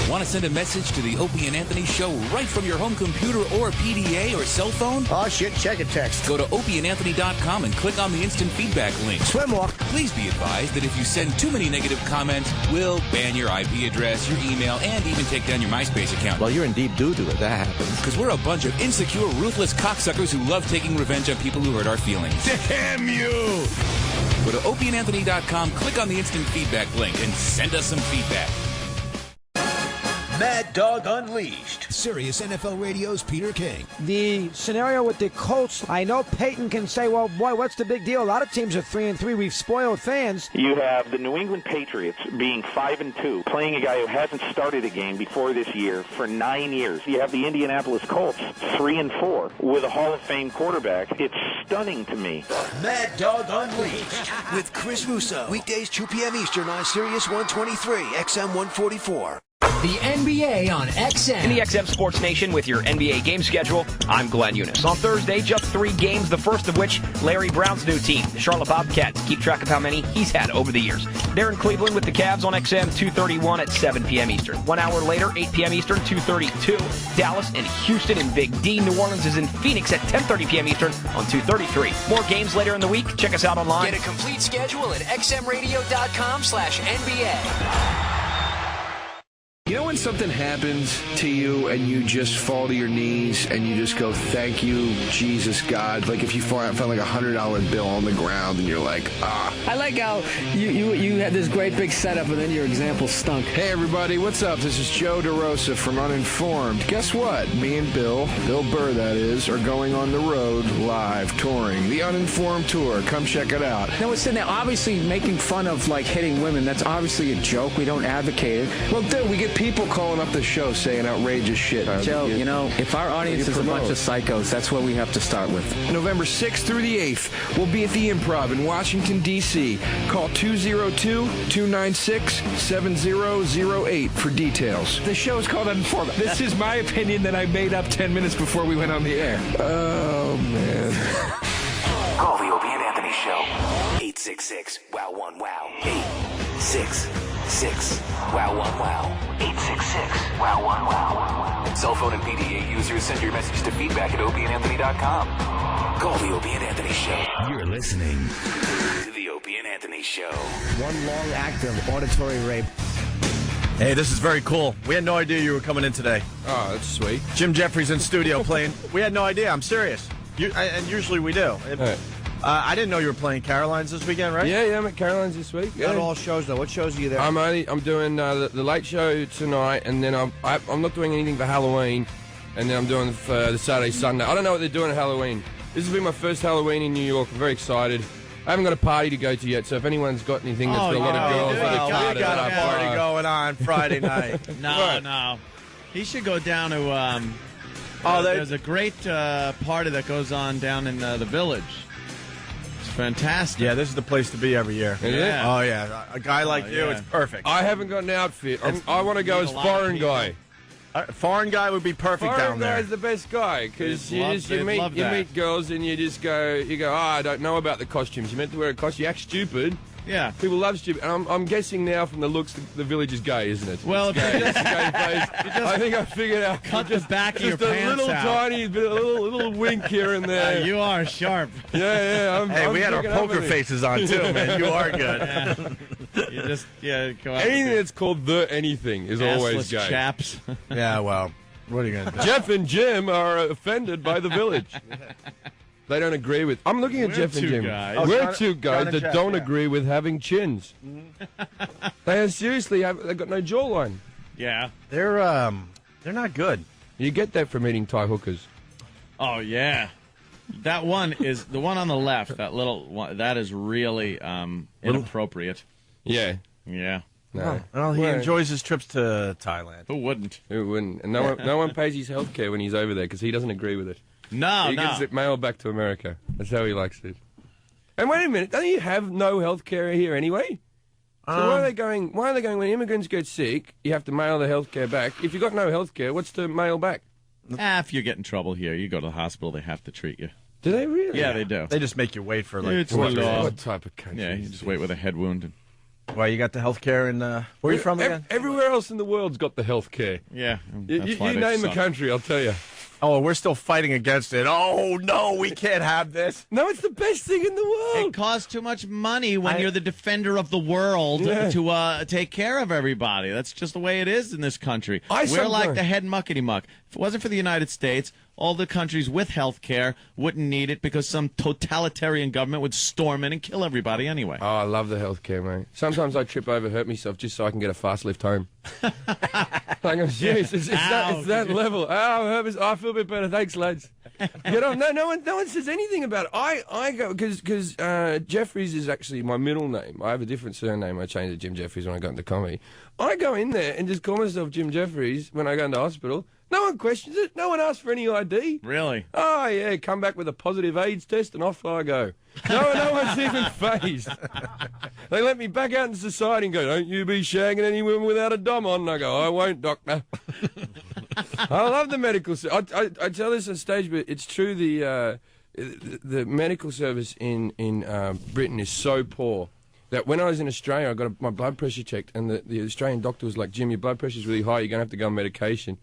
Want to send a message to the Opie and Anthony Show right from your home computer or PDA or cell phone? Oh, shit, check a text. Go to opieandanthony.com and click on the instant feedback link. Swim walk. Please be advised that if you send too many negative comments, we'll ban your IP address, your email, and even take down your MySpace account. Well, you're in deep doo-doo if that happens. Because we're a bunch of insecure, ruthless cocksuckers who love taking revenge on people who hurt our feelings. Damn you! Go to opieandanthony.com, click on the instant feedback link, and send us some feedback. Mad Dog Unleashed. Sirius NFL Radio's Peter King. The scenario with the Colts, I know Peyton can say, well, boy, what's the big deal? A lot of teams are 3-3. We've spoiled fans. You have the New England Patriots being 5-2, playing a guy who hasn't started a game before this year for 9 years. You have the Indianapolis Colts 3-4 with a Hall of Fame quarterback. It's stunning to me. Mad Dog Unleashed with Chris Russo. Weekdays 2 p.m. Eastern on Sirius 123, XM 144. The NBA on XM. In the XM Sports Nation with your NBA game schedule, I'm Glenn Eunice. On Thursday, just 3 games, the first of which Larry Brown's new team, the Charlotte Bobcats. Keep track of how many he's had over the years. They're in Cleveland with the Cavs on XM 231 at 7 p.m. Eastern. 1 hour later, 8 p.m. Eastern, 232. Dallas and Houston in Big D. New Orleans is in Phoenix at 10:30 p.m. Eastern on 233. More games later in the week. Check us out online. Get a complete schedule at xmradio.com/NBA. You know when something happens to you and you just fall to your knees and you just go, thank you, Jesus, God. Like if you found like $100 bill on the ground and you're like, ah. I like how you had this great big setup and then your example stunk. Hey, everybody, what's up? This is Joe DeRosa from Uninformed. Guess what? Me and Bill Burr, that is, are going on the road live touring. The Uninformed Tour. Come check it out. Now, we're sitting there obviously making fun of, like, hitting women. That's obviously a joke. We don't advocate it. Well, dude, we get people calling up the show saying outrageous shit. Joe, you know, if our audience is a bunch of psychos, that's where we have to start with. November 6th through the 8th, we'll be at the Improv in Washington, D.C. Call 202-296-7008 for details. The show is called Uninformed. This is my opinion that I made up 10 minutes before we went on the air. Oh, man. Call the Opie and Anthony Show. 866-WOW-1-WOW. 866-WOW-1-WOW. 866-WOW-1-WOW. Cell phone and PDA users, send your message to feedback at opieandanthony.com. Call the Opie and Anthony Show. You're listening to the Opie and Anthony Show. One long act of auditory rape. Hey, this is very cool. We had no idea you were coming in today. Oh, that's sweet. Jim Jeffries in studio playing. We had no idea. I'm serious. And usually we do. Right. I didn't know you were playing Caroline's this weekend, right? Yeah, I'm at Caroline's this week. Yeah. Not all shows, though. What shows are you there? I'm doing the late show tonight, and then I'm not doing anything for Halloween, and then I'm doing the Saturday, Sunday. I don't know what they're doing at Halloween. This will be my first Halloween in New York. I'm very excited. I haven't got a party to go to yet, so if anyone's got anything that's got a lot of girls that are we got a party going on Friday night. No. He should go down to. There's a great party that goes on down in the Village. It's fantastic. Yeah, this is the place to be every year. Is it? Oh, yeah. A guy like you, it's perfect. I haven't got an outfit. I want to go as foreign guy. Foreign guy would be perfect Foreign down there. guy's the best guy because you love that. meet girls and you go, oh, I don't know about the costumes. You meant to wear a costume. You act stupid. Yeah. People love stupid. And I'm guessing now from the looks, the village is gay, isn't it? Well, it's gay. It's a gay place. I think I figured out. Cut the back of your just a pants little out. tiny bit, a little wink here and there. You are sharp. Yeah. Hey, we had our poker faces on too, man. You are good. Yeah. You just go out. Anything that's called the anything is always gay. Chaps. Yeah, well, what are you going to do? Jeff and Jim are offended by the village. They don't agree with. I'm looking at Jeff and Jim. We're two guys that don't agree with having chins. They seriously they've got no jawline. Yeah. They're not good. You get that from eating Thai hookers. Oh yeah. That one is the one on the left. That little one. That is really inappropriate. Yeah. Yeah. No. Well, he enjoys his trips to Thailand. Who wouldn't? Who wouldn't? And no one pays his health care when he's over there because he doesn't agree with it. No, he gets it mailed back to America. That's how he likes it. And wait a minute, don't you have no health care here anyway? So why are they going? Why are they going when immigrants get sick? You have to mail the health care back. If you got no health care, what's to mail back? If you get in trouble here, you go to the hospital. They have to treat you. Do they really? Yeah, they do. They just make you wait for like It's the law. What type of country? Yeah, you just wait with a head wound. Well, you got the health care in. Where are you from again? Everywhere else in the world's got the health care. Yeah. You name a country, I'll tell you. Oh, we're still fighting against it. Oh, no, we can't have this. No, it's the best thing in the world. It costs too much money when you're the defender of the world to take care of everybody. That's just the way it is in this country. We're like the head muckety-muck. If it wasn't for the United States, all the countries with health care wouldn't need it because some totalitarian government would storm in and kill everybody anyway. Oh, I love the health care, mate. Sometimes I trip over, hurt myself just so I can get a fast lift home. Like, I'm serious. It's that level. Oh, I feel a bit better. Thanks, lads. You know, no one says anything about it. I go because Jeffries is actually my middle name. I have a different surname. I changed to Jim Jeffries when I got into comedy. I go in there and just call myself Jim Jeffries when I go into hospital. No one questions it. No one asks for any ID. Really? Oh, yeah, come back with a positive AIDS test and off I go. No one's even fazed. They let me back out into society and go, don't you be shagging any women without a dom on. And I go, I won't, doctor. I love the medical service. I tell this on stage, but it's true. The medical service in Britain is so poor that when I was in Australia, I got my blood pressure checked, and the Australian doctor was like, Jim, your blood pressure's really high. You're going to have to go on medication.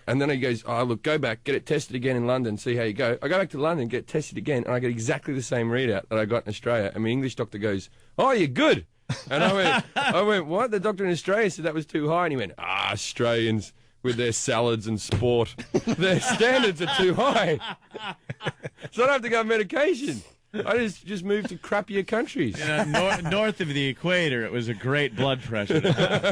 And then he goes, oh, look, go back, get it tested again in London, see how you go. I go back to London, get it tested again, and I get exactly the same readout that I got in Australia. And my English doctor goes, oh, you're good. And I went, what? The doctor in Australia said that was too high. And he went, Australians with their salads and sport, their standards are too high. So I don't have to go on medication. I just moved to crappier countries. North of the equator, it was a great blood pressure.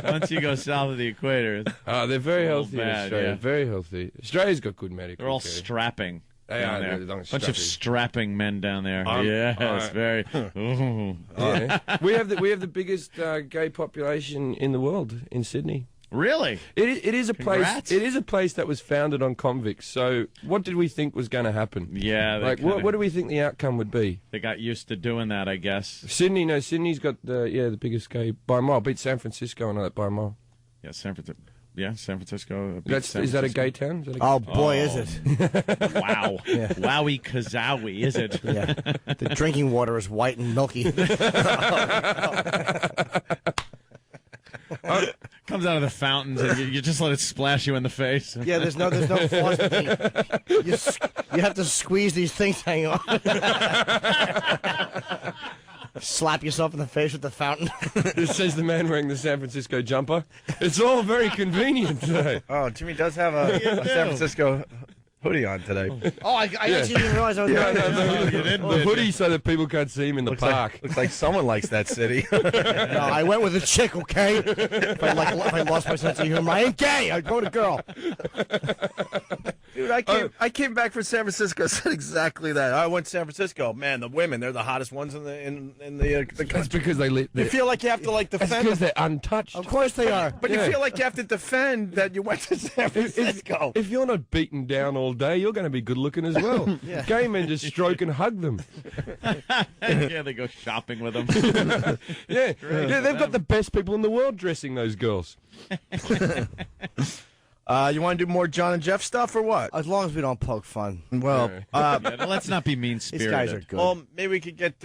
Once you go south of the equator, they're very healthy in Australia. Yeah. Very healthy. Australia's got good medical They're all care. strapping. They down are. there. They're Bunch of strapping men down there. It's very. Yeah. We have the biggest gay population in the world in Sydney. Really? It is a place. Congrats. It is a place that was founded on convicts. So, what did we think was going to happen? Yeah. What do we think the outcome would be? They got used to doing that, I guess. Sydney's got the biggest gay by a mile. Beat San Francisco and all that by a mile. Yeah, San Francisco. Yeah, San Francisco. Is that a gay town? Is it? Wow. Yeah. Wowie kazowie, is it? Yeah. The drinking water is white and milky. Comes out of the fountains and you just let it splash you in the face. Yeah, there's no faucet. You have to squeeze these things hanging on. Slap yourself in the face with the fountain. This says the man wearing the San Francisco jumper. It's all very convenient today. Oh, Jimmy does have a San Francisco hoodie on today. Oh, I actually didn't realize I was wearing the hoodie so that people can't see him in the park. Looks like someone likes that city. No, I went with a chick, okay? If I lost my sense of humor, I ain't gay. I'd go with a girl. Dude, I came back from San Francisco. Said exactly that. I went to San Francisco. Man, the women—they're the hottest ones in the country. That's because they live. You feel like you have to defend. That's because they're untouched. Of course they are. But you feel like you have to defend that you went to San Francisco. If you're not beaten down all day, you're going to be good looking as well. Yeah. Gay men just stroke and hug them. Yeah, they go shopping with them. Yeah, they've got the best people in the world dressing those girls. You want to do more John and Jeff stuff or what? As long as we don't poke fun. Well, let's not be mean-spirited. These guys are good. Well, maybe we could get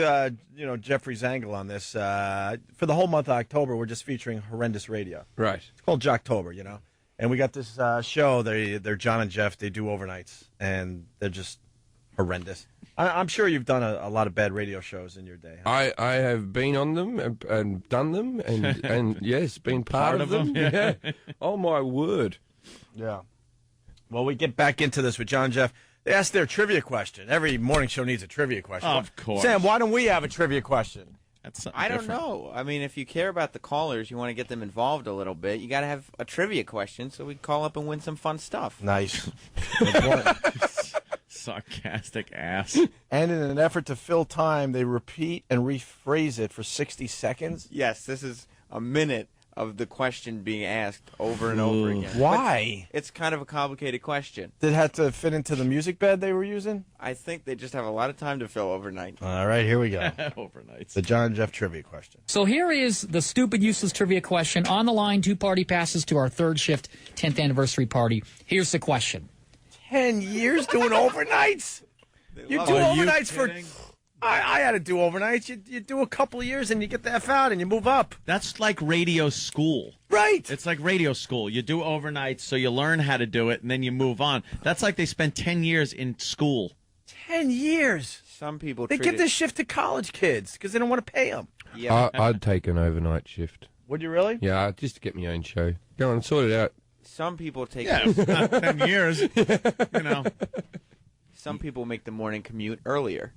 Jeffrey's angle on this. For the whole month of October, we're just featuring horrendous radio. Right. It's called Jocktober, And we got this show. They're John and Jeff. They do overnights, and they're just horrendous. I'm sure you've done a lot of bad radio shows in your day. Huh? I have been on them and done them, and yes, been part of them. Yeah. Oh my word. Yeah. Well, we get back into this with John and Jeff. They asked their trivia question. Every morning show needs a trivia question. Of course. Sam, why don't we have a trivia question? That's something I don't different. know. I mean, if you care about the callers, you want to get them involved a little bit, you got to have a trivia question so we can call up and win some fun stuff. Nice. Sarcastic ass. And in an effort to fill time, they repeat and rephrase it for 60 seconds. Yes, this is a minute of the question being asked over and over again. Why? But it's kind of a complicated question. Did it have to fit into the music bed they were using? I think they just have a lot of time to fill overnight. All right, here we go. Overnights. The John and Jeff trivia question. So here is the stupid, useless trivia question. On the line, 2 party passes to our third shift 10th anniversary party. Here's the question. 10 years doing overnights? You do overnights for... I had to do overnights. You do a couple of years and you get the F out and you move up. That's like radio school. Right. It's like radio school. You do overnights so you learn how to do it and then you move on. That's like they spent 10 years in school. 10 years? Some people They give this shift to college kids because they don't want to pay them. Yeah. I'd take an overnight shift. Would you really? Yeah, just to get my own show. Go on, sort it out. Some people take... Yeah, not 10 years. Some people make the morning commute earlier.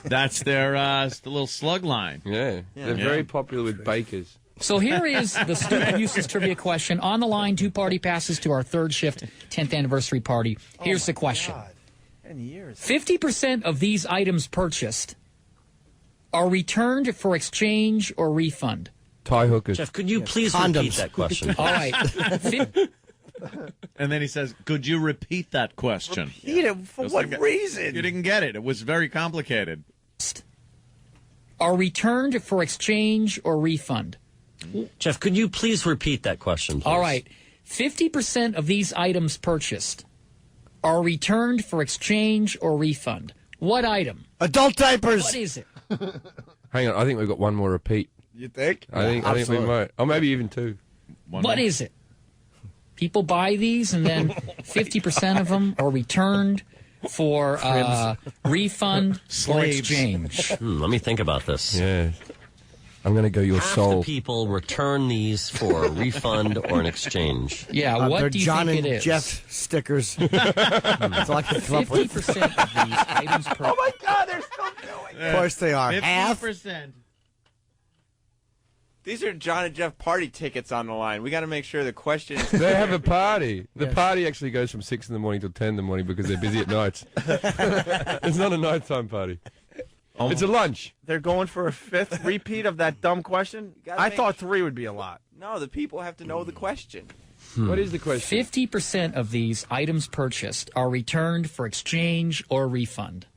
That's their the little slug line. Yeah. They're very popular with bakers. So here is the stupid, useless trivia question. On the line, 2 party passes to our third shift 10th anniversary party. Here's the question. God. 10 years. 50% of these items purchased are returned for exchange or refund. Tie hookers. Jeff, could you please Condoms. repeat that question? All right. And then he says, could you repeat that question? Repeat it? For what reason? You didn't get it. It was very complicated. Are returned for exchange or refund. Jeff, could you please repeat that question, please? All right. 50% of these items purchased are returned for exchange or refund. What item? Adult diapers. What is it? Hang on, I think we've got one more repeat. You think? I think we might. Or maybe even 2. What is it? People buy these, and then 50% of them are returned for refund or exchange. Let me think about this. Yeah. I'm going to go your Half soul. the people return these for a refund or an exchange. Yeah, what they're do you John think and it is? Jeff stickers. That's all I can come up with. 50% of these items per... Oh, my God, they're still doing it. Of course they are. 50%. These are John and Jeff party tickets on the line. We got to make sure the question is... They have a party. The party actually goes from 6 in the morning till 10 in the morning because they're busy at nights. It's not a nighttime party. It's a lunch. They're going for a 5th repeat of that dumb question? I thought 3 would be a lot. No, the people have to know the question. What is the question? 50% of these items purchased are returned for exchange or refund.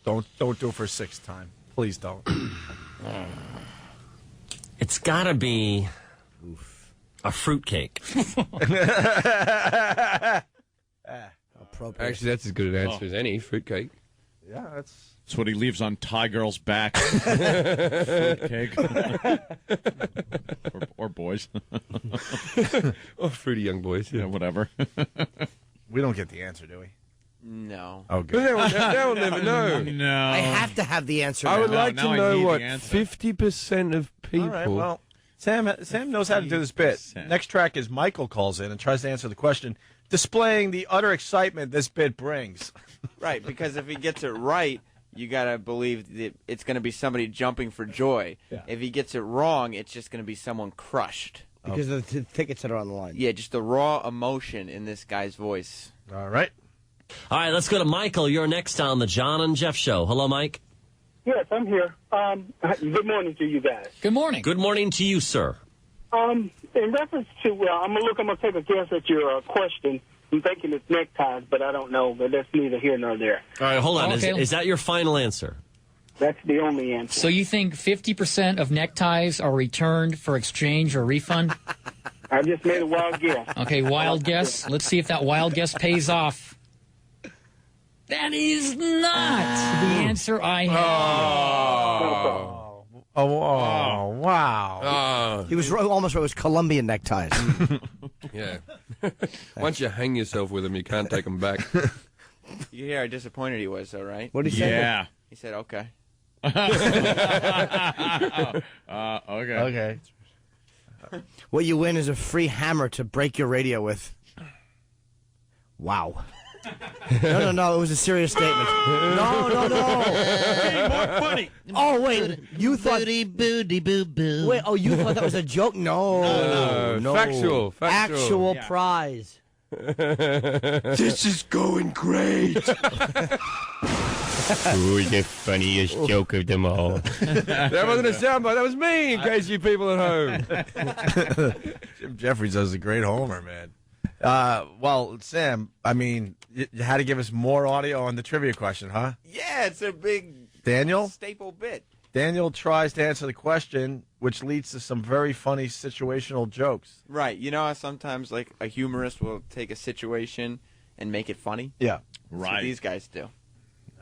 Don't do it for a 6th time. Please don't. It's got to be a fruitcake. Appropriate. Actually, that's as good an answer as any. Fruitcake. Yeah, that's what he leaves on Thai girls' back. Fruitcake. or boys. Or fruity young boys. Yeah, whatever. We don't get the answer, do we? No. Oh, good. They'll never know. No. I have to have the answer. I would now. like to I know need what the answer. 50% of people. All right, well, Sam knows how to do this bit. 50%. Next track is Michael calls in and tries to answer the question, displaying the utter excitement this bit brings. Right, because if he gets it right, you got to believe that it's going to be somebody jumping for joy. Yeah. If he gets it wrong, it's just going to be someone crushed. Because of the tickets that are on the line. Yeah, just the raw emotion in this guy's voice. All right. All right, let's go to Michael. You're next on the John and Jeff Show. Hello, Mike. Yes, I'm here. Good morning to you guys. Good morning. Good morning to you, sir. In reference to, I'm gonna take a guess at your question. I'm thinking it's neckties, but I don't know. But that's neither here nor there. All right, hold on. Okay. Is that your final answer? That's the only answer. So you think 50% of neckties are returned for exchange or refund? I just made a wild guess. Okay, wild guess. Let's see if that wild guess pays off. That is not the answer I had. Wow. He was almost right. It was Colombian neckties. Yeah. Once you hang yourself with them, you can't take them back. You hear how disappointed he was, though, right? What did he say? Yeah. He said, okay. Okay. What you win is a free hammer to break your radio with. Wow. No. It was a serious statement. No. More funny. Oh, wait. You thought... Booty, boo, boo. Wait, you thought that was a joke? No. Factual. Actual Yeah. prize. This is going great. Ooh, the funniest joke of them all. That wasn't a soundbite. That was me, in case you people at home. Jim Jeffries does a great homer, man. Well, Sam, I mean, you had to give us more audio on the trivia question, huh? Yeah, it's a big Daniel? staple bit. Daniel tries to answer the question, which leads to some very funny situational jokes. Right. You know how sometimes, like, a humorist will take a situation and make it funny? Yeah. That's what these guys do. All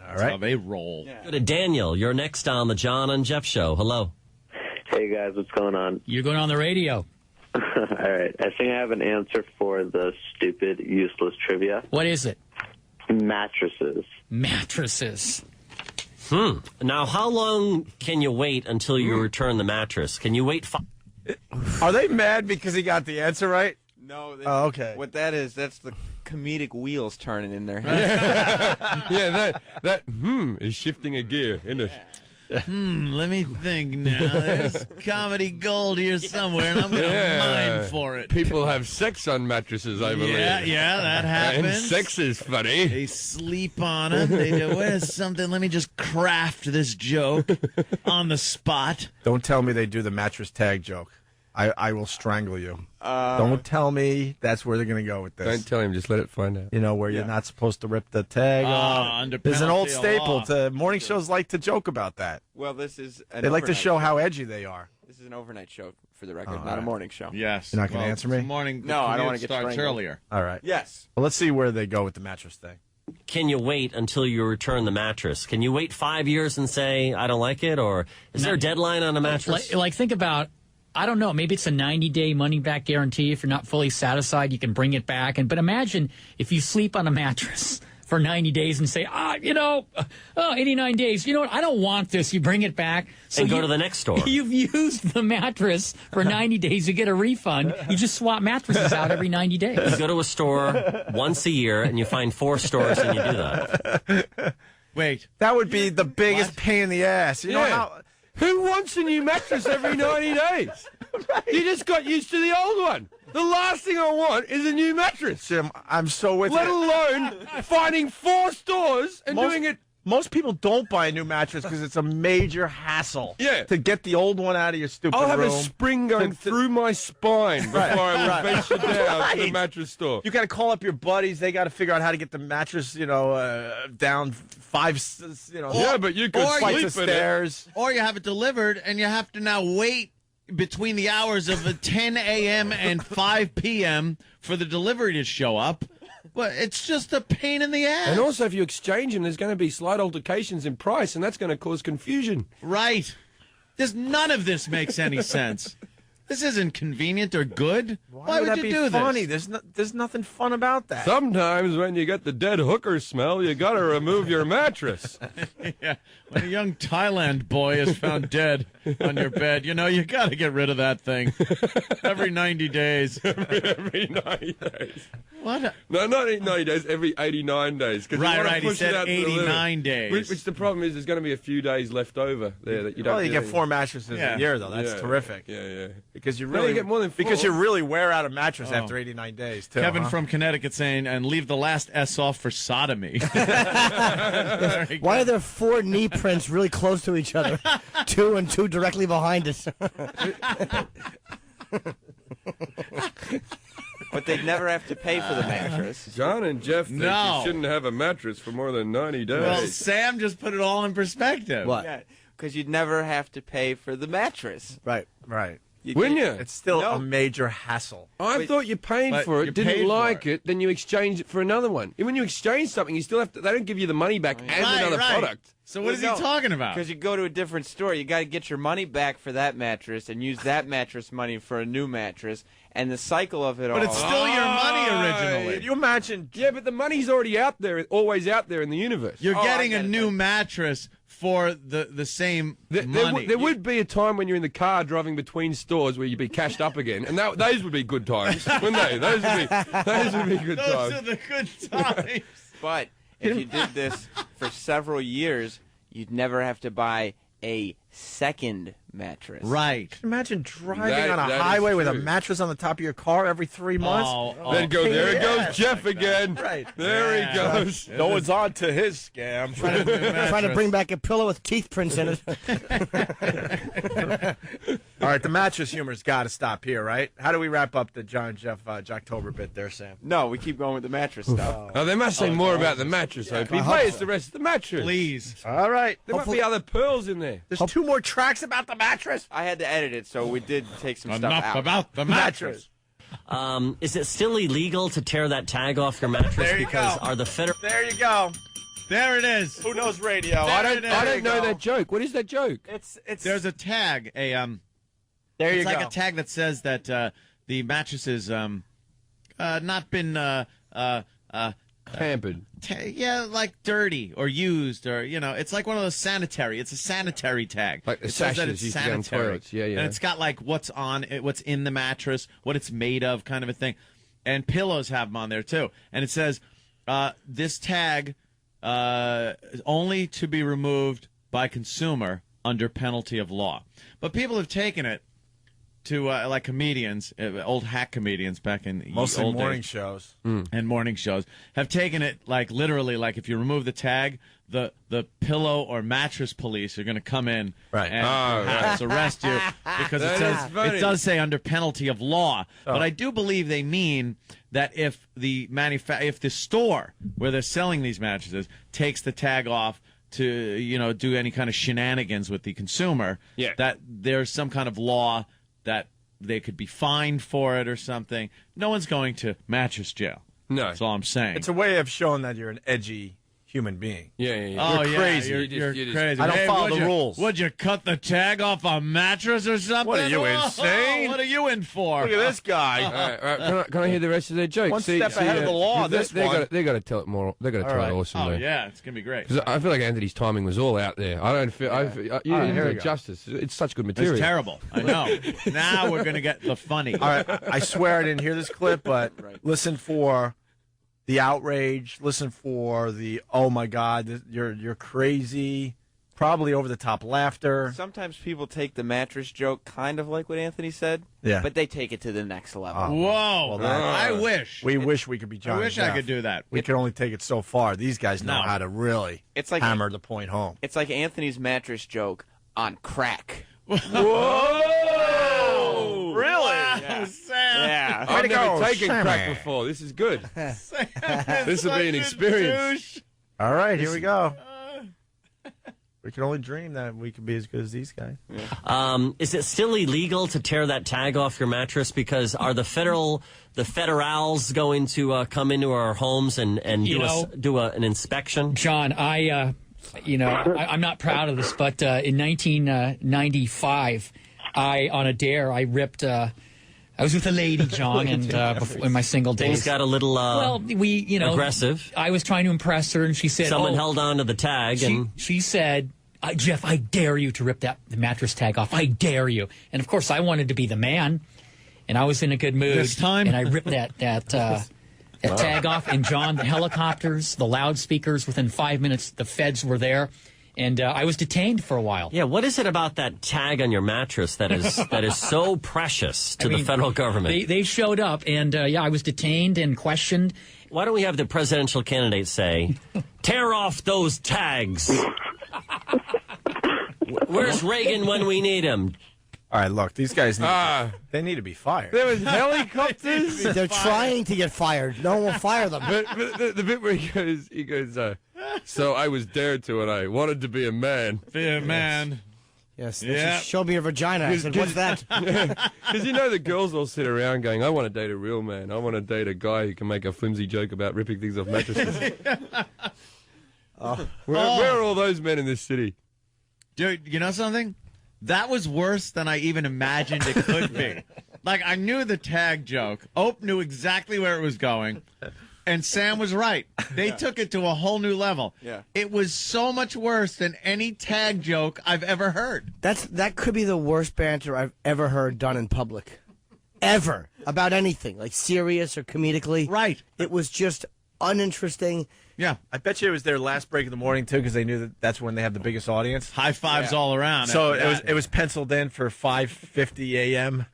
That's right. how they roll. Go to Daniel. You're next on the John and Jeff Show. Hello. Hey, guys. What's going on? You're going on the radio. All right. I think I have an answer for the stupid, useless trivia. What is it? Mattresses. Mattresses. Now, how long can you wait until you return the mattress? Can you wait? Are they mad because he got the answer right? No. Oh, okay. What that is, that's the comedic wheels turning in their head. Yeah, that is shifting a gear, isn't it? Let me think now. There's comedy gold here somewhere, and I'm going to mine for it. People have sex on mattresses, I believe. Yeah, that happens. And sex is funny. They sleep on them. They do, where's something? Let me just craft this joke on the spot. Don't tell me they do the mattress tag joke. I will strangle you. Don't tell me that's where they're going to go with this. Don't tell him, just let it find out. You know, where you're not supposed to rip the tag off. Under There's an old penalty of staple. law. Morning shows like to joke about that. Well, this is an They like to overnight show how edgy they are. This is an overnight show, for the record, not a morning show. Yes. You're not going to answer me? Morning. No, I don't want wanna to get starts strangled. earlier. All right. Yes. Well, let's see where they go with the mattress thing. Can you wait until you return the mattress? Can you wait 5 years and say, I don't like it? Or is there a deadline on a mattress? Like think about, I don't know, maybe it's a 90-day money-back guarantee. If you're not fully satisfied, you can bring it back. But imagine if you sleep on a mattress for 90 days and say, 89 days. You know what? I don't want this. You bring it back. So and go to the next store. You've used the mattress for 90 days. You get a refund. You just swap mattresses out every 90 days. You go to a store once a year, and you find 4 stores, and you do that. Wait. That would be the biggest pain in the ass. You know how... Who wants a new mattress every 90 days? Right. You just got used to the old one. The last thing I want is a new mattress. Jim, I'm so with Let you. alone finding 4 stores and doing it. Most people don't buy a new mattress because it's a major hassle. Yeah. To get the old one out of your stupid I'll have room. a spring going through my spine before I will venture down to the mattress store. You got to call up your buddies. They got to figure out how to get the mattress, down 5, Yeah, but you could flights sleep of in stairs. Or you have it delivered, and you have to now wait between the hours of 10 a.m. and 5 p.m. for the delivery to show up. But it's just a pain in the ass. And also, if you exchange them, there's going to be slight altercations in price, and that's going to cause confusion. Right. None of this makes any sense. This isn't convenient or good. Why would that you be do funny? this? There's nothing fun about that. Sometimes when you get the dead hooker smell, you got to remove your mattress. Yeah. When a young Thailand boy is found dead on your bed, you got to get rid of that thing every 90 days. Every 90 days. What? No, not 90 days, every 89 days. Right. He said 89 days. Which the problem is, there's going to be a few days left over there that you don't. Well, you get 4 mattresses a year, though. That's terrific. Yeah. Because you No, really you get more than 4. Because you really wear out a mattress after 89 days, too. Kevin huh? from Connecticut saying, and leave the last S off for sodomy. Why are there 4 knee prints really close to each other? 2 and 2 directly behind us. But they'd never have to pay for the mattress. John and Jeff think No. you shouldn't have a mattress for more than 90 days. Well, Sam just put it all in perspective. What? Yeah, because you'd never have to pay for the mattress. Right. Wouldn't you? It's still a major hassle. I thought you paid for it, didn't like it, then you exchange it for another one. And when you exchange something, you still have to. They don't give you the money back and another product. So what is he talking about? Because you go to a different store, you got to get your money back for that mattress and use that mattress money for a new mattress, and the cycle of it all. But it's still your money originally. Can you imagine? Yeah, but the money's already out there, always out there in the universe. You're getting a new mattress for the same money. There would be a time when you're in the car driving between stores where you'd be cashed up again, and those would be good times, wouldn't they? Those would be good times. Those are the good times. But if you did this for several years, you'd never have to buy a second mattress. Right. Imagine driving on a highway with a mattress on the top of your car every 3 months. Then there goes Jeff again. Right. There he goes. No one's on to his scam. Trying to bring back a pillow with teeth prints in it. All right, the mattress humor's got to stop here, right? How do we wrap up the John Jeff Jocktober bit there, Sam? No, we keep going with the mattress stuff. Oh, they must say more about the mattress, Opie. Play us the rest of the mattress. Please. All right. There might be other pearls in there. There's 2 more tracks about the mattress. I had to edit it, so we did take some stuff Enough out. about the mattress. Is it still illegal to tear that tag off your mattress? There you because go. are the federal? There you go. There it is. Who knows radio? I don't know that joke. What is that joke? It's There's a tag. There you it's go. like a tag that says that the mattress is not been Pampered. like dirty or used or it's like one of those sanitary. It's a sanitary tag. Like the it says that sashes it's you get on sanitary. toilets. Yeah. And it's got like what's on it, what's in the mattress, what it's made of, kind of a thing. And pillows have them on there too. And it says this tag only to be removed by consumer under penalty of law. But people have taken it to like comedians, old hack comedians back in mostly old morning days, shows and morning shows have taken it like literally, like if you remove the tag, the pillow or mattress police are going to come in and perhaps arrest you because it does say under penalty of law. But I do believe they mean that if the if the store where they're selling these mattresses takes the tag off to do any kind of shenanigans with the consumer, that there's some kind of law that they could be fined for it or something. No one's going to mattress jail. No. That's all I'm saying. It's a way of showing that you're an edgy human being. Yeah. Oh, you're crazy. You're crazy. I don't follow the rules. Would you cut the tag off a mattress or something? What are you, insane? What are you in for? Look at this guy. All right, can I hear the rest of their joke? One step ahead of the law. They got to tell it more. They got to tell it awesomely. Oh yeah, it's gonna be great. Because I feel like Anthony's timing was all out there. I don't feel. You didn't do it justice. It's such good material. It's terrible. I know. Now we're gonna get the funny. All right. I swear I didn't hear this clip, but listen for the outrage. Listen for the oh my God, you're crazy. Probably over the top laughter. Sometimes people take the mattress joke kind of like what Anthony said, but they take it to the next level. Whoa! Well, I wish. We wish we could be John. I wish I could do that. We can only take it so far. These guys know how to really hammer the point home. It's like Anthony's mattress joke on crack. Whoa! Really? Wow, Sam. Yeah. I've never taken crack before. This is good. This will be an experience. All right, here we go. We can only dream that we could be as good as these guys. Is it still illegal to tear that tag off your mattress? Because are the federals going to come into our homes and do an inspection? John, I'm not proud of this, but in 1995, on a dare, I ripped. I was with a lady, John, and in my single days. Things got a little aggressive. I was trying to impress her, and she said, someone held on to the tag, she said, Jeff, I dare you to rip the mattress tag off. I dare you. And of course, I wanted to be the man, and I was in a good mood. This time, and I ripped that tag off. And John, the helicopters, the loudspeakers. Within 5 minutes, the feds were there. And I was detained for a while. Yeah, what is it about that tag on your mattress that is so precious to the federal government? They showed up, and I was detained and questioned. Why don't we have the presidential candidate say, tear off those tags? Where's Reagan when we need him? All right, look, these guys need to be fired. There was helicopters. They're trying to get fired. No one will fire them. But the bit where he goes, so I was dared to, and I wanted to be a man. Be a man. Yes. Yeah. Show me your vagina. I said, what's that? Because you know the girls all sit around going, I want to date a real man. I want to date a guy who can make a flimsy joke about ripping things off mattresses. Where are all those men in this city? Dude, you know something? That was worse than I even imagined it could be. Like, I knew the tag joke. Ope knew exactly where it was going. And Sam was right. They took it to a whole new level. Yeah. It was so much worse than any tag joke I've ever heard. That could be the worst banter I've ever heard done in public. Ever. About anything. Like serious or comedically. Right. It was just uninteresting. Yeah. I bet you it was their last break in the morning, too, because they knew that's when they have the biggest audience. High fives all around. So it was penciled in for 5:50 a.m.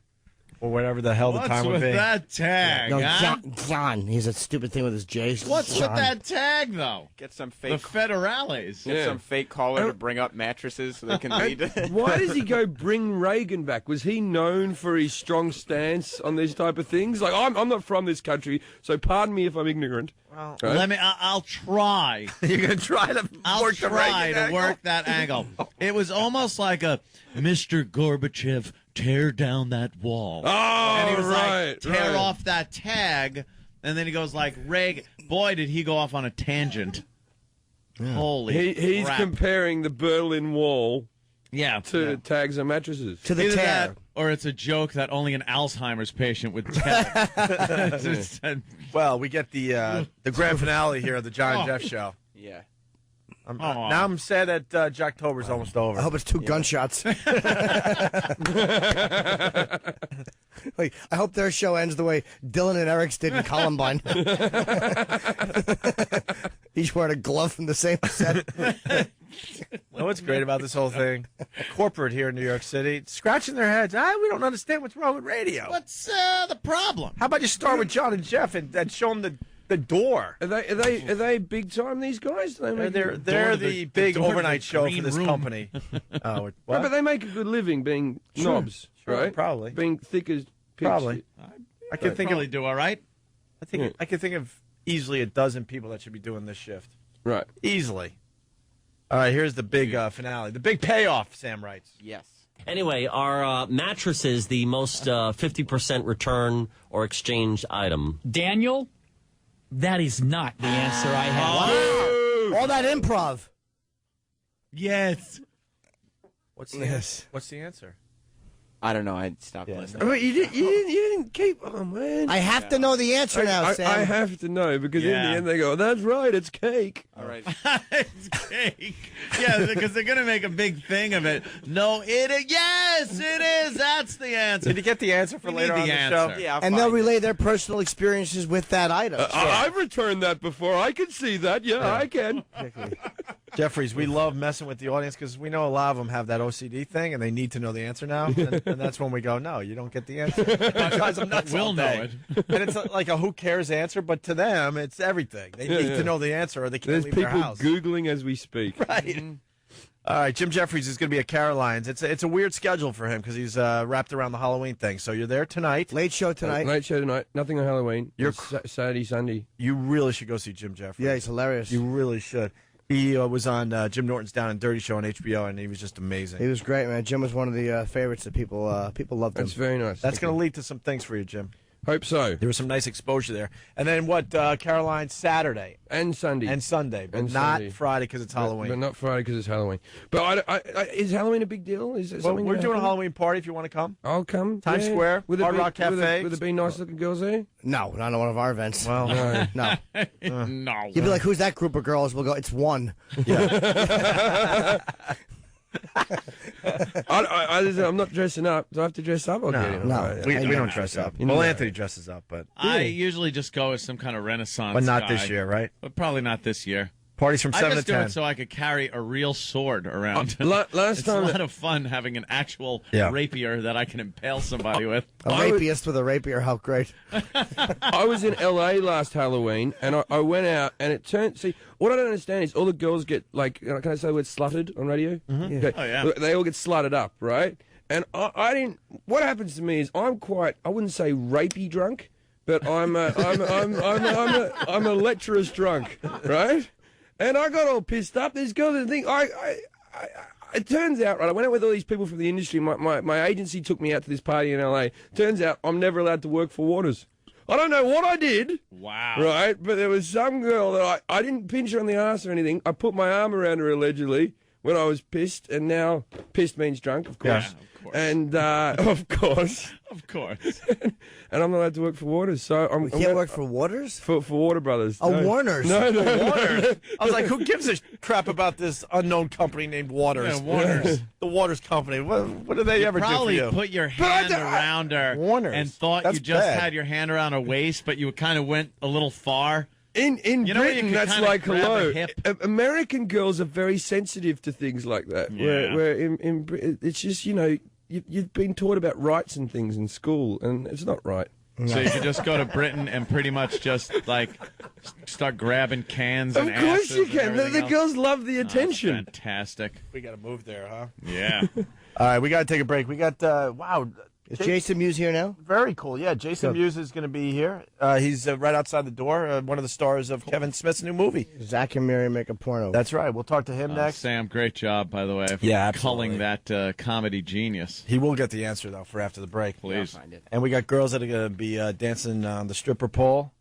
or whatever the hell the time would be. What's with that tag, No, huh? John. He's a stupid thing with his J's. What's John. with that tag, though? Get some The fake. federales. Get some fake caller to bring up mattresses so they can read. Why does he go bring Reagan back? Was he known for his strong stance on these type of things? Like, I'm not from this country, so pardon me if I'm ignorant. Well, Let me. I'll try. You're gonna try to I'll work the try Reagan to angle? work that angle. It was almost like a Mr. Gorbachev, tear down that wall. Oh, and he was right, like, tear right. off that tag. And then he goes like, Reagan. Boy, did he go off on a tangent. Holy He's crap. comparing the Berlin Wall to tags and mattresses. To the Either tear. that, or it's a joke that only an Alzheimer's patient would tell. Well, we get the grand finale here of the John and Jeff show. Yeah. Now I'm sad that Jocktober's almost over. I hope it's 2 gunshots. Like, I hope their show ends the way Dylan and Eric's did in Columbine. Each wearing a glove from the same set. You know what's great about this whole thing? Corporate here in New York City, scratching their heads. We don't understand what's wrong with radio. What's the problem? How about you start with John and Jeff and show them the door? Are they big time? These guys? They're the door big to the overnight show for green this room. company. Oh, Right, what? but they make a good living being knobs, Sure, right? probably. Being thick as pigs. Probably. I can think Probably of do all right. I can think of easily a dozen people that should be doing this shift. Right. Easily. All right, here's the big finale. The big payoff, Sam writes. Yes. Anyway, are mattresses the most 50% return or exchange item? Daniel, that is not the answer I have. Wow. All that improv. Yes. What's the answer? I don't know. I stopped listening. I mean, you didn't keep. Oh man! I have to know the answer now, Sam. I have to know because in the end they go, "That's right, it's cake." All right. It's cake. Yeah, because they're going to make a big thing of it. No, yes, it is. That's the answer. Did you get the answer for We later need on the the answer. show? Yeah, I'll And find they'll it. relay their personal experiences with that item. I've returned that before. I can see that. Yeah, I can. Jeffries, we love messing with the audience because we know a lot of them have that OCD thing and they need to know the answer now. And that's when we go, no, you don't get the answer. It drives them nuts We'll all know day. And it's like a who cares answer, but to them, it's everything. They need to know the answer or they can't There's leave people their house. Googling as we speak. Right. All right, Jim Jeffries is going to be at Caroline's. It's a weird schedule for him because he's wrapped around the Halloween thing. So you're there tonight. Late show tonight. Late show tonight. Nothing on Halloween. You're It's Saturday, Sunday. You really should go see Jim Jeffries. Yeah, he's hilarious. You really should. He was on Jim Norton's Down and Dirty Show on HBO, and he was just amazing. He was great, man. Jim was one of the favorites that people loved him. That's very nice. That's going to lead to some things for you, Jim. Hope so. There was some nice exposure there. And then what, Caroline's Saturday. And Sunday. And Sunday, but And not Sunday. Friday because it's Halloween. But not Friday because it's Halloween. But is Halloween a big deal? Is it Well, something we're that doing a happens? Halloween party if you want to come. I'll come. Times Square, With Hard Rock Cafe. Would there be nice looking girls there? No, not one of our events. Well, No. No. No. You'd be like, who's that group of girls? We'll go, it's one. I'm not dressing up. Do I have to dress up? Okay. No. we I don't know. dress up. You Well, know. Anthony dresses up, but I usually just go as some kind of Renaissance but not guy. this year, right? But probably not this year. Parties from I 7 just to do 10. it so I could carry a real sword around. Last It's time a lot of fun having an actual rapier that I can impale somebody with. A rapiest with a rapier, how great. I was in LA last Halloween, and I went out, and it turned. See, what I don't understand is all the girls get like, can I say the word slutted on radio? Mm-hmm. Okay. Oh, yeah. They all get slutted up, right? And I didn't. What happens to me is I'm quite. I wouldn't say rapey drunk, but I'm a lecherous drunk, right? And I got all pissed up. These girls didn't think it turns out, right, I went out with all these people from the industry. My agency took me out to this party in LA. Turns out I'm never allowed to work for Waters. I don't know what I did. Wow. Right, but there was some girl that I didn't pinch her on the ass or anything. I put my arm around her allegedly when I was pissed, and now pissed means drunk, of course. Yeah, of course. And of course. Of course. And I'm not allowed to work for Waters, so You can't work for Waters? For Water Brothers. Oh, No. Warner's. No. Waters. I was like, who gives a crap about this unknown company named Waters? Yeah, Waters. The Waters Company. What do they ever do for Probably you? put your hand around her Warner's. and thought That's you just bad. had your hand around her waist, but you kind of went a little far. In You know, you Britain, could that's kinda like grab hello. a hip. American girls are very sensitive to things like that. Yeah. Where in Britain, it's just, you've been taught about rights and things in school, and it's not right. So you could just go to Britain and pretty much just like start grabbing cans Of and course asses you and can. everything The else. girls love the Oh, it's attention. fantastic. We got to move there, huh? Yeah. All right, we got to take a break. We got, wow. Is Jason Mewes here now? Very cool. Yeah, Jason Mewes is going to be here. He's right outside the door, one of the stars of Kevin Smith's new movie. Zach and Mary make a porno. That's right. We'll talk to him next. Sam, great job, by the way, for Yeah, absolutely. culling that comedy genius. He will get the answer, though, for after the break. Please. I'll find it. And we got girls that are going to be dancing on the stripper pole.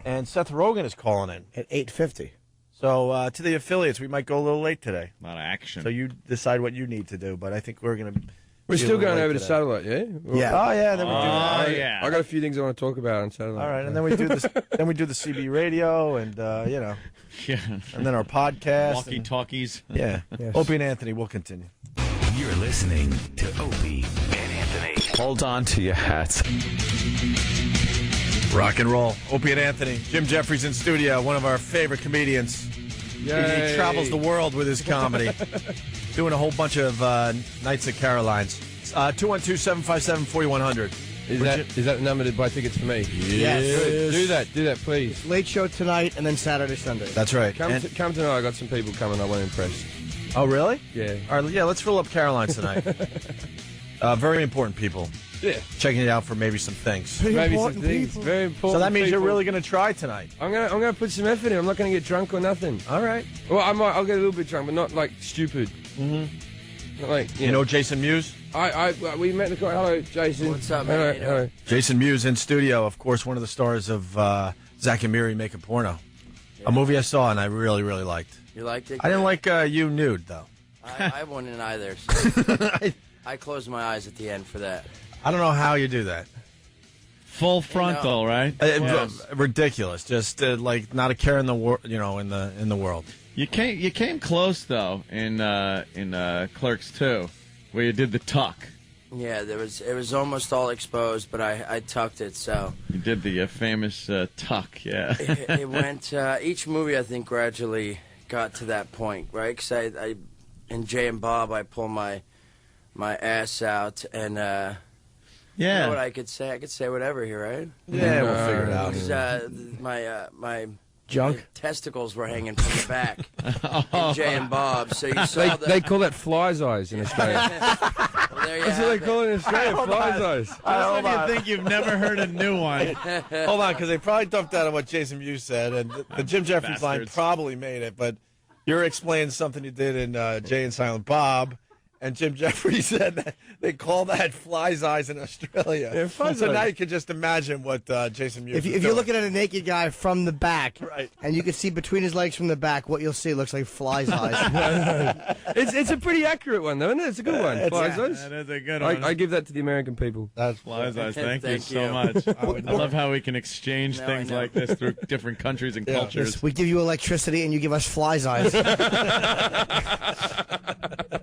And Seth Rogen is calling in. At 8:50. So to the affiliates, we might go a little late today. A lot of action. So you decide what you need to do, but I think we're going to... We're still going over to satellite, yeah? Yeah. Oh, yeah. Then we do that. yeah. I got a few things I want to talk about on satellite. All right, and then we do this. Then we do the CB radio, and Yeah. and then our podcast. Walkie-talkies. Yeah. Yes. Opie and Anthony will continue. You're listening to Opie and Anthony. Hold on to your hats. Rock and roll. Opie and Anthony. Jim Jeffries in studio, one of our favorite comedians. He travels the world with his comedy. Doing a whole bunch of Nights at Caroline's. 212-757-4100. Is that the number to buy tickets for me? Yes. Do that, please. Late show tonight and then Saturday, Sunday. That's right. Come tonight. I got some people coming. I want to impress. Oh, really? Yeah. All right, yeah, let's fill up Caroline's tonight. Very important people. Yeah. Checking it out for maybe some things. Maybe some things. Very important. So that means you're people. really going to try tonight. I'm gonna put some effort in. I'm not gonna get drunk or nothing. All right. Well, I'll get a little bit drunk, but not like stupid. Mm-hmm. Not like You know Jason Mewes? We met the guy. Hello, Jason. What's up, Hello, man? hello. Jason Mewes in studio, of course, one of the stars of Zach and Miri Make a Porno. A movie I saw and I really, really liked. You liked it? I didn't like you nude, though. I wouldn't either. So I closed my eyes at the end for that. I don't know how you do that. Full frontal, right? Ridiculous. Just like not a care in the world, in the world. You came close though in Clerks 2, where you did the tuck. Yeah, it was almost all exposed, but I tucked it. So You did the famous tuck, yeah. it went. Each movie, I think, gradually got to that point, right? Because I in Jay and Bob, I pull my ass out and. You know what I could say? I could say whatever here, right? Yeah, we'll figure it out. My junk my testicles were hanging from the back in Jay and Bob. So you saw They call that flies eyes in Australia. Well, there you That's what they call it in Australia. Flies eyes. That's when you think you've never heard a new one. Hold on, because they probably dumped out of what Jason Mewes said, and the Jim Jeffries line probably made it, but you're explaining something you did in Jay and Silent Bob. And Jim Jeffries said that they call that flies eyes in Australia. Yeah, flies so eyes. now you can just imagine what Jason Mewes If you're looking at a naked guy from the back, right, and you can see between his legs from the back, what you'll see looks like flies' eyes. It's a pretty accurate one, though, isn't it? It's a good one. Flies eyes. That is a good one. I give that to the American people. That's Flies eyes. Thank you Thank so you. much. I love how we can exchange Now things I know. like this through different countries and cultures. Yes, we give you electricity and you give us flies' eyes.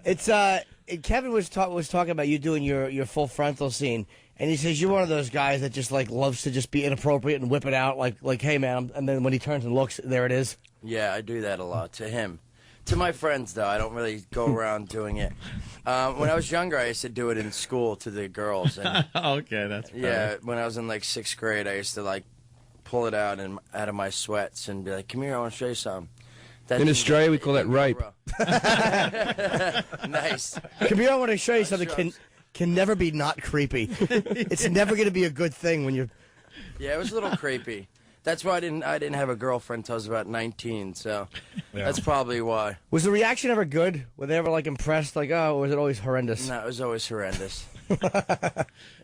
It's Kevin was talking about you doing your full frontal scene, and he says you're one of those guys that just like loves to just be inappropriate and whip it out like hey man, and then when he turns and looks, there it is. Yeah, I do that a lot to him. To my friends, though, I don't really go around doing it. When I was younger, I used to do it in school to the girls. And, Okay, that's yeah, when I was in like 6th grade, I used to like pull it out of my sweats and be like, "Come here, I want to show you something." That In didn't Australia, get- we call that rape. Nice. Come here, I want to show you something can never be not creepy. It's never going to be a good thing when you're. Yeah, it was a little creepy. That's why I didn't have a girlfriend until I was about 19. So that's probably why. Was the reaction ever good? Were they ever like impressed? Like, oh, or was it always horrendous? No, it was always horrendous.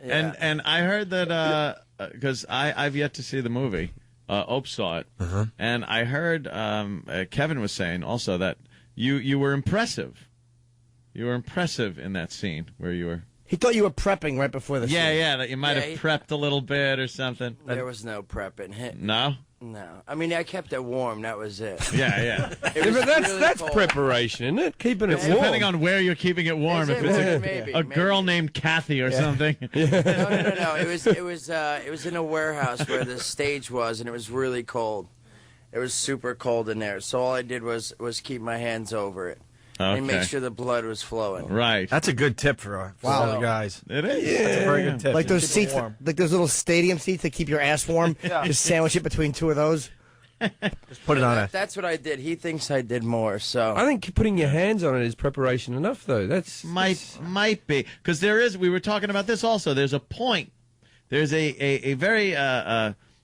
And I heard that because I've yet to see the movie. Ope saw it, and I heard Kevin was saying also that you were impressive. You were impressive in that scene where you were. He thought you were prepping right before the scene. Yeah, that you might have prepped a little bit or something. There was no prepping. No? No. I mean, I kept it warm. That was it. Yeah. But that's preparation, isn't it? Keeping it warm. Depending on where you're keeping it warm. If it's maybe, a girl named Kathy or something. No. It was in a warehouse where the stage was, and it was really cold. It was super cold in there. So all I did was keep my hands over it. And make sure the blood was flowing. Right. That's a good tip for all the guys. It is. Yeah. That's a very good tip. Like those seats, like those little stadium seats that keep your ass warm. Just sandwich it between two of those. Just put it on it. That's what I did. He thinks I did more. So I think putting your hands on it is preparation enough, though. That's might be because there is. We were talking about this also. There's a point. There's a very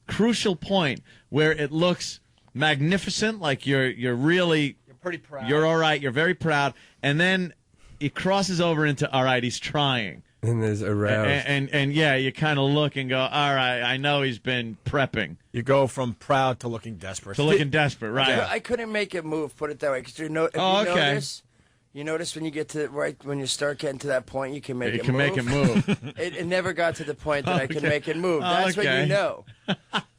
crucial point where it looks magnificent, like you're really. Pretty proud. You're all right. You're very proud. And then it crosses over into, all right, he's trying. And there's aroused. And yeah, you kind of look and go, all right, I know he's been prepping. You go from proud to looking desperate. To looking desperate, right. I couldn't make it move, put it that way. Because you notice when you get to when you start getting to that point, you can make it move. Make it move. It never got to the point that I could make it move. That's when you know.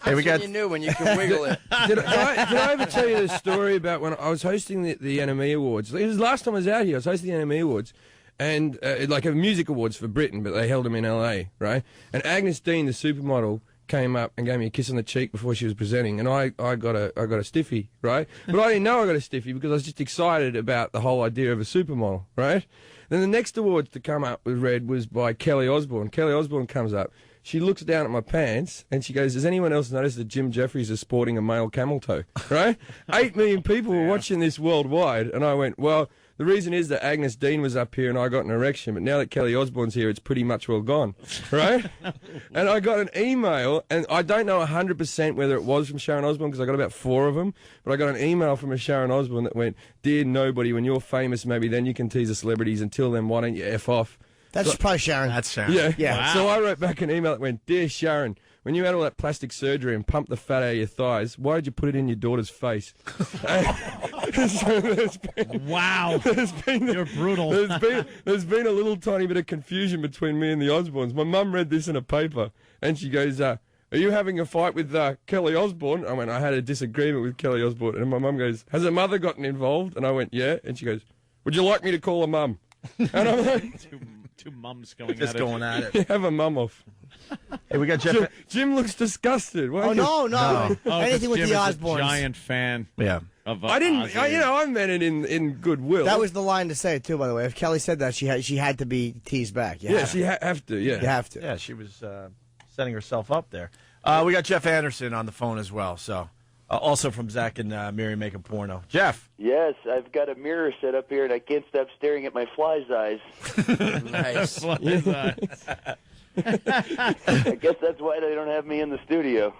Hey, That's when you knew when you can wiggle it. Did I ever tell you the story about when I was hosting the NME Awards? It was the last time I was out here. I was hosting the NME Awards, and like a music awards for Britain, but they held them in LA, right? And Agnes Dean, the supermodel, came up and gave me a kiss on the cheek before she was presenting, and I got a stiffy, right? But I didn't know I got a stiffy because I was just excited about the whole idea of a supermodel, right? Then the next awards to come up with Red was by Kelly Osbourne. Kelly Osbourne comes up. She looks down at my pants and she goes, "Does anyone else notice that Jim Jeffries is sporting a male camel toe?" Right? 8 million people were watching this worldwide, and I went, well, the reason is that Agnes Dean was up here and I got an erection, but now that Kelly Osbourne's here, it's pretty much well gone, right? And I got an email, and I don't know 100% whether it was from Sharon Osbourne because I got about 4 of them, but I got an email from a Sharon Osbourne that went, "Dear nobody, when you're famous, maybe then you can tease the celebrities. Until then, why don't you F off?" That's probably Sharon. That's Sharon. Yeah. Wow. So I wrote back an email that went, "Dear Sharon, when you had all that plastic surgery and pumped the fat out of your thighs, why did you put it in your daughter's face?" Wow. You're brutal. There's been a little tiny bit of confusion between me and the Osbournes. My mum read this in a paper, and she goes, "Are you having a fight with Kelly Osbourne?" I went, "I had a disagreement with Kelly Osbourne." And my mum goes, "Has her mother gotten involved?" And I went, "Yeah." And she goes, "Would you like me to call her mum?" And I'm like, Two mums going Just at going it. at it. have a mum off. Hey, we got Jeff. Jim looks disgusted. Why Oh, you- no. Oh, Anything with Jim the is Osbournes. a giant fan. Yeah. Of I didn't. Ozzy. I meant it in goodwill. That was the line to say, too, by the way. If Kelly said that, she had to be teased back. You Yeah, have she have to. Yeah, You have to. Yeah, she was setting herself up there. We got Jeff Anderson on the phone as well. So, also from Zach and Mary Make a Porno. Jeff. Yes, I've got a mirror set up here, and I can't stop staring at my fly's eyes. Nice. I guess that's why they don't have me in the studio.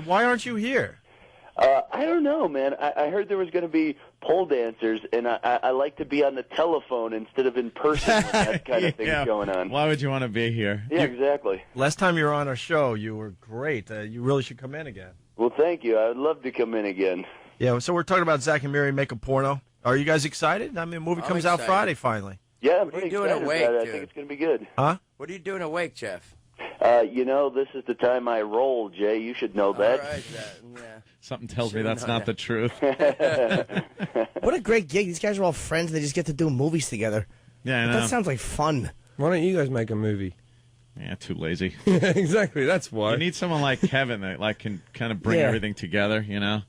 Why aren't you here? I don't know, man. I heard there was going to be pole dancers, and I like to be on the telephone instead of in person when that kind of thing's going on. Why would you want to be here? Yeah, exactly. Last time you were on our show, you were great. You really should come in again. Well, thank you. I would love to come in again. Yeah, so we're talking about Zach and Mary Make a Porno. Are you guys excited? I mean, the movie I'm comes out excited. Friday, finally. Yeah, I'm What are pretty you doing excited awake, about it. I dude? think it's going to be good. Huh? What are you doing awake, Jeff? This is the time I roll, Jay. You should know that. All right, yeah. Something tells me Should've that's known not the truth. What a great gig. These guys are all friends. They just get to do movies together. Yeah, I know. That sounds like fun. Why don't you guys make a movie? Yeah, too lazy. Exactly. That's why. You need someone like Kevin that can kind of bring everything together, you know?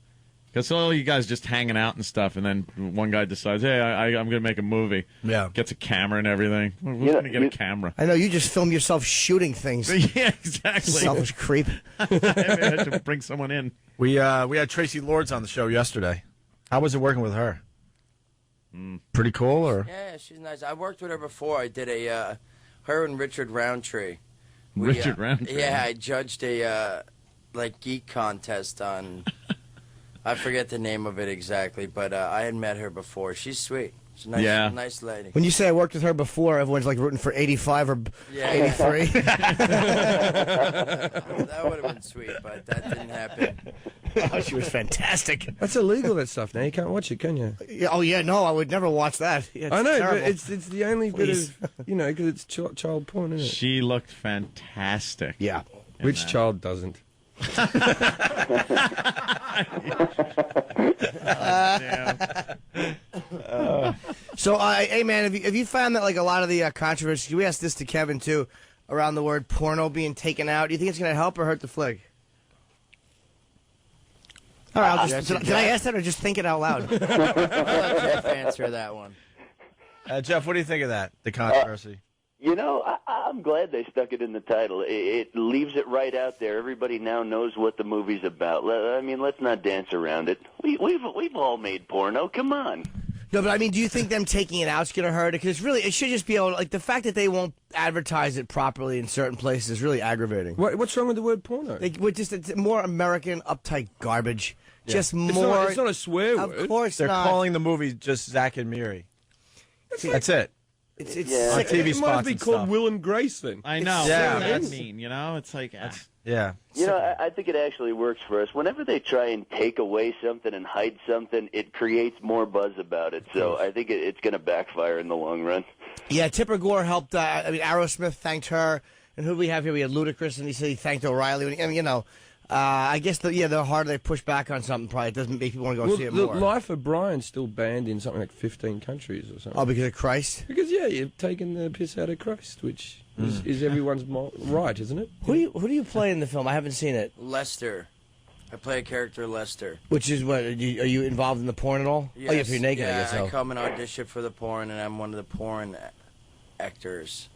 Because all you guys just hanging out and stuff, and then one guy decides, hey, I'm going to make a movie. Yeah. Gets a camera and everything. Who's going to get a camera? I know, you just film yourself shooting things. Yeah, exactly. Selfish creep. Maybe I should bring someone in. We had Tracy Lords on the show yesterday. How was it working with her? Pretty cool, or? Yeah, she's nice. I worked with her before. I did her and Richard Roundtree. Richard Roundtree? Yeah, I judged a like geek contest on. I forget the name of it exactly, but I had met her before. She's sweet. She's a nice lady. When you say I worked with her before, everyone's like rooting for 85 or 83. That would have been sweet, but that didn't happen. Oh, she was fantastic. That's illegal, that stuff now. You can't watch it, can you? Yeah, oh, yeah, no, I would never watch that. Yeah, I know, terrible. but it's the only bit of, because it's child porn, isn't it? She looked fantastic. Yeah. Which child doesn't? So, hey, man, have you found that, like, a lot of the controversy, we asked this to Kevin, too, around the word porno being taken out, do you think it's going to help or hurt the flick? All right, did I ask that or just think it out loud? I'll let Jeff answer that one. Jeff, what do you think of that, the controversy? I'm glad they stuck it in the title. It leaves it right out there. Everybody now knows what the movie's about. I mean, let's not dance around it. We've all made porno. Come on. No, but I mean, do you think them taking it out's going to hurt it? Because really, it should just be able to, like, the fact that they won't advertise it properly in certain places is really aggravating. What's wrong with the word porno? It's more American, uptight garbage. Yeah. Just more. It's not a swear word. Of course They're not. calling the movie just Zack and Miri. That's it. It's on TV it spots might be and called stuff. Will and Grace then. I know. Yeah. What does that mean? It's like... Yeah. I think it actually works for us. Whenever they try and take away something and hide something, it creates more buzz about it. So I think it's going to backfire in the long run. Yeah, Tipper Gore helped. Aerosmith thanked her. And who do we have here? We had Ludacris, and he said he thanked O'Reilly. I mean, I guess the harder they push back on something, probably it doesn't make people want to go see it more. Life of Brian's still banned in something like 15 countries or something. Oh, because of Christ? Because, you're taking the piss out of Christ, which is everyone's right, isn't it? Who do you play in the film? I haven't seen it. Lester. I play a character, Lester. Which is what? Are you involved in the porn at all? Yes, Oh, yeah, if you're naked, yeah, I guess so. I come and audition for the porn, and I'm one of the porn actors.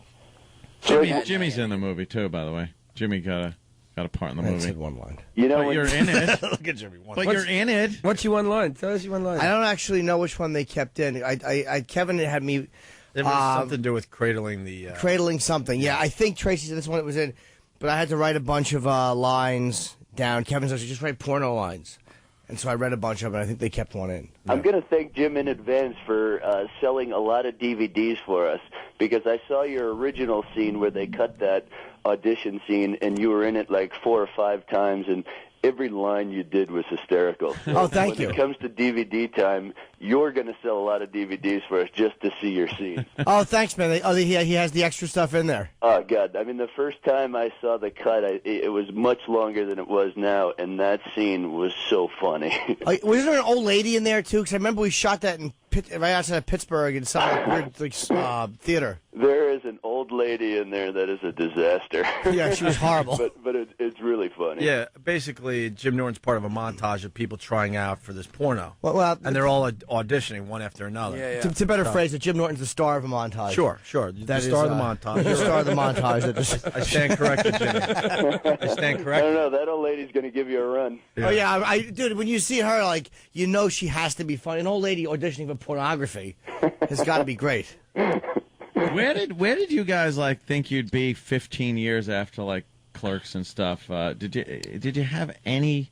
Jimmy's in the movie, too, by the way. Jimmy got a part in the movie. I said one line. But you're in it. Look at Jimmy. You're in it. What's your one line? Tell us your one line. I don't actually know which one they kept in. Kevin had me... It was something to do with cradling the... Cradling something. Yeah, I think Tracy said this one it was in, but I had to write a bunch of lines down. Kevin said, just write porno lines. And so I read a bunch of them, and I think they kept one in. I'm going to thank Jim in advance for selling a lot of DVDs for us, because I saw your original scene where they cut that audition scene, and you were in it like 4 or 5 times, and every line you did was hysterical. Oh, thank you. When it comes to DVD time, you're going to sell a lot of DVDs for us just to see your scene. Oh, thanks, man. He has the extra stuff in there. Oh, God. I mean, the first time I saw the cut, it was much longer than it was now, and that scene was so funny. Was there an old lady in there, too? Because I remember we shot that right outside of Pittsburgh in some weird theater. There is an old lady in there that is a disaster. Yeah, she was horrible. but it's really funny. Yeah, basically, Jim Norton's part of a montage of people trying out for this porno. Well, and they're all auditioning one after another. Yeah. To better phrase it, Jim Norton's the star of a montage. Sure. That the star of the montage. The star of the montage. I stand corrected, Jimmy. I stand corrected. I don't know. That old lady's going to give you a run. Yeah. Oh, yeah. Dude, when you see her, like, you know she has to be funny. An old lady auditioning for pornography has got to be great. Where did you guys think you'd be 15 years after Clerks and stuff? Did you have any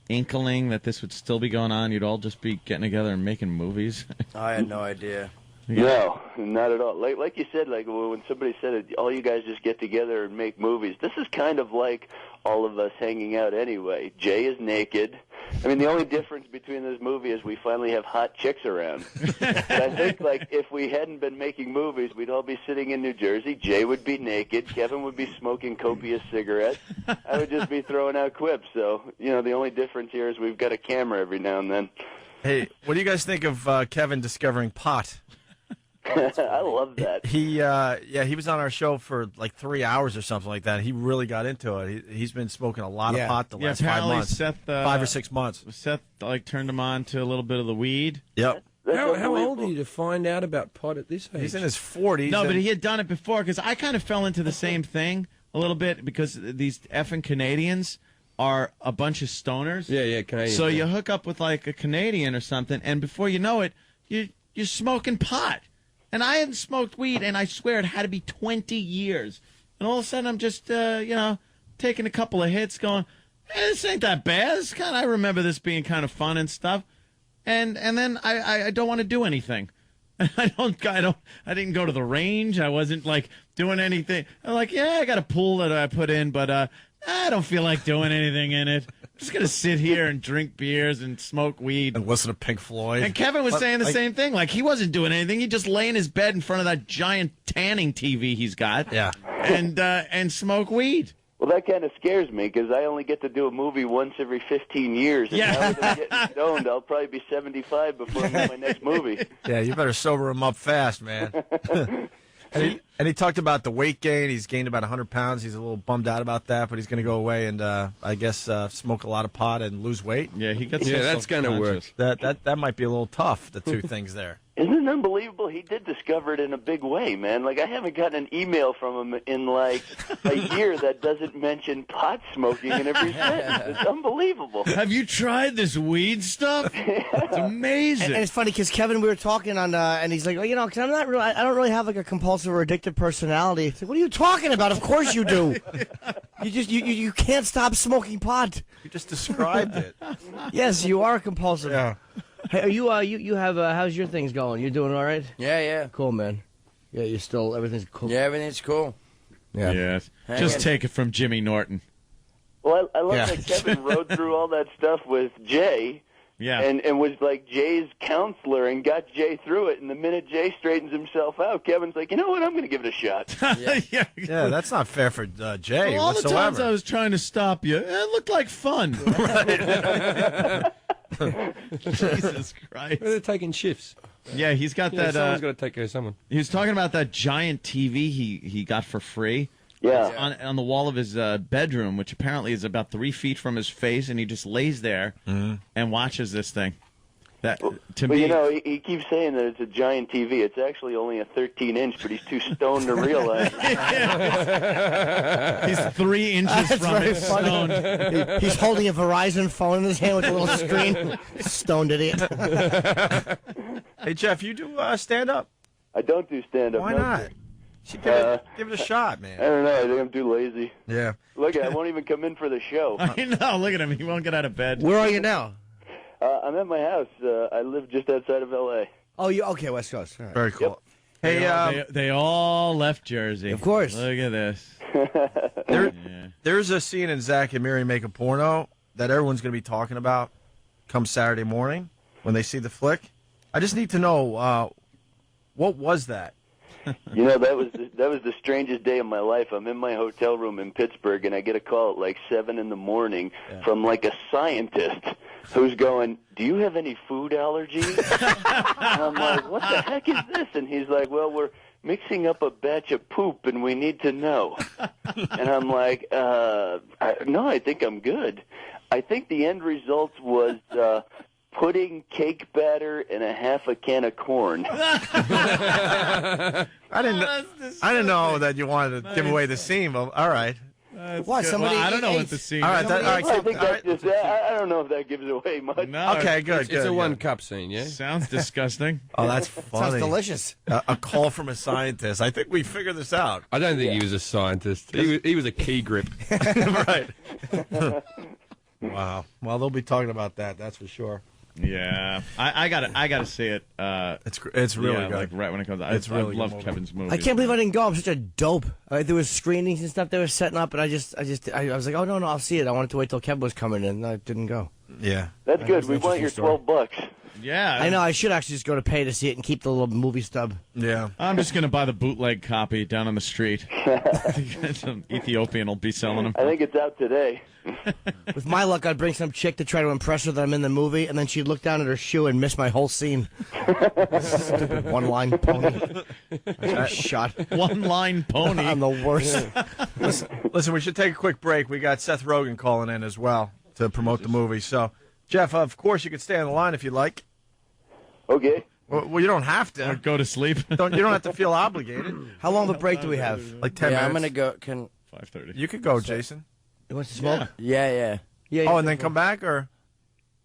inkling that this would still be going on? You'd all just be getting together and making movies? I had no idea. No, not at all. Like you said, when somebody said it, all you guys just get together and make movies. This is kind of like all of us hanging out anyway. Jay is naked. I mean, the only difference between this movie is we finally have hot chicks around. But I think, if we hadn't been making movies, we'd all be sitting in New Jersey. Jay would be naked. Kevin would be smoking copious cigarettes. I would just be throwing out quips. So, the only difference here is we've got a camera every now and then. Hey, what do you guys think of Kevin discovering pot? I love that. He was on our show for 3 hours or something like that. He really got into it. He's been smoking a lot of pot the last 5 months. Seth, 5 or 6 months. Seth turned him on to a little bit of the weed. Yep. How old are you to find out about pot at this age? He's in his 40s. No, but he had done it before, because I kind of fell into the same thing a little bit, because these effing Canadians are a bunch of stoners. Yeah, Canadians. So you hook up with a Canadian or something, and before you know it, you're smoking pot. And I hadn't smoked weed, and I swear it had to be 20 years. And all of a sudden, I'm just, taking a couple of hits going, this ain't that bad. I remember this being kind of fun and stuff. And then I don't want to do anything. I didn't go to the range. I wasn't like doing anything. I'm like, yeah, I got a pool that I put in, but I don't feel like doing anything in it. I'm just gonna sit here and drink beers and smoke weed and listen to Pink Floyd. And Kevin was saying the same thing. Like, he wasn't doing anything. He just lay in his bed in front of that giant tanning TV he's got. Yeah, and smoke weed. Well, that kind of scares me because I only get to do a movie once every 15 years. And now that I'm getting stoned, I'll probably be 75 before I make my next movie. Yeah, you better sober him up fast, man. And he talked about the weight gain. He's gained about 100 pounds. He's a little bummed out about that, but he's going to go away and, I guess, smoke a lot of pot and lose weight. Yeah, he gets. Yeah, that's going to work. That might be a little tough. The two things there. Isn't it unbelievable? He did discover it in a big way, man. Like, I haven't gotten an email from him in, like, a year that doesn't mention pot smoking in every sentence. It's unbelievable. Have you tried this weed stuff? It's amazing. And it's funny because Kevin, we were talking on, and he's like, well, because I don't really have like a compulsive or addictive personality. It's like, what are you talking about? Of course you do. You can't stop smoking pot. You just described it. Yes, you are compulsive. Yeah. Hey, are you have how's your things going? You're doing all right? Yeah. Cool, man. Yeah, you're still everything's cool. Yeah, everything's cool. Yeah. Yes. Just take it from Jimmy Norton. Well, I love that Kevin rode through all that stuff with Jay. Yeah. And was like Jay's counselor and got Jay through it. And the minute Jay straightens himself out, Kevin's like, you know what? I'm going to give it a shot. Yeah, that's not fair for Jay Well, all whatsoever. the times I was trying to stop you, it looked like fun. Jesus Christ. They're taking shifts. Yeah, he's got that. Someone's got to take care of someone. He was talking about that giant TV he got for free. Yeah. On the wall of his bedroom, which apparently is about 3 feet from his face, and he just lays there and watches this thing. That to me, you know, he keeps saying that it's a giant TV. It's actually only a 13-inch, but he's too stoned to realize. He's 3 inches That's from very it, funny. stoned. He's holding a Verizon phone in his hand with a little screen. Stoned idiot. Hey, Jeff, you do stand-up? I don't do stand-up. Why no, not? sir. You should give it a shot, man. I don't know. I think I'm too lazy. Yeah. Look, I won't even come in for the show. I know. Look at him. He won't get out of bed. Where are you now? I'm at my house. I live just outside of L.A. Oh, you okay? West Coast. All right. Very cool. Yep. Hey, they all left Jersey. Of course. Look at this. There's a scene in Zach and Miri Make a Porno that everyone's going to be talking about come Saturday morning when they see the flick. I just need to know, what was that? You know, that was the strangest day of my life. I'm in my hotel room in Pittsburgh, and I get a call at like 7 in the morning from like a scientist who's going, "Do you have any food allergies?" And I'm like, "What the heck is this?" And he's like, "Well, we're mixing up a batch of poop, and we need to know." And I'm like, "No, I think I'm good." I think the end result was pudding, cake batter, and a half a can of corn. I didn't know that you wanted to give away the scene, but all right. What? Somebody? Well, I don't know what the scene. All right, I think that's just. I don't know if that gives away much. No, okay, good. It's a one-cup scene, yeah? Sounds disgusing. Oh, that's funny. Sounds delicious. A call from a scientist. I think we figured this out. I don't think he was a scientist. He was a key grip. Right. Wow. Well, they'll be talking about that. That's for sure. Yeah, I gotta see it. It's really good. Like right when it comes out. It's really I good love movie. Kevin's movie. I can't believe I didn't go. I'm such a dope. There was screenings and stuff they were setting up, and I was like, oh no, I'll see it. I wanted to wait till Kevin was coming, and I didn't go. Yeah, that's good. We want your $12. Yeah, I know. I should actually just go to pay to see it and keep the little movie stub. Yeah, I'm just gonna buy the bootleg copy down on the street. Some Ethiopian will be selling them. I think it's out today. With my luck, I'd bring some chick to try to impress her that I'm in the movie, and then she'd look down at her shoe and miss my whole scene. Stupid one-line pony. Shot. One-line pony. I'm the worst. Listen, we should take a quick break. We got Seth Rogen calling in as well to promote the movie. So, Jeff, of course, you can stay on the line if you'd like. Okay. Well, you don't have to. Or go to sleep. You don't have to feel obligated. How long of a break do we have? Like 10 minutes. I'm gonna go. 5:30. You could go, Jason. You want to smoke? Yeah. Oh, and then come back, or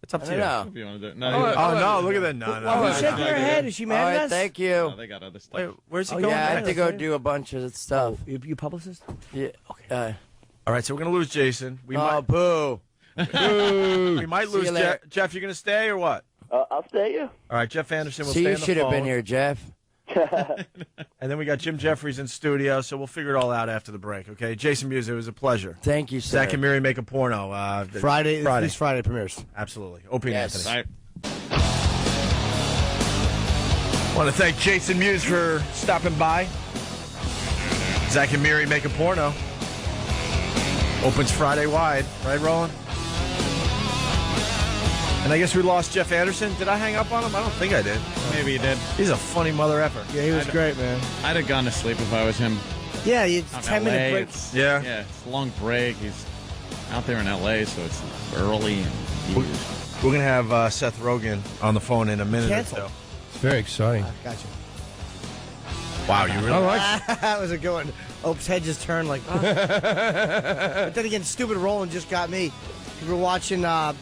it's up to you. know. If you want to do it. No, look at that. No. Oh, she's shaking her head. Is she mad All at right, us? thank you. No, they got other stuff. Wait, where's he Oh, going? Yeah, I have next? to go do a bunch of stuff. You publicist? Yeah. Okay. All right, so we're gonna lose Jason. We Oh, might. boo. We might lose later. Jeff. You going to stay or what? I'll stay you. All right, Jeff Anderson will See, stay you on the should have phone. been here, Jeff. And then we got Jim Jeffries in studio, so we'll figure it all out after the break, okay? Jason Mewes, it was a pleasher. Thank you, sir. Zach and Miri Make a Porno. Friday. This Friday premieres. Absolutely. Opie Yes. and Anthony. I want to thank Jason Mewes for stopping by. Zach and Miri Make a Porno. Opens Friday wide. Right, Roland? And I guess we lost Jeff Anderson. Did I hang up on him? I don't think I did. Maybe you did. He's a funny mother effer. Yeah, he was great, man. I'd have gone to sleep if I was him. Yeah, it's Out in 10-minute LA, break. It's, Yeah. Yeah, it's a long break. He's out there in L.A., so it's early. And We're going to have Seth Rogen on the phone in a minute Cancel. or so. It's very exciting. Gotcha. Wow, you really That was a good one. Ope's head just turned like. Oh. But then again, stupid Roland just got me. We were watching John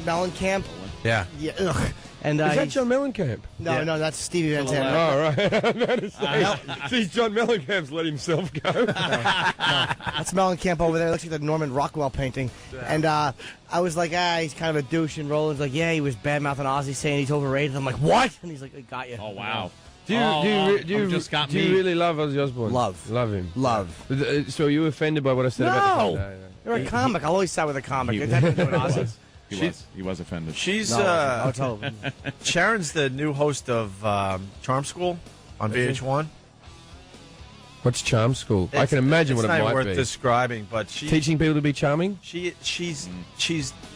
Mellencamp. Yeah. Yeah. Ugh. And Is that John Mellencamp? No, no, that's Stevie Van Zandt. Oh, right. I'm about to say, see, John Mellencamp's let himself go. That's Mellencamp over there. It looks like the Norman Rockwell painting. And I was like, he's kind of a douche. And Roland's like, yeah, he was bad-mouthing Ozzy saying he's overrated. I'm like, what? And he's like, I got you. oh, wow. Do you really love Ozzy Osbourne? Love him. Love. So are you offended by what I said about the No. You're a comic. I'll always side with a comic. It had to do with Ozzy. He was offended. She's I'll tell him. Sharon's the new host of Charm School on VH1. What's Charm School? I can imagine what it It's might not worth be. describing, but she Teaching people to be charming? she's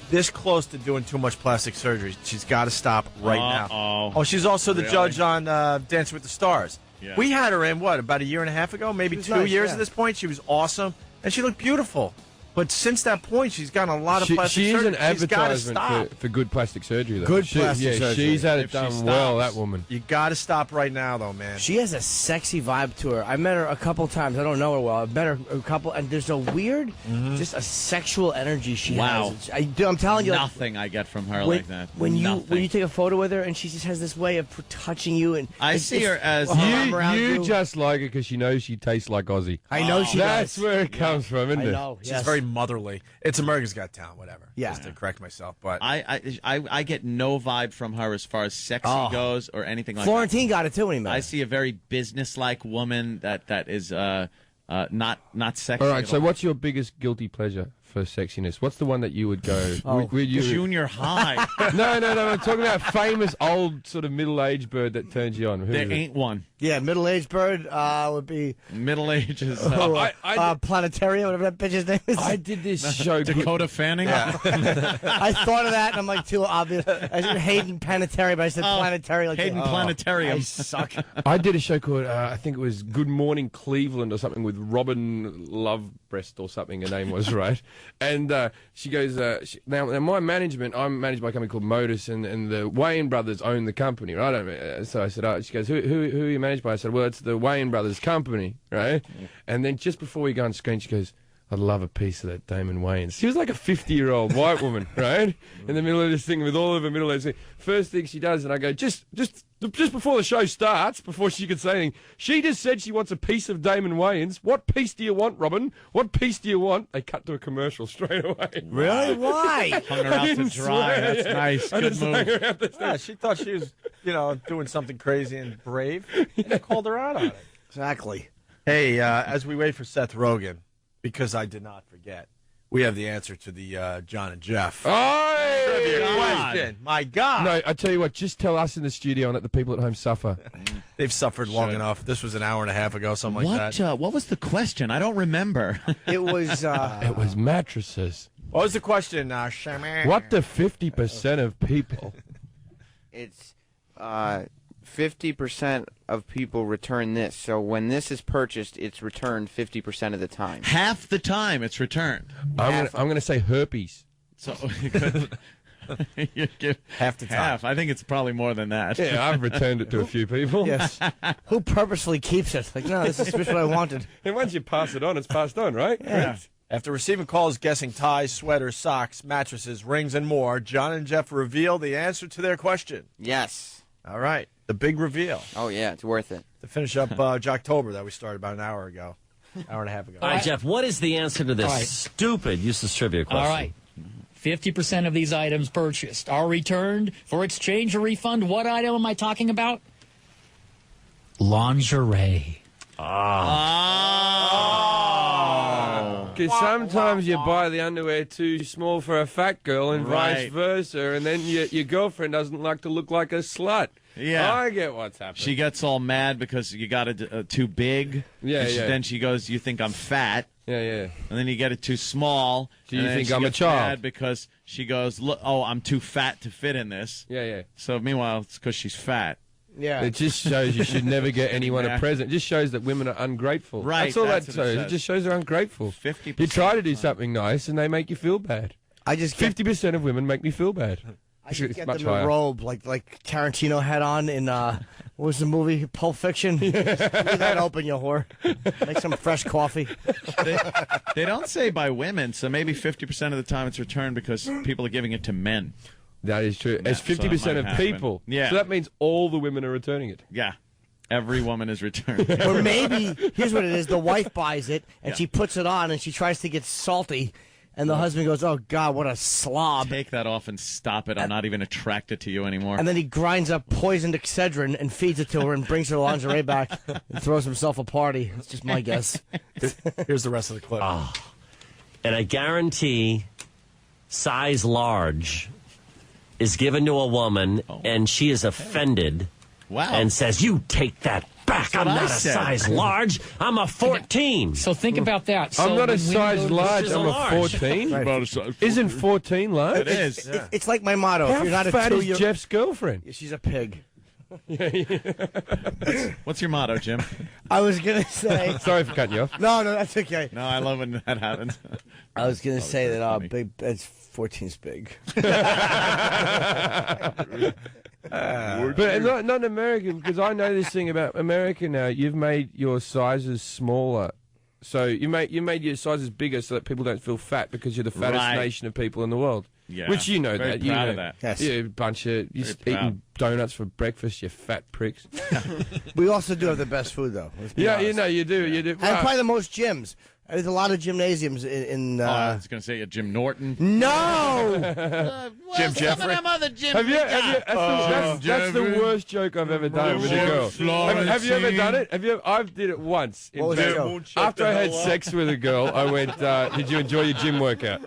this close to doing too much plastic surgery. She's got to stop right now. Oh, she's also the Really? judge on Dancing with the Stars. Yeah. We had her in about a year and a half ago, maybe was 2 nice, years yeah. at this point. She was awesome, and she looked beautiful. But since that point, she's gotten a lot of She plastic is surgery. an She's gotta advertisement stop. for good plastic surgery, though. Good plastic surgery. She's had it If she done well, stops, that woman. You got to stop right now, though, man. She has a sexy vibe to her. I met her a couple times. I don't know her well. I've met her a couple, and there's a weird, just a sexual energy she Wow. has. I'm telling you, like, Nothing I get from her when, like that. when you Nothing. take a photo with her, and she just has this way of touching you, and I see her as arm around You just like her because she knows she tastes like Aussie. I know she That's does. where it comes from, isn't I it? know. She's yes. very motherly. It's America's Got Talent, whatever. Yeah. Just to correct myself, but I get no vibe from her as far as sexy goes or anything like Florentine got it too when he met that. I her. see a very business-like woman that is not sexy. All right, at so what's your biggest guilty pleasure for sexiness? What's the one that you would go... would you, Junior high? No, I'm talking about famous old sort of middle-aged bird that turns you on. Who There is it? ain't one. Yeah, middle-aged bird would be Middle age is Planetaria, whatever that bitch's name is. I did this show... Dakota Fanning. I thought of that, and I'm like, too obvious. I said Hayden Planetary, but I said Planetary. Like Hayden Planetarium. I suck. I did a show called, I think it was Good Morning Cleveland or something with Robin Lovebreast or something, her name was, right? And she goes, now my management, I'm managed by a company called Modus, and the Wayne brothers own the company, right? So I said, she goes, who are you managed by? I said, well, it's the Wayne brothers company, right? And then just before we go on screen, she goes, I'd love a piece of that Damon Wayans. She was like a 50-year-old white woman, right? In the middle of this thing with all of her middle-aged thing. First thing she does, and I go, just before the show starts, before she could say anything, she just said she wants a piece of Damon Wayans. What piece do you want, Robin? What piece do you want? They cut to a commercial straight away. Really? Why? Hung her out to didn't dry. swear, That's yeah. nice. I Good just move. hung her out the yeah, she thought she was, doing something crazy and brave. I called her out on it. Exactly. Hey, as we wait for Seth Rogen, because I did not forget, we have the answer to the John and Jeff. Trivia question. My God. No, I tell you what, just tell us in the studio and let the people at home suffer. They've suffered long enough. This was an hour and a half ago, something like that. What was the question? I don't remember. It was. It was mattresses. What was the question, Shaman? What do 50% of people... It's 50% of people return this. So when this is purchased, it's returned 50% of the time. Half the time it's returned. I'm going to say herpes. So you give half the time. Half. I think it's probably more than that. Yeah, I've returned it to a few people. Yes. Who purposefully keeps it? Like, no, this is just what I wanted. And once you pass it on, it's passed on, right? Yeah. After receiving calls guessing ties, sweaters, socks, mattresses, rings, and more, John and Jeff reveal the answer to their question. Yes. All right. The big reveal. Oh, yeah, it's worth it. To finish up Jocktober that we started about an hour ago. Hour and a half ago. All right, Jeff, what is the answer to this stupid useless trivia question? All right. 50% of these items purchased are returned for exchange or refund. What item am I talking about? Lingerie. Because sometimes you buy the underwear too small for a fat girl and vice versa, and then your girlfriend doesn't like to look like a slut. Yeah. I get what's happening. She gets all mad because you got it too big. Yeah, yeah. Then she goes, you think I'm fat. Yeah, yeah. And then you get it too small. So you and then think she I'm a gets child. mad because she goes, look, oh, I'm too fat to fit in this. Yeah, yeah. So meanwhile, it's because she's fat. Yeah. It just shows you should never get anyone a present. It just shows that women are ungrateful. Right, That's all that's that what it shows. It says. just shows they're ungrateful. 50%. You try to do something nice and they make you feel bad. I just get, 50% of women make me feel bad. I should get much them a higher. robe like Tarantino had on in what was the movie? Pulp Fiction. Leave that open, you whore. Make some fresh coffee. They don't say by women, so maybe 50% of the time it's returned because people are giving it to men. That is true. It's so it 50% might of happen. people. Yeah. So that means all the women are returning it. Yeah. Every woman is returned. Or maybe, here's what it is, the wife buys it, and Yeah. she puts it on, and she tries to get salty, and the husband goes, oh, God, what a slob. Take that off and stop it. I'm not even attracted to you anymore. And then he grinds up poisoned Excedrin and feeds it to her and brings her lingerie back and throws himself a party. That's just my guess. Here's the rest of the clip. And I guarantee size large is given to a woman, and she is offended and says, you take that back. I'm what not I a said. size large. I'm a 14. So think about that. I'm So not a when women size go to- large. She's I'm a large. 14. Right. Isn't 14 large? It is. It's like my motto. How if you're not a fat is 2-year Jeff's girlfriend? She's a pig. What's your motto, Jim? I was going to say. Sorry for cutting you off. No, that's okay. No, I love when that happens. I was going to say that funny. big. It's 14's big. But not American, because I know this thing about America now. You've made your sizes smaller. So you made your sizes bigger so that people don't feel fat because you're the fattest Right. nation of people in the world. Yeah. Which you know Very that. You proud know. of that. Yes. You're a bunch of you're Very eating donuts for breakfast, you fat pricks. We also do have the best food, though. Let's be Yeah, honest. you know you do. You do. And probably the most gyms. There's a lot of gymnasiums in I was going to say Jim Norton. No! Jim Jeffrey. Have you? That's the worst joke I've ever done with a girl. Have you ever done it? I've did it once. In What was fact, the joke? after I had sex with a girl, I went, "Did you enjoy your gym workout?"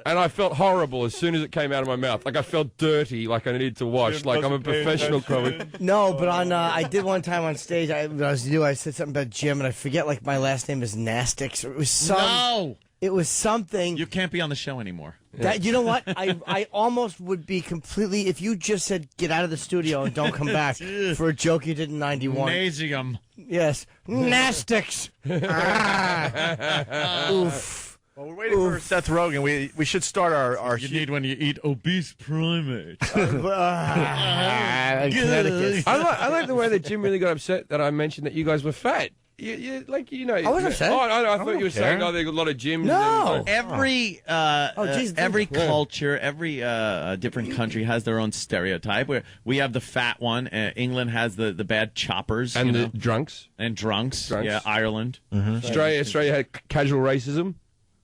And I felt horrible as soon as it came out of my mouth. Like I felt dirty, like I needed to wash. Like I'm a professional comic. No, but I did one time on stage. I said something about Jim, and I forget. Like my last name is Nastix. It was some. No! It was something. You can't be on the show anymore. That you know what? I almost would be completely if you just said get out of the studio and don't come back for a joke you did in '91. Nasium. Yes, Nastix. Oof. Well, we're waiting for Seth Rogen. We should start our You need when you eat obese primates. Connecticut. I like the way that Jim really got upset that I mentioned that you guys were fat. You I wasn't upset. Oh, I thought you were saying, care. there are a lot of gyms. No. Every geez, every yeah. culture, every different country has their own stereotype. Where we have the fat one. England has the bad choppers And you the know? drunks. and drunks. Drunks. Yeah, Ireland. Australia had casual racism.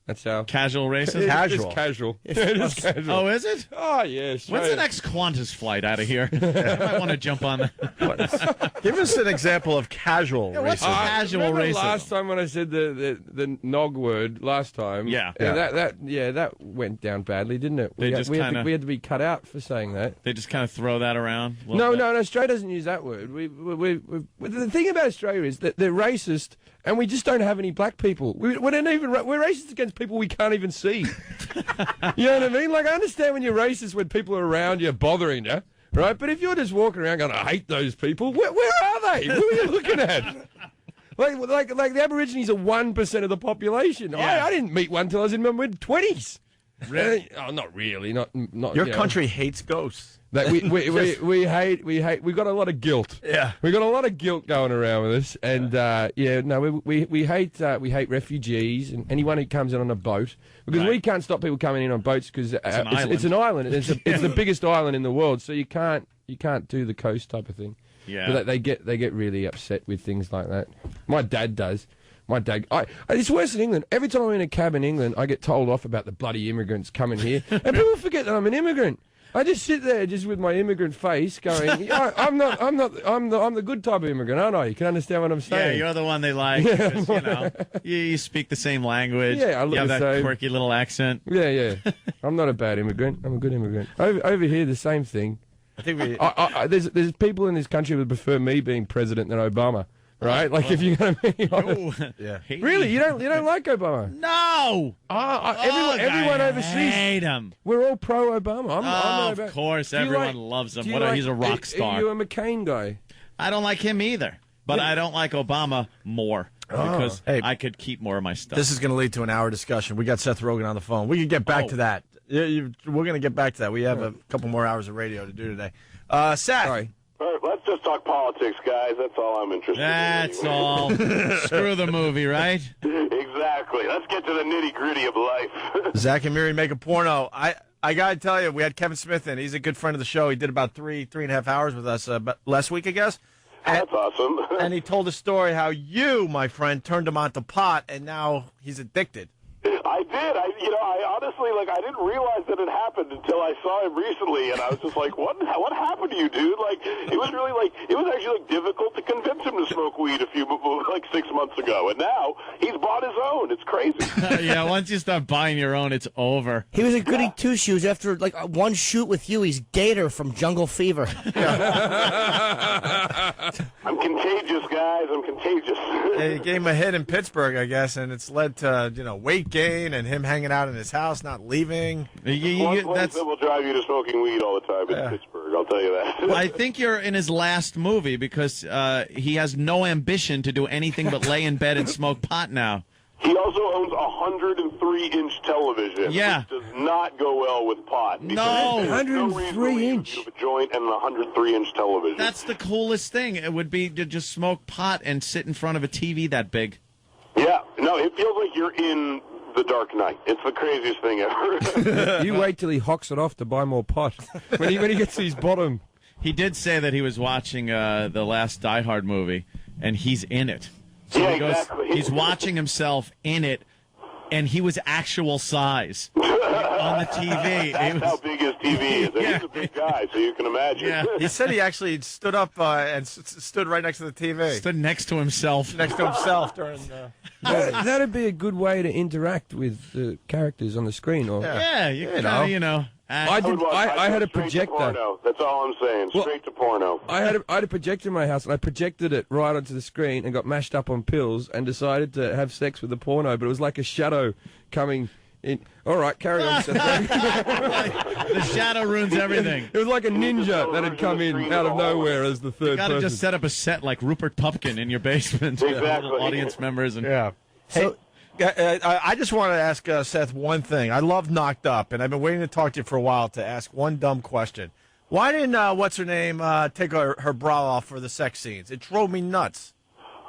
That's how. Casual racism. It's casual. It is casual. Oh, is it? Oh, yeah. When's Australia. the next Qantas flight out of here? I might want to jump on that. Give us an example of casual what's racism. casual Remember racism? last time when I said the nog word last time? Yeah. That went down badly, didn't it? They just we had kinda- to be cut out for saying that. They just kind of throw that around. a No, little bit. no, Australia doesn't use that word. The thing about Australia is that they're racist, and we just don't have any black people. We're racist against people we can't even see. You know what I mean? Like, I understand when you're racist when people are around you bothering you, right? But if you're just walking around going, I hate those people, where are they? Who are you looking at? Like the Aborigines are 1% of the population. Yeah. I didn't meet one till I was in my mid-20s. Really? Oh, not really. Not. Your you know. country hates ghosts. That we hate. We got a lot of guilt. Yeah. We got a lot of guilt going around with us, and we hate refugees and anyone who comes in on a boat because we can't stop people coming in on boats because it's an island. It's the biggest island in the world, so you can't do the coast type of thing. Yeah. But they get really upset with things like that. My dad does. My dad, it's worse in England. Every time I'm in a cab in England, I get told off about the bloody immigrants coming here. And people forget that I'm an immigrant. I just sit there just with my immigrant face going, I'm the good type of immigrant, aren't I? You can understand what I'm saying. Yeah, you're the one they like. Because, you speak the same language. Yeah, I look you have the that same. quirky little accent. Yeah. I'm not a bad immigrant. I'm a good immigrant. Over here, the same thing. I think there's people in this country who prefer me being president than Obama. Right, like if you're going to be honest. Really, you don't like Obama? No. Everyone overseas. Hate him. We're all pro Obama. Of course, everyone loves him. He's a rock star. Are you a McCain guy? I don't like him either, but I don't like Obama more because I could keep more of my stuff. This is going to lead to an hour discussion. We got Seth Rogen on the phone. We can get back to that. We're going to get back to that. We have a couple more hours of radio to do today. Seth. Sorry. All right, let's just talk politics, guys. That's all I'm interested in. That's all. Screw the movie, right? Exactly. Let's get to the nitty-gritty of life. Zach and Miri make a porno. I got to tell you, we had Kevin Smith in. He's a good friend of the show. He did about three and a half hours with us last week, I guess. That's awesome. And he told a story how you, my friend, turned him onto pot, and now he's addicted. I did. I honestly, I didn't realize that it happened until I saw him recently, and I was just like, what happened to you, dude? It was really, it was actually, difficult to convince him to smoke weed 6 months ago, and now he's bought his own. It's crazy. Yeah, once you start buying your own, it's over. He was a goody two-shoes. After, one shoot with you, he's Gator from Jungle Fever. I'm contagious, guys. I'm contagious. He gave him a hit in Pittsburgh, I guess, and it's led to, weight gain and him hanging out in his house, not leaving. One place that will drive you to smoking weed all the time is Pittsburgh, I'll tell you that. Well, I think you're in his last movie because he has no ambition to do anything but lay in bed and smoke pot now. He also owns a 103-inch television, which does not go well with pot. No, 103-inch. A joint and an 103-inch television. That's the coolest thing. It would be to just smoke pot and sit in front of a TV that big. Yeah, no, it feels like you're in The Dark Knight. It's the craziest thing ever. You wait till he hocks it off to buy more pot. When he gets to his bottom. He did say that he was watching the last Die Hard movie, and he's in it. So yeah, he goes, exactly. He's watching himself in it, and he was actual size on the TV. That's how big his TV is. And he's a big guy, so you can imagine. Yeah. He said he actually stood up and stood right next to the TV. Stood next to himself. Next to himself during That'd be a good way to interact with the characters on the screen. Or you know. I had a straight projector. To porno. That's all I'm saying. Straight to porno. I had a projector in my house, and I projected it right onto the screen and got mashed up on pills and decided to have sex with the porno, but it was like a shadow coming in. All right, carry on. The shadow ruins everything. It was like a ninja that had come in out of nowhere as the third You gotta person. just set up a set like Rupert Pupkin in your basement. Exactly. Audience members. And So, I just want to ask Seth one thing. I love Knocked Up, and I've been waiting to talk to you for a while to ask one dumb question. Why didn't what's-her-name take her bra off for the sex scenes? It drove me nuts.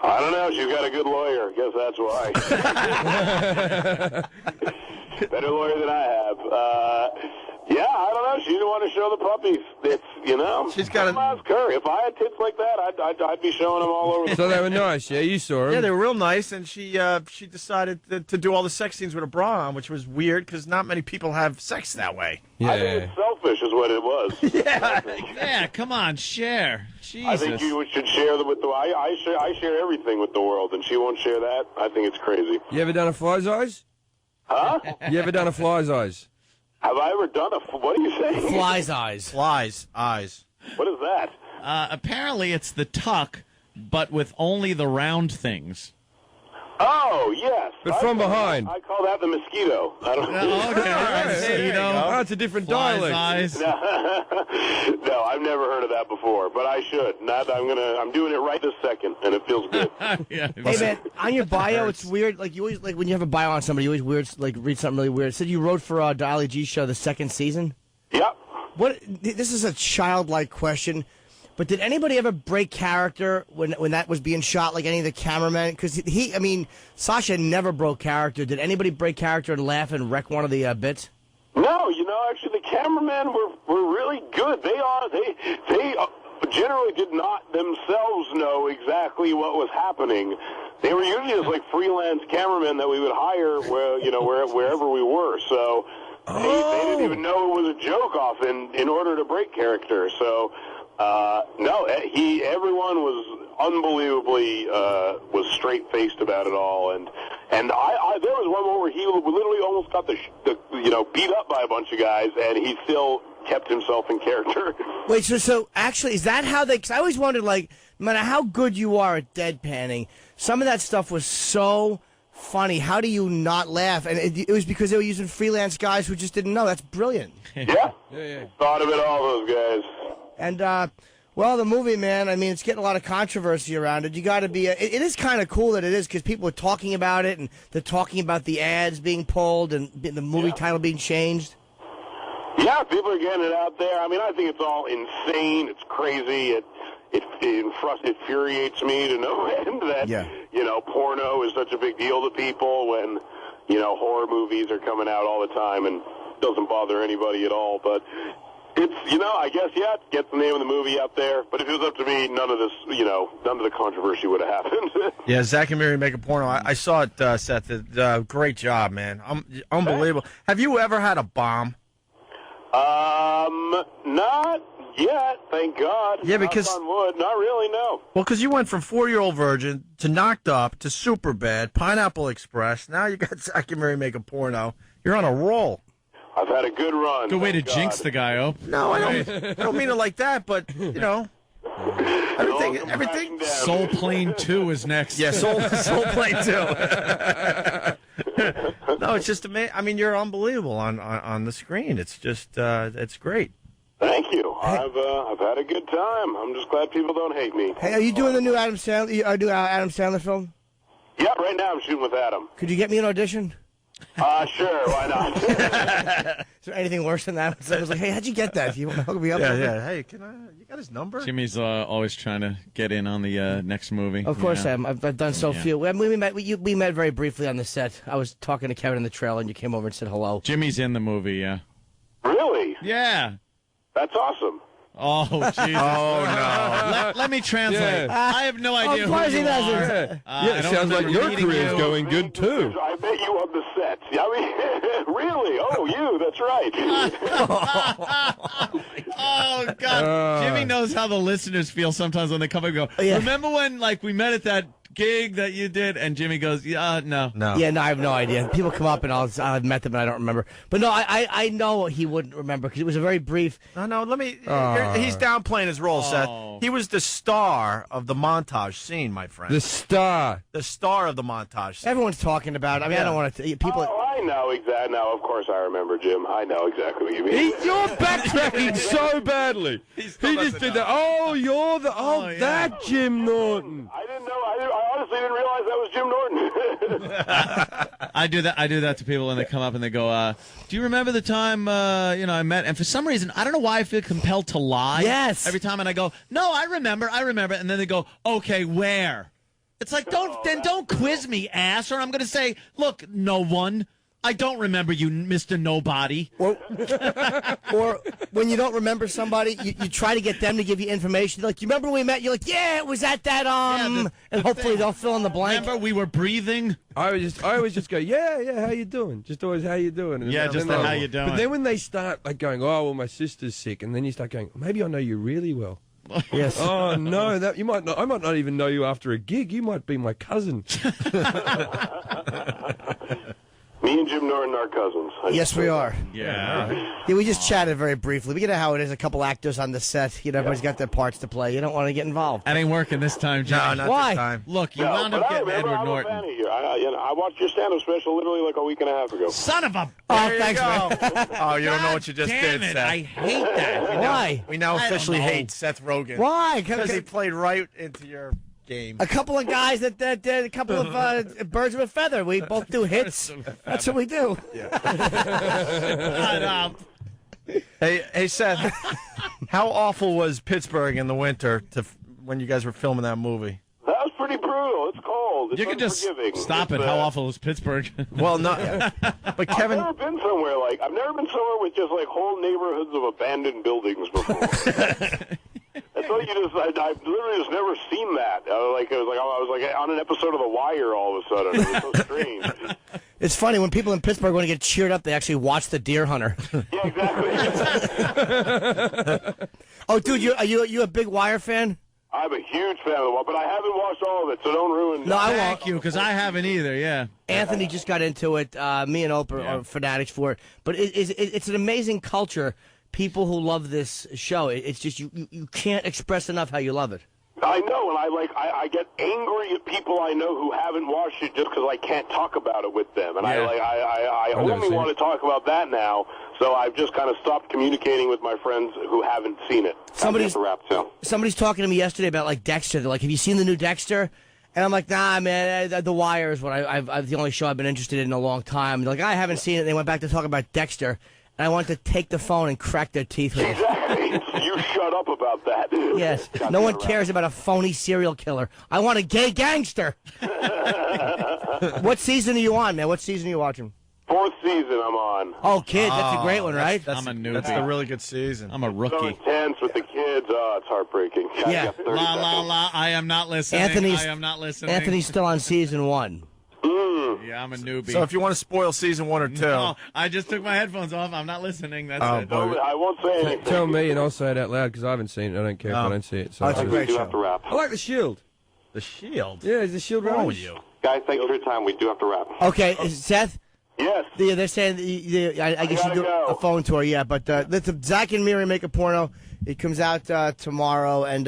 I don't know. She's got a good lawyer. I guess that's why. Better lawyer than I have. Yeah, I don't know. She didn't want to show the puppies. It's, she's got a ask her. If I had tits like that, I'd be showing them all over. So they were nice. Yeah, you saw them. Yeah, they were real nice, and she decided to do all the sex scenes with a bra on, which was weird because not many people have sex that way. I think it's selfish, is what it was. Yeah, come on, share. Jesus. I think you should share them with the. I share everything with the world, and she won't share that. I think it's crazy. You ever done a fly's eyes? Huh? You ever done a fly's eyes? Have I ever done what are you saying? Fly's eyes. Fly's eyes. What is that? Apparently it's the tuck, but with only the round things. Oh, yes. But from behind. I call that the mosquito. I don't Mosquito. Oh, it's a different Fly's dialect. eyes. No, I've never heard of that before, but I should. I'm doing it right this second, and it feels good. Yeah. Hey man, on your bio, it's weird. Like you always, when you have a bio on somebody, you always read something really weird. It said you wrote for Ali G's show the second season. Yep. This is a childlike question, but did anybody ever break character when that was being shot? Like any of the cameramen? Because Sasha never broke character. Did anybody break character and laugh and wreck one of the bits? No, actually, the cameramen were really good. They generally did not themselves know exactly exactly what was happening. They were usually just like freelance cameramen that we would hire wherever we were. So they didn't even know it was a joke often in order to break character. So everyone was unbelievably was straight-faced about it all, and I there was one moment where he literally almost got beat up by a bunch of guys, and he still kept himself in character. Wait, so actually, is that how they? Because I always wondered, like, no matter how good you are at deadpanning, some of that stuff was so funny. How do you not laugh? And it was because they were using freelance guys who just didn't know. That's brilliant. Yeah. Thought of it all, those guys. And well, the movie, man, I mean, it's getting a lot of controversy around it. You got to be. It is kind of cool that it is, because people are talking about it, and they're talking about the ads being pulled and the movie title being changed. Yeah, people are getting it out there. I mean, I think it's all insane. It's crazy. It infuriates me to no end that porno is such a big deal to people when horror movies are coming out all the time, and it doesn't bother anybody at all. But it's I guess it gets the name of the movie out there. But if it was up to me, none of the controversy would have happened. Yeah, Zach and Miri make a porno. I saw it, Seth. Great job, man. Unbelievable. Have you ever had a bomb? Not yet, thank God. Yeah, because knock on wood, not really, no. Well, because you went from 4-year-old virgin to Knocked Up to Superbad, Pineapple Express. Now you got Zach and Miri make a porno. You're on a roll. I've had a good run. Good way to jinx the guy, oh. No, I don't mean it like that, but everything. Soul Plane 2 is next. Yeah, Soul Plane 2. No, it's just amazing. I mean, you're unbelievable on the screen. It's just it's great. Thank you. I've had a good time. I'm just glad people don't hate me. Hey, are you doing the new Adam Sandler? Are you doing Adam Sandler film? Yeah, right now I'm shooting with Adam. Could you get me an audition? Sure, why not? Is there anything worse than that? I was like, hey, how'd you get that? You want to hook me up? Yeah. Hey, you got his number? Jimmy's always trying to get in on the next movie. Of course I am. I've done so few. We met very briefly on the set. I was talking to Kevin in the trailer, and you came over and said hello. Jimmy's in the movie, yeah. Really? Yeah. That's awesome. Oh, Jesus. Oh, no. Let me translate. Yeah. I have no idea Of course who he you doesn't. are. It sounds like your career's going good, too. I met you on the set. I mean, really? Oh, you, that's right. Oh, God. Jimmy knows how the listeners feel sometimes when they come and go, remember when, we met at that gig that you did? And Jimmy goes, no. Yeah, no, I have no idea. People come up and I've met them and I don't remember. But no, I know he wouldn't remember because it was a very brief. No, let me. He's downplaying his role, Seth. He was the star of the montage scene, my friend. The star of the montage scene. Everyone's talking about it. I mean, I don't want to. People. Oh, I know exactly. No, of course I remember, Jim. I know exactly what you mean. You're backtracking so badly. He just did that. Oh, you're the. That Jim Norton. I didn't know. I honestly didn't realize that was Jim Norton. I do that to people when they come up and they go, do you remember the time I met? And for some reason, I don't know why I feel compelled to lie. Yes. Every time, and I go, no, I remember, and then they go, okay, where? It's like, don't quiz me, ass, or I'm going to say, look, no one. I don't remember you, Mr. Nobody. Or when you don't remember somebody, you try to get them to give you information. Like, you remember when we met? You're like, yeah, it was at that, and hopefully they'll fill in the blank. Remember we were breathing? I always just go, yeah, how you doing? Just always, how you doing? And how you doing? But then when they start going, oh, well, my sister's sick, and then you start going, maybe I know you really well. Yes. Oh no, I might not even know you after a gig. You might be my cousin. Me and Jim Norton are cousins. Yes, we are. Yeah. Yeah, we just chatted very briefly. We know how it is. A couple actors on the set. Everybody's got their parts to play. You don't want to get involved. That ain't working this time, Jimmy. No, not Why? this time. Look, you wound up getting Edward Norton. I'm a fan of you. I watched your stand-up special literally like a week and a half ago. Son of a... Oh, thanks, man. Oh, you don't know what you just Damn did, it, Seth. I hate that. Why? We now I don't officially know. hate Seth Rogen. Why? Because he played right into your game. A couple of guys that did a couple of birds of a feather. We both do hits. That's what we do. Hey, Seth, how awful was Pittsburgh in the winter when you guys were filming that movie? That was pretty brutal. It's cold. It's You can just unforgiving. stop it. How awful is Pittsburgh? Well, no. But Kevin, I've never been somewhere with just whole neighborhoods of abandoned buildings before. thought you just. I've literally just never seen that. I was like on an episode of The Wire all of a sudden. It was so strange. It's funny when people in Pittsburgh want to get cheered up, they actually watch The Deer Hunter. Yeah, exactly. Oh, dude, are you a big Wire fan? I'm a huge fan of The Wire, but I haven't watched all of it, so don't ruin. No, I won't. Thank you, because I haven't either. Yeah. Anthony just got into it. Me and Opie are fanatics for it. But it's an amazing culture. People who love this show. It's just you can't express enough how you love it. I know, and I get angry at people I know who haven't watched it just because I can't talk about it with them, and I only want to talk about that now. So I've just kind of stopped communicating with my friends who haven't seen it. Somebody's talking to me yesterday about like Dexter. They're like, "Have you seen the new Dexter?" And I'm like, "Nah, man. The Wire is what I've the only show I've been interested in a long time." They're like, "I haven't seen it." They went back to talk about Dexter. And I wanted to take the phone and crack their teeth with it. Exactly. You shut up about that. Yes. No one cares about a phony serial killer. I want a gay gangster. What season are you on, man? What season are you watching? 4th season I'm on. Oh, kids, that's a great one, right? I'm a newbie. That's a really good season. I'm a rookie. So intense with the kids. Oh, it's heartbreaking. Yeah. La, la, la. I am not listening. I am not listening. Anthony's still on season 1. Yeah, I'm a newbie. So if you want to spoil season 1 or 2. No, I just took my headphones off. I'm not listening. That's it. No, I won't say anything. Tell me and I'll say it out loud because I haven't seen it. I don't care if I don't see it. So That's a great do show. have to wrap. I like The Shield. The Shield? Yeah, is The Shield What's wrong wrong with you? Guys, thanks for your time. We do have to wrap. Okay, Seth? Yes. They're saying, I guess you do a phone tour, yeah. But Zach and Miri Make a Porno. It comes out tomorrow. And,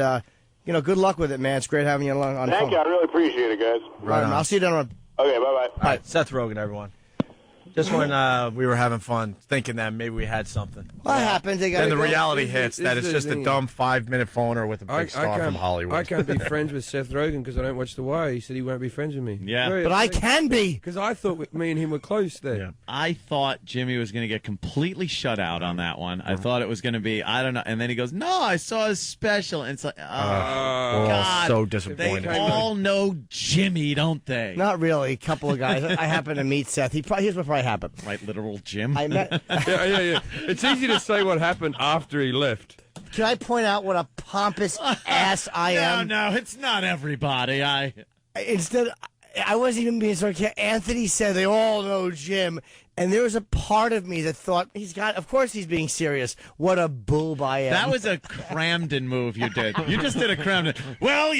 good luck with it, man. It's great having you on the phone. Thank you. I really appreciate it, guys. Right, I'll see you down the road. Okay, bye-bye. All right, Seth Rogen, everyone. Just when we were having fun, thinking that maybe we had something. What happens? Then the reality hits that it's just a dumb 5-minute phoner with a big star from Hollywood. I can't be friends with Seth Rogen because I don't watch The Wire. He said he won't be friends with me. Yeah. But I can be. Because I thought me and him were close there. Yeah. I thought Jimmy was going to get completely shut out on that one. I thought it was going to be, I don't know. And then he goes, no, I saw his special. And it's like, God. So disappointed. They all know Jimmy, don't they? Not really. A couple of guys. I happen to meet Seth. Here's what probably happened. Right, literal Jim. I met. Yeah. It's easy to say what happened after he left. Can I point out what a pompous ass I am? No, it's not everybody. I wasn't even being sarcastic. Anthony said they all know Jim, and there was a part of me that thought of course he's being serious. What a boob I am. That was a Cramden move you did. You just did a Cramden. Well,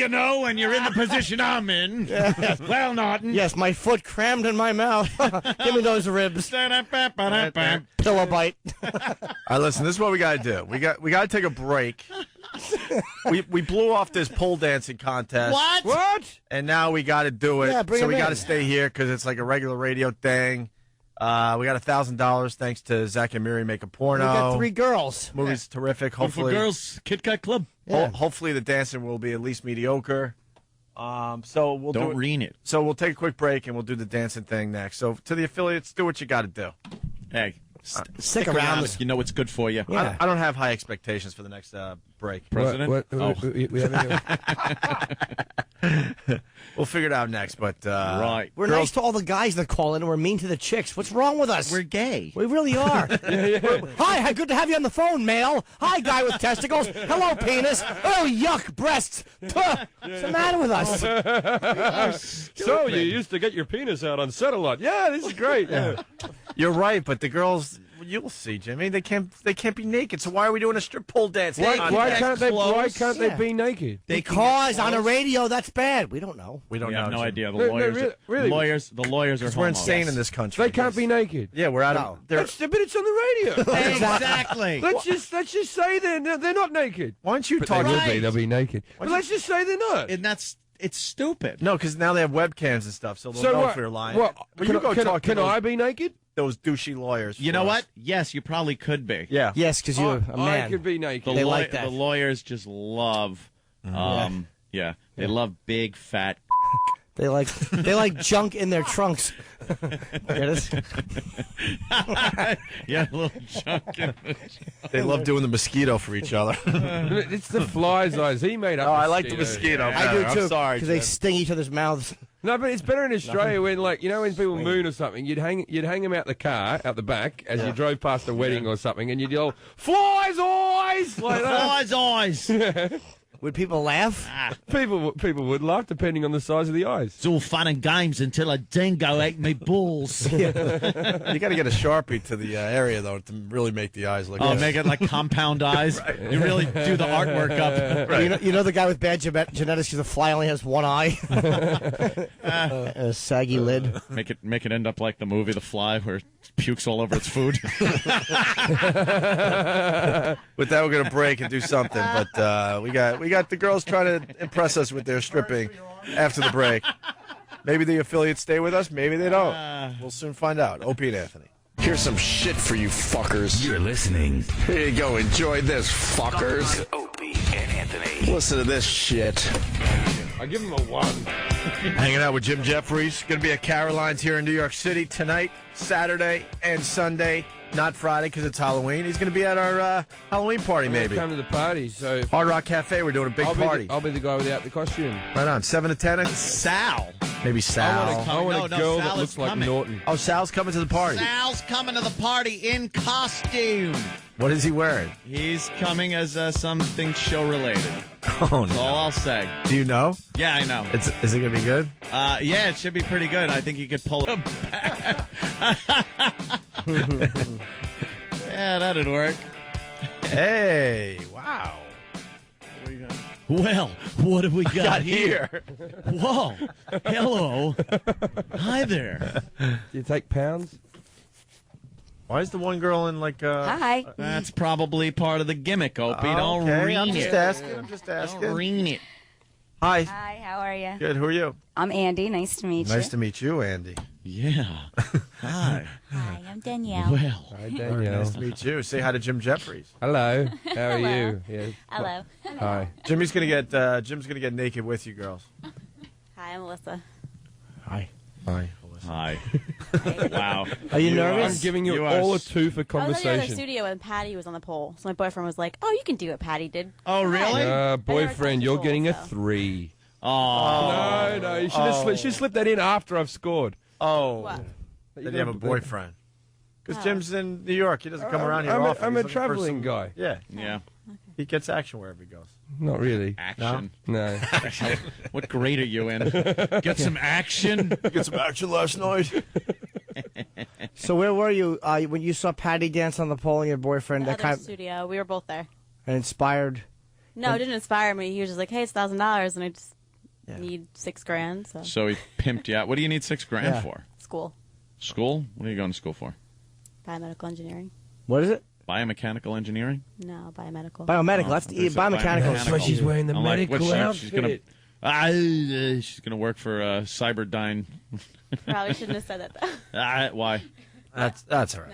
when you're in the position I'm in. Yes. Well, Norton. Yes, my foot crammed in my mouth. Give me those ribs. Pillow bite. All right, listen, this is what we got to do. We got to take a break. We blew off this pole dancing contest. What? And now we got to do it. Yeah, so we got to stay here because it's like a regular radio thing. We got $1,000 thanks to Zach and Miri Make a Porno. We got 3 girls. Movie's terrific. Hopefully, for girls, Kit Kat Club. Yeah. Hopefully the dancing will be at least mediocre. So we'll Don't ream it. So we'll take a quick break and we'll do the dancing thing next. So to the affiliates, do what you got to do. Hey, stick around. You know it's good for you. Yeah. I don't have high expectations for the next break. President? We haven't We'll figure it out next, but right. We're nice to all the guys that call in, and we're mean to the chicks. What's wrong with us? We're gay. We really are. Hi, good to have you on the phone, male. Hi, guy with testicles. Hello, penis. Oh, yuck, breasts. What's the matter with us? So you used to get your penis out on set a lot. Yeah, this is great. Yeah. You're right, but the girls, you'll see, Jimmy. They can't be naked. So why are we doing a strip pole dance? Why can't they be naked? Because on a radio, that's bad. We don't know. We don't We know. have no Jimmy. idea. The lawyers, really? the lawyers are. We're insane in this country. They can't be naked. Yeah, we're out of. But it's on the radio. Exactly. Let's just say they're not naked. Why don't you But talk? they will be. They'll be naked. But let's just say they're not. And it's stupid. No, because now they have webcams and stuff, so they'll know if we're lying. What? Can I be naked? Those douchey lawyers. You know what? Yes, you probably could be. Yeah. Yes, because you're a man. I could be naked. They like that. The lawyers just love. They love big fat. They like junk in their trunks. Get it? Yeah, a little junk in the They love doing the mosquito for each other. It's the fly's eyes. He made up. I like the mosquito. I do too. I'm sorry, because they sting each other's mouths. No, but it's better in Australia when, when people moon or something, you'd hang them out the car, out the back, as you drove past a wedding or something, and you'd yell, "Flies eyes!" like that. Flies eyes. Would people laugh? People would laugh depending on the size of the eyes. It's all fun and games until a dingo ate me balls. You got to get a Sharpie to the area, though, to really make the eyes look good. Make it like compound eyes. Right. You really do the artwork up. Right. You know the guy with bad genetics because the fly only has one eye? A saggy lid. Make it end up like the movie The Fly, where it pukes all over its food. With that, we're going to break and do something. But we got the girls trying to impress us with their stripping after the break. Maybe the affiliates stay with us. Maybe they don't. We'll soon find out. Opie and Anthony. Here's some shit for you fuckers. You're listening. Here you go. Enjoy this, fuckers. With Opie and Anthony. Listen to this shit. I give him a 1. Hanging out with Jim Jeffries. Going to be at Caroline's here in New York City tonight, Saturday, and Sunday. Not Friday because it's Halloween. He's going to be at our Halloween party, maybe. Come to the party. So Hard Rock Cafe. We're doing a big party. I'll be the guy without the costume. Right on. 7 to 10. Sal. Maybe Sal. I want a girl that looks like Norton. Oh, Sal's coming to the party. Sal's coming to the party in costume. What is he wearing? He's coming as something show related. Oh, no. That's all I'll say. Do you know? Yeah, I know. Is it going to be good? Yeah, it should be pretty good. I think you could pull it back. Yeah, that'd work. Hey, wow. Well, what have we got here? Whoa. Hello. Hi there. Do you take pounds? Why is the one girl in like Hi. That's probably part of the gimmick, Opie. Don't okay. read I'm it. just asking. Don't read it. Hi. Hi, how are you? Good. Who are you? I'm Andy. Nice to meet you. Nice to meet you, Andy. Yeah. Hi. Hi, I'm Danielle. Well. Hi, Danielle. Nice to meet you. Say hi to Jim Jeffries. Hello. How are Hello. you? Yeah. Hello. Hi. Jim's gonna get naked with you girls. Hi, I'm Melissa. Hi. Hi. Hi. Wow. Are you nervous? I'm giving you all a 2 for I was in the conversation. other studio when Patty was on the pole, so my boyfriend was like, "Oh, you can do what Patty did." Oh, really? Boyfriend, you're getting a 3. Oh. No, you should have slipped that in after I've scored. Oh. What? Then you have a boyfriend. Because Jim's in New York. He doesn't come around here often. I'm He's a looking for traveling some- guy. Yeah. Yeah. He gets action wherever he goes. Not really. Action. No. What grade are you in? Get some action. Get some action last night. So where were you when you saw Patty dance on the pole and your boyfriend? The That other kind of studio. We were both there. inspired. No, it didn't inspire me. He was just like, "Hey, it's $1,000, and I just need $6,000." So So he pimped you out. What do you need $6,000 for? school, School? What are you going to school for? biomedical engineering. What is it? Biomechanical engineering? No, biomedical. Biomedical. That's biomechanical. That's why she's wearing the I'm like, medical what's she- outfit. she's gonna work for Cyberdyne. Probably shouldn't have said that though. Why? That's all right.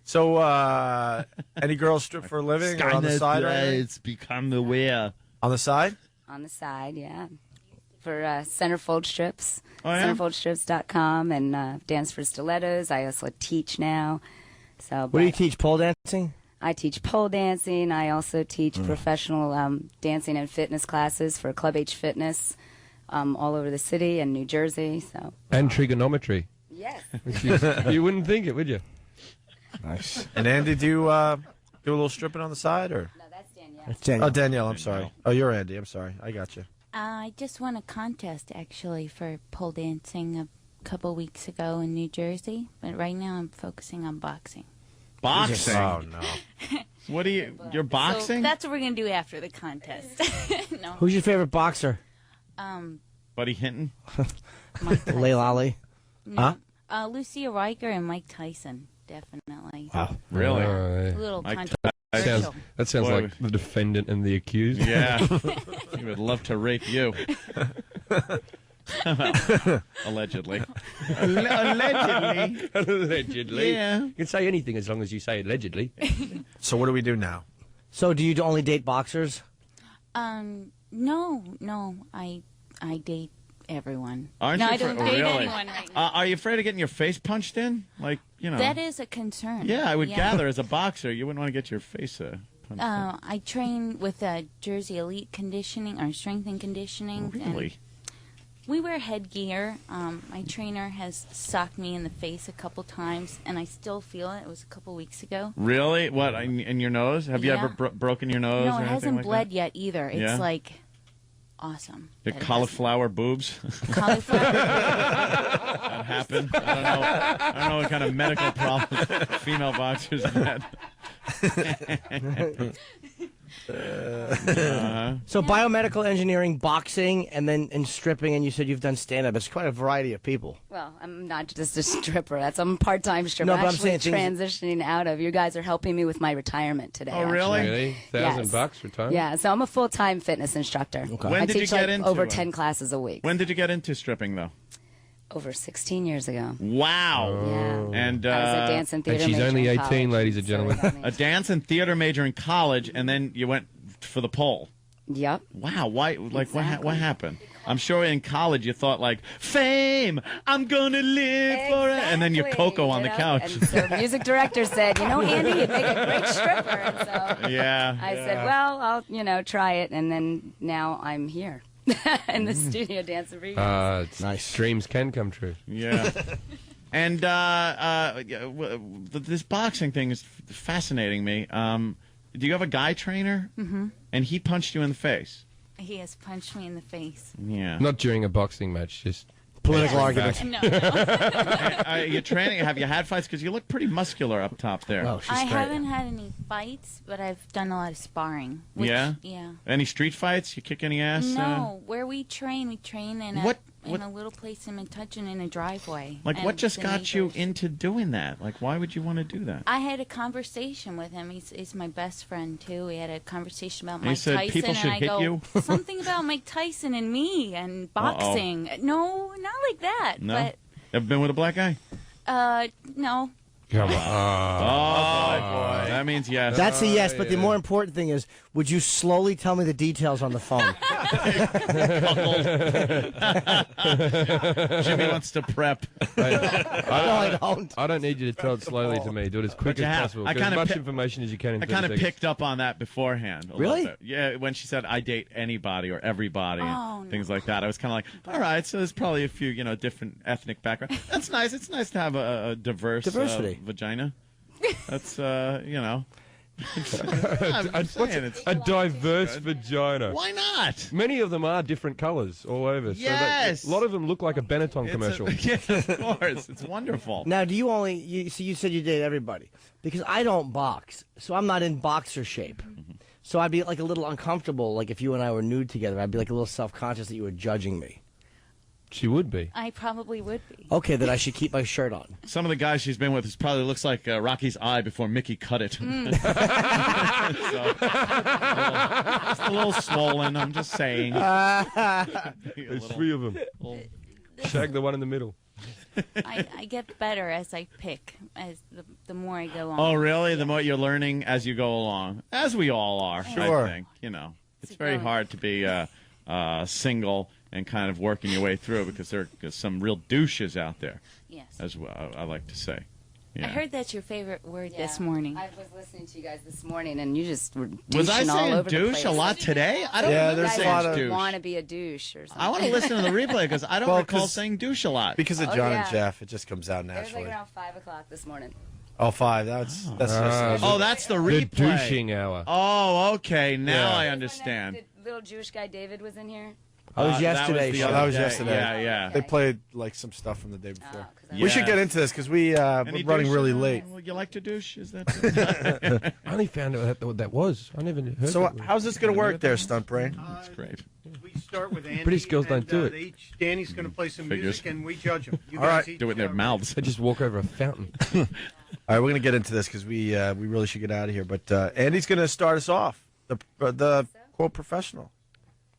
So, any girls strip for a living or on the side? Or anything? It's become aware. On the side? On the side, yeah. For Centerfold Strips. Oh, yeah? Centerfoldstrips.com and Dance for Stilettos. I also teach now. So, What do you teach? Pole dancing? I teach pole dancing. I also teach professional dancing and fitness classes for Club H Fitness all over the city and New Jersey. So. And trigonometry. Yes. You wouldn't think it, would you? Nice. And Andy, do you do a little stripping on the side, or? No, that's Danielle. That's Danielle. Oh, Danielle. I'm sorry. Oh, you're Andy. I'm sorry. I got you. I just won a contest, actually, for pole dancing a couple weeks ago in New Jersey. But right now I'm focusing on boxing. Boxing? Oh, no. What are you? You're So boxing? that's what we're going to do after the contest. No. Who's your favorite boxer? Buddy Hinton? Layla Ali. No. Lucia Riker and Mike Tyson, definitely. Wow. Really? A little Mike controversial. That sounds Boy, like the defendant and the accused. Yeah. He would love to rape you. Allegedly. Allegedly. Allegedly. Yeah. You can say anything as long as you say allegedly. So what do we do now? So do you only date boxers? No. I date everyone. Aren't no, you I don't afraid- date really? anyone right now. Are you afraid of getting your face punched in? Like, you know. That is a concern. Yeah, I would gather as a boxer, you wouldn't want to get your face punched in. I train with Jersey Elite Conditioning or Strength and Conditioning. Really? We wear headgear. My trainer has socked me in the face a couple times, and I still feel it. It was a couple weeks ago. Really? What, in your nose? Have you Yeah. ever broken your nose? No, or it anything hasn't like bled that? yet either. It's Yeah? like awesome. The that it cauliflower boobs? Cauliflower. That happened. I don't know what kind of medical problems female boxers had. So biomedical engineering, boxing, and then stripping, and you said you've done stand-up. It's quite a variety of people. Well, I'm not just a stripper. I'm a part-time stripper. No, but I'm actually saying transitioning out of. You guys are helping me with my retirement today. Oh, really? Really? $1,000 retirement? Yeah, so I'm a full-time fitness instructor. Okay. When I did you teach get like into over it? 10 classes a week. When did you get into stripping, though? Over 16 years ago. Wow. Yeah. And I was a dance and theater And she's major only in 18, college. ladies and gentlemen. a dance and theater major in college, and then you went for the pole. Yep. Wow. Why? Like, Exactly. what happened? I'm sure in college you thought, like, fame, I'm going to live for it. And then you're Coco on the couch. And so the music director said, Andy, you'd make a great stripper. And so Yeah. I said, well, I'll, try it. And then now I'm here in the studio dancing for you guys. It's nice. Dreams can come true. Yeah. And this boxing thing is fascinating me. Do you have a guy trainer? Mm-hmm. And he punched you in the face. He has punched me in the face. Yeah. Not during a boxing match, just political argument. No. You're training. Have you had fights? Because you look pretty muscular up top there. Oh, I haven't had any fights, but I've done a lot of sparring. Which, Yeah? Yeah. Any street fights? You kick any ass? No, where we train in What- a little place in Metuchen in a driveway. Like, And what just the got you neighbors- into doing that? Like, why would you want to do that? I had a conversation with him. He's my best friend too. We had a conversation about And he Mike said Tyson, people and should I hit go you? something about Mike Tyson and me and boxing. No, not like that. No? Ever been with a black guy? But no. Come on. Oh, boy. That means yes. That's a yes, but the more important thing is, would you slowly tell me the details on the phone? Jimmy wants to prep. I don't. I don't need you to tell it slowly to me. Do it as quick But you as have- possible. I Get as kinda much pi- information as you can in I 30 kind of seconds. picked up on that beforehand. A Really? little bit. Yeah, when she said I date anybody or everybody Oh, and things like that, I was kind of like, all right, so there's probably a few, different ethnic backgrounds. That's nice. It's nice to have a diverse Diversity. vagina. That's I'm What's saying it's a diverse vagina. Why not? Many of them are different colors all over. Yes. So a lot of them look like a Benetton commercial. Yes, of course. It's wonderful. Now, do you only? You said you date everybody because I don't box, so I'm not in boxer shape. So I'd be like a little uncomfortable, like if you and I were nude together. I'd be like a little self-conscious that you were judging me. She would be. I probably would be. Okay, that I should keep my shirt on. Some of the guys she's been with, it probably looks like Rocky's eye before Mickey cut it. Mm. Just a little swollen, I'm just saying. There's three of them. Shag the one in the middle. I get better as I pick, as the more I go on. Oh, really? The more you're learning as you go along, as we all are, Sure. I think. It's very hard to be single and kind of working your way through because there are some real douches out there. Yes. As well, I like to say. Yeah. I heard that's your favorite word this morning. I was listening to you guys this morning, and you just were Was I douching all saying over the douche place. a lot today? I don't Yeah, remember there's a saying lot of douche. Want to be a douche or something? I want to listen to the replay because I don't Well, recall 'cause- saying douche a lot. Because of Oh, John yeah. and Jeff, it just comes out It was naturally. like around 5 o'clock this morning. Oh, 5. That's just. Oh, that's the The replay. douching hour. Oh, okay. Now Yeah. I understand. The little Jewish guy David was in here. I was That yesterday. was the Sean. other that was day. yesterday. Yeah, yeah. They played like some stuff from the day before. Yeah. We should get into this because we're Any running douche? really late. Would you like to douche? Is that? I only found out what that was. I never heard So that word. how's this going to work there, Stunt Brain? That's great. We start with Andy. British girls don't and, do it. Danny's going to play some Figures. music, and we judge him. You All guys right. Do it in their mouths. They just walk over a fountain. All right, we're going to get into this because we really should get out of here. But Andy's going to start us off. The quote professional.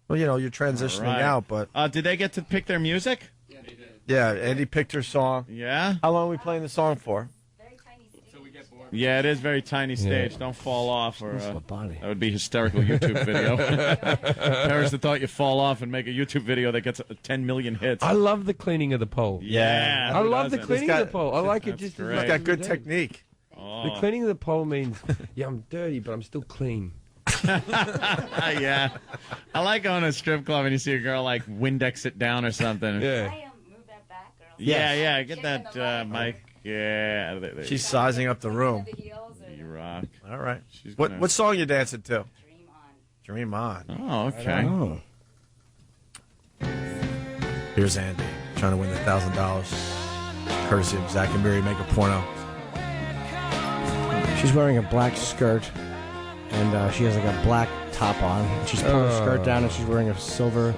Well, you're transitioning Right. out, but Did they get to pick their music? yeah, Andy picked her song. Yeah. How long are we playing the song for? Yeah, it is very tiny stage. Don't fall off, or My body. that would be hysterical YouTube video. Parents that thought you fall off and make a YouTube video that gets 10 million hits. I love the cleaning of the pole. Yeah, I who love the doesn't? cleaning This of the pole. I like it That's just as great. much He's got as good you do. technique. Oh. The cleaning of the pole means, yeah, I'm dirty, but I'm still clean. Yeah. I like going to a strip club and you see a girl like Windex it down or something. Yeah. Yeah. Get that mic. Yeah. She's sizing up the room. You rock. All right. She's What gonna- song you dancing to? Dream On. Oh, okay. Oh. Here's Andy trying to win the $1,000. Courtesy of Zach and Miri Make a Porno. She's wearing a black skirt, and she has like a black top on. And she's pulling her skirt down, and she's wearing a silver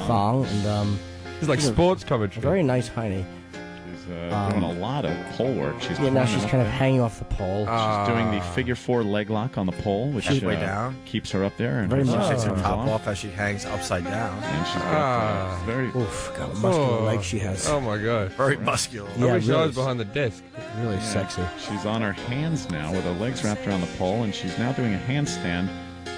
thong. And it's like sports coverage. Very nice, hiney. She's doing a lot of pole work. She's Yeah, now climbing she's up kind of there. hanging off the pole. She's doing the figure 4 leg lock on the pole, which Halfway down. keeps her up there. And Very her much takes her comes top off as she hangs upside down. And she's got very Oof, got a muscular leg she has. Oh my god. Very muscular. I wish I really was behind the desk. Really sexy. She's on her hands now with her legs wrapped around the pole, and she's now doing a handstand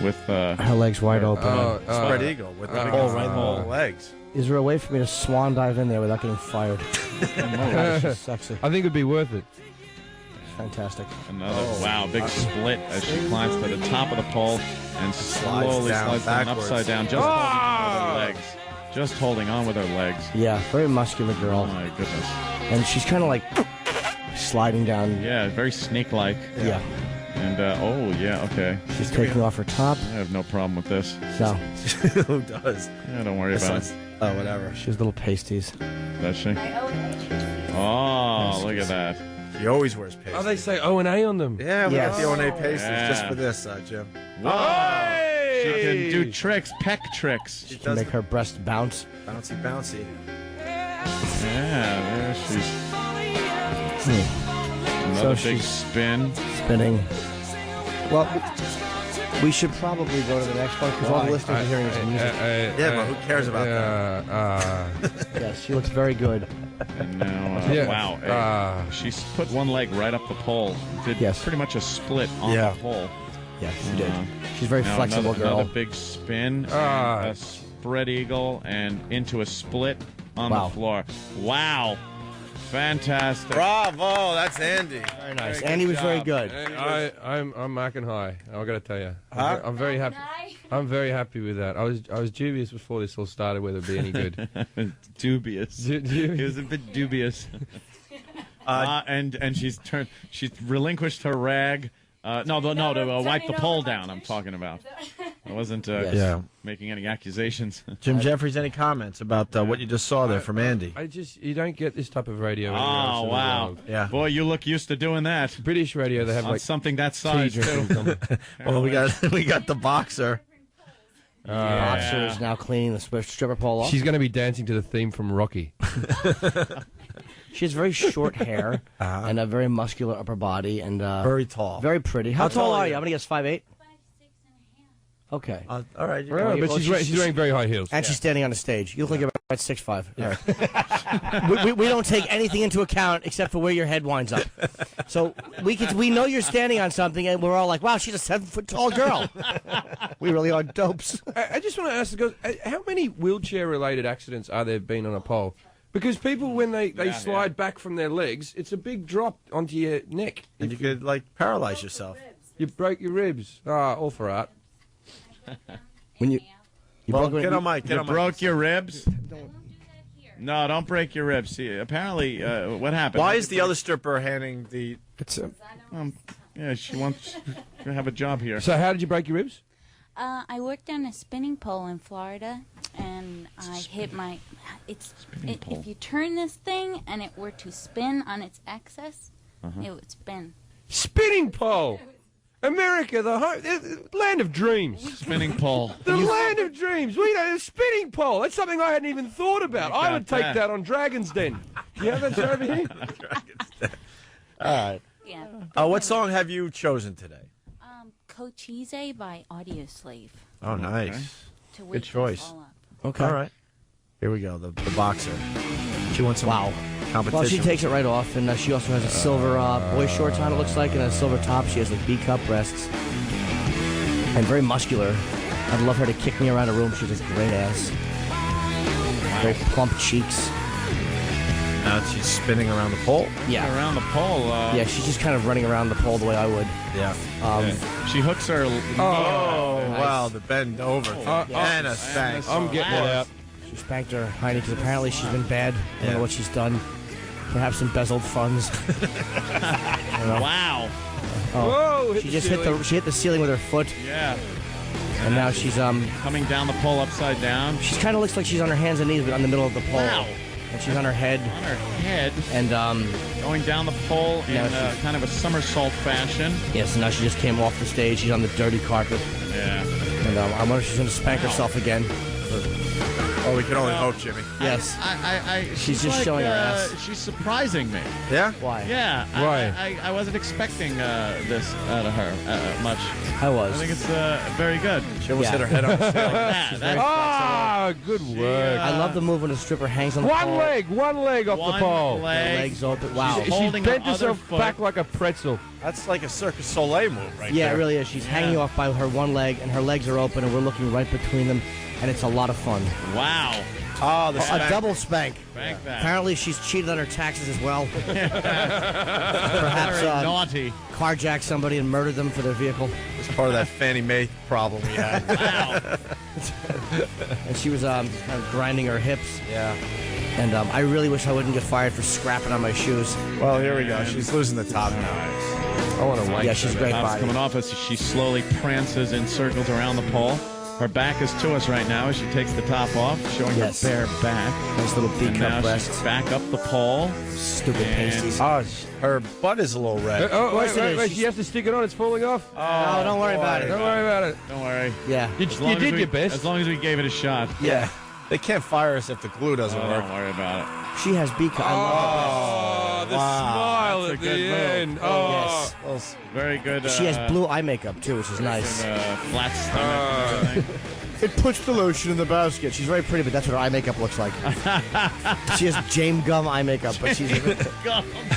with Her legs wide open. Spread eagle with the pole right in the legs. Is there a way for me to swan dive in there without getting fired? She's sexy. I think it'd be worth it. Fantastic. Another big split as she climbs to the top of the pole and slowly down slides down backwards. upside down, just holding on with her legs. Just holding on with her legs. Yeah, very muscular girl. Oh my goodness. And she's kind of like sliding down. Yeah, very snake-like. Yeah. And okay. She's taking off her top. I have no problem with this. No. Who does? Yeah, don't worry about it. Oh, whatever. She has little pasties. Does she? Oh, look at that. She always wears pasties. Oh, they say O&A on them. Yeah, we got the O&A pasties Yeah. just for this, Jim. Whoa! She can do tricks, peck tricks. She Can does make her breast bounce. bouncy, bouncy. Yeah, there she's. Another So big she's spin. spinning. Well, we should probably go to the next one because all the listeners are hearing is music. Yeah, but who cares about that? Yes, she looks very good. And now, Yeah. wow. She's put one leg right up the pole. Did Yes. pretty much a split on Yeah. the pole. Yeah, she did. She's a very Now flexible another, girl. Another big spin, and a spread eagle, and into a split on Wow. the floor. Wow. Fantastic. Bravo, that's Andy. Very nice. Very Andy good was very job. good. I'm marking high. I got to tell you, Huh? I'm very happy. I'm very happy with that. I was dubious before this all started whether it'd be any good. Dubious. He was a bit dubious. And she's relinquished her rag. To wipe the pole down. I'm talking about. I wasn't making any accusations. Jim Jeffries, any comments about what you just saw there from Andy? You don't get this type of radio. anywhere else Oh in the wow! world. Yeah. Boy, you look used to doing that. British radio, they have On like something that size tea too. drinking. Well, we got the boxer. Boxer is now cleaning the stripper pole off. She's going to be dancing to the theme from Rocky. She has very short hair and a very muscular upper body and Very tall. very pretty. How tall are you? I'm going to guess 5'8". Okay. All right. But she's wearing very high heels. And she's standing on the stage. You look like you're about 6'5". Yeah. we don't take anything into account except for where your head winds up. So we know you're standing on something, and we're all like, "Wow, she's a 7-foot tall girl." We really are dopes. I just want to ask the girls, how many wheelchair-related accidents are there been on a pole? Because people, when they slide back from their legs, it's a big drop onto your neck. And you could paralyze yourself. You break your ribs. All for art. When you Well, get on mic. You broke your ribs? No, don't break your ribs. See, apparently, what happened? Why is the other stripper handing the? She wants to have a job here. So how did you break your ribs? I worked on a spinning pole in Florida, and I hit my. If you turn this thing and it were to spin on its axis, it would spin. Spinning pole. America, the land of dreams. Spinning pole. The land of dreams. We know the spinning pole. That's something I hadn't even thought about. I would take that on Dragon's Den. You have that show over here? Dragon's Den. All right. Yeah. What song have you chosen today? Cochise by Audioslave. Oh, nice. To Good wake choice. us all up. Okay. All right. Here we go. The boxer. She wants some competition. Well, she takes it right off, and she also has a silver boy shorts on, it looks like, and a silver top. She has like B-cup breasts, and very muscular. I'd love her to kick me around a room. She has a great ass, very plump cheeks. Now she's spinning around the pole. Yeah, around the pole. yeah, she's just kind of running around the pole the way I would. Yeah. She hooks her. Wow, the bend over. And a spank. I'm getting it out. She spanked her Heine because apparently she's been bad. I don't know what she's done. Perhaps embezzled funds. Wow. Oh, she just hit the ceiling with her foot. Yeah. And now she's coming down the pole upside down. She kind of looks like she's on her hands and knees, but on the middle of the pole. Wow. And she's on her head. On her head. And going down the pole in kind of a somersault fashion. Yes, and now she just came off the stage. She's on the dirty carpet. Yeah. And I wonder if she's going to spank herself again. Oh, we can only hope, Jimmy. Yes. She's just like, showing her ass. She's surprising me. Yeah? Why? Yeah. Why? I wasn't expecting this out of her much. I was. I think it's very good. She almost hit her head on the ceiling. Good work. I love the move when a stripper hangs on the pole. One leg off the pole. Her legs open. Wow. She bent herself back like a pretzel. That's like a Circus Soleil move right Yeah, there. it really is. She's hanging off by her one leg, and her legs are open, and we're looking right between them, and it's a lot of fun. Wow. Oh, the spank. A double spank. Spank that. Apparently, she's cheated on her taxes as well. Perhaps Very naughty. Carjacked somebody and murdered them for their vehicle. It's part of that Fannie Mae problem we had. Wow. And she was kind of grinding her hips. Yeah. And I really wish I wouldn't get fired for scrapping on my shoes. Well, here we go. She's losing the top now. I want to wank. Yeah, she's great Top's body. coming off as she slowly prances in circles around the pole. Her back is to us right now as she takes the top off, showing Yes. her bare back. Nice little And now B-cup breasts. she's back up the pole. Stupid And- pasties. Oh, her butt is a little red. Oh, course it is. wait, you have to stick it on. It's falling off. No, don't worry about it. Don't worry about it. Don't worry. Yeah. You As long as did we- your best. As long as we gave it a shot. Yeah. They can't fire us if the glue doesn't work. Don't worry about it. She has B-cup. I love Oh, the smile That's a at the good move. end. it. Oh, Very good. She has blue eye makeup, too, which is nice. Flat stomach. It puts the lotion in the basket. She's very pretty, but that's what her eye makeup looks like. She has James Gum eye makeup, but she's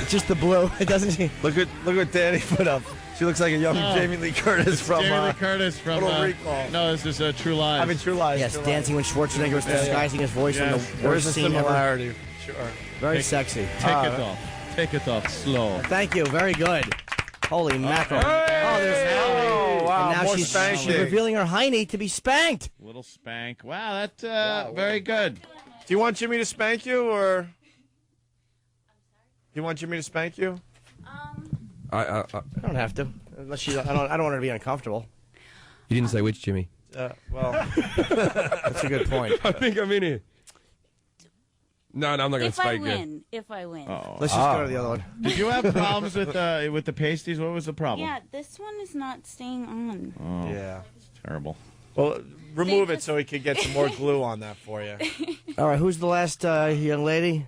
just the blue. It doesn't. Look what Danny put up. She looks like a young Jamie Lee Curtis from Jamie Lee Curtis from Total Recall. No, this is True Lies. I mean, True Lies. Yes, True dancing when Schwarzenegger was disguising his voice from the Lies. worst There's a scene ever. similarity. Sure. Very sexy. Take it off. Take it off slow. Thank you. Very good. Holy mackerel. Hey! Oh, there's wow, and now more she's spanking. revealing her hiney to be spanked. Little spank. Wow, that's very good. Do you want Jimmy to spank you, or do you want Jimmy to spank you? I I don't have to. Unless she, I don't want her to be uncomfortable. You didn't say which, Jimmy. Well, That's a good point. I think I'm in here. No, I'm not going to If I spank you. win. If I win. Let's just go to the other one. Did you have problems with the pasties? What was the problem? Yeah, this one is not staying on. Oh, yeah. terrible. Well, remove it so we can get some more glue on that for you. All right, who's the last young lady?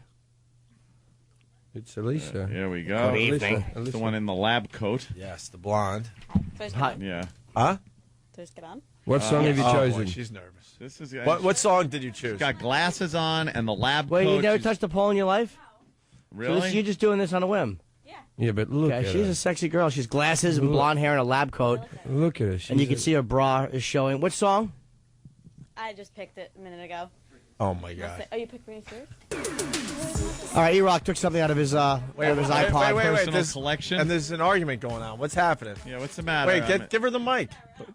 It's Alicia. Here we go. Good evening. It's the one in the lab coat. Yes, the blonde. First Hi. Yeah. Huh? First get on. What song have you Oh, chosen? boy, she's nervous. This is What song did you choose? She's got glasses on and the lab Wait, coat. you never She's- touched a pole in your life? Really? So you're just doing this on a whim? Yeah, but look Okay, at she's her. a sexy girl. She's glasses and blonde hair and a lab coat. Look at her. She's And you can see her bra is showing. What song? I just picked it a minute ago. Oh my God! Oh, you picked Britney Spears? All right, E-Rock took something out of his iPod. Wait. Personal collection. And there's an argument going on. What's happening? Yeah, what's the matter? Wait, give her the mic.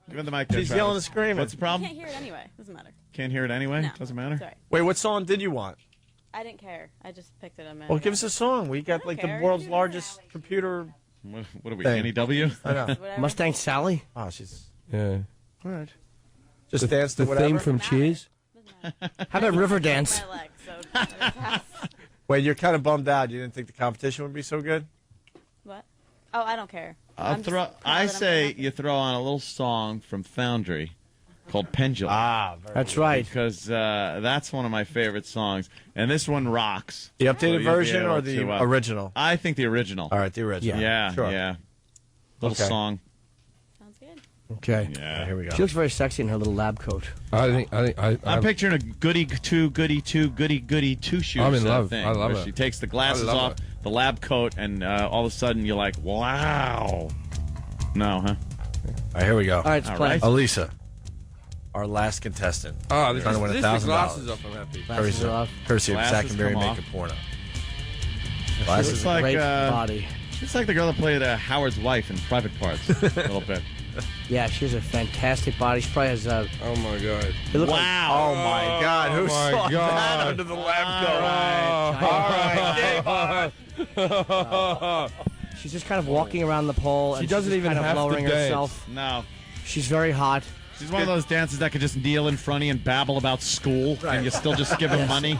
Give her the mic there, She's Travis. yelling and screaming. What's the I problem? can't hear it anyway. Doesn't matter. Can't hear it anyway? No. Doesn't matter? Sorry. Wait, what song did you want? I didn't care. I just picked it a minute Well, ago. give us a song. We got like care. the world's largest computer. What are we, Thing. NEW? I know. Whatever. Mustang Sally? Oh, she's Yeah. all right. Just dance to The whatever. theme from Cheers. How about Riverdance? My leg, so Wait, you're kind of bummed out. You didn't think the competition would be so good? what? Oh, I don't care. I'm just proud I that I'm say happy. you throw on a little song from Foundry called Pendulum. That's right. Because that's one of my favorite songs. And this one rocks. The So updated you'll be version able or the to, original? I think the original. All right, the original. Yeah, Sure. yeah. Little Okay. song. Sounds good. Okay. Yeah. Here we go. She looks very sexy in her little lab coat. I'm picturing a goody two shoes. I'm in love. Thing, I love where it. She takes the glasses I love off, it. the lab coat, and all of a sudden you're like, wow. No, huh? All right, here we go. All right, it's All playing. right. Elisa, our last contestant. Oh, this trying to win is $1,000. glasses off. I'm happy. Glasses are off. Courtesy of Glasses Zach and Barry come Make off. a Porno. She Glasses looks like Great body. She's like the girl that played Howard's wife in Private Parts a little bit. Yeah, she has a fantastic body. She probably has a... Oh, my God. Wow. Oh, my God. Who saw that under the lamp go? All right. She's just kind of walking around the pole. She and doesn't she's even kind of have to lowering dance. herself. No. She's very hot. She's one of those dancers that could just kneel in front of you and babble about school, and you still just give him money.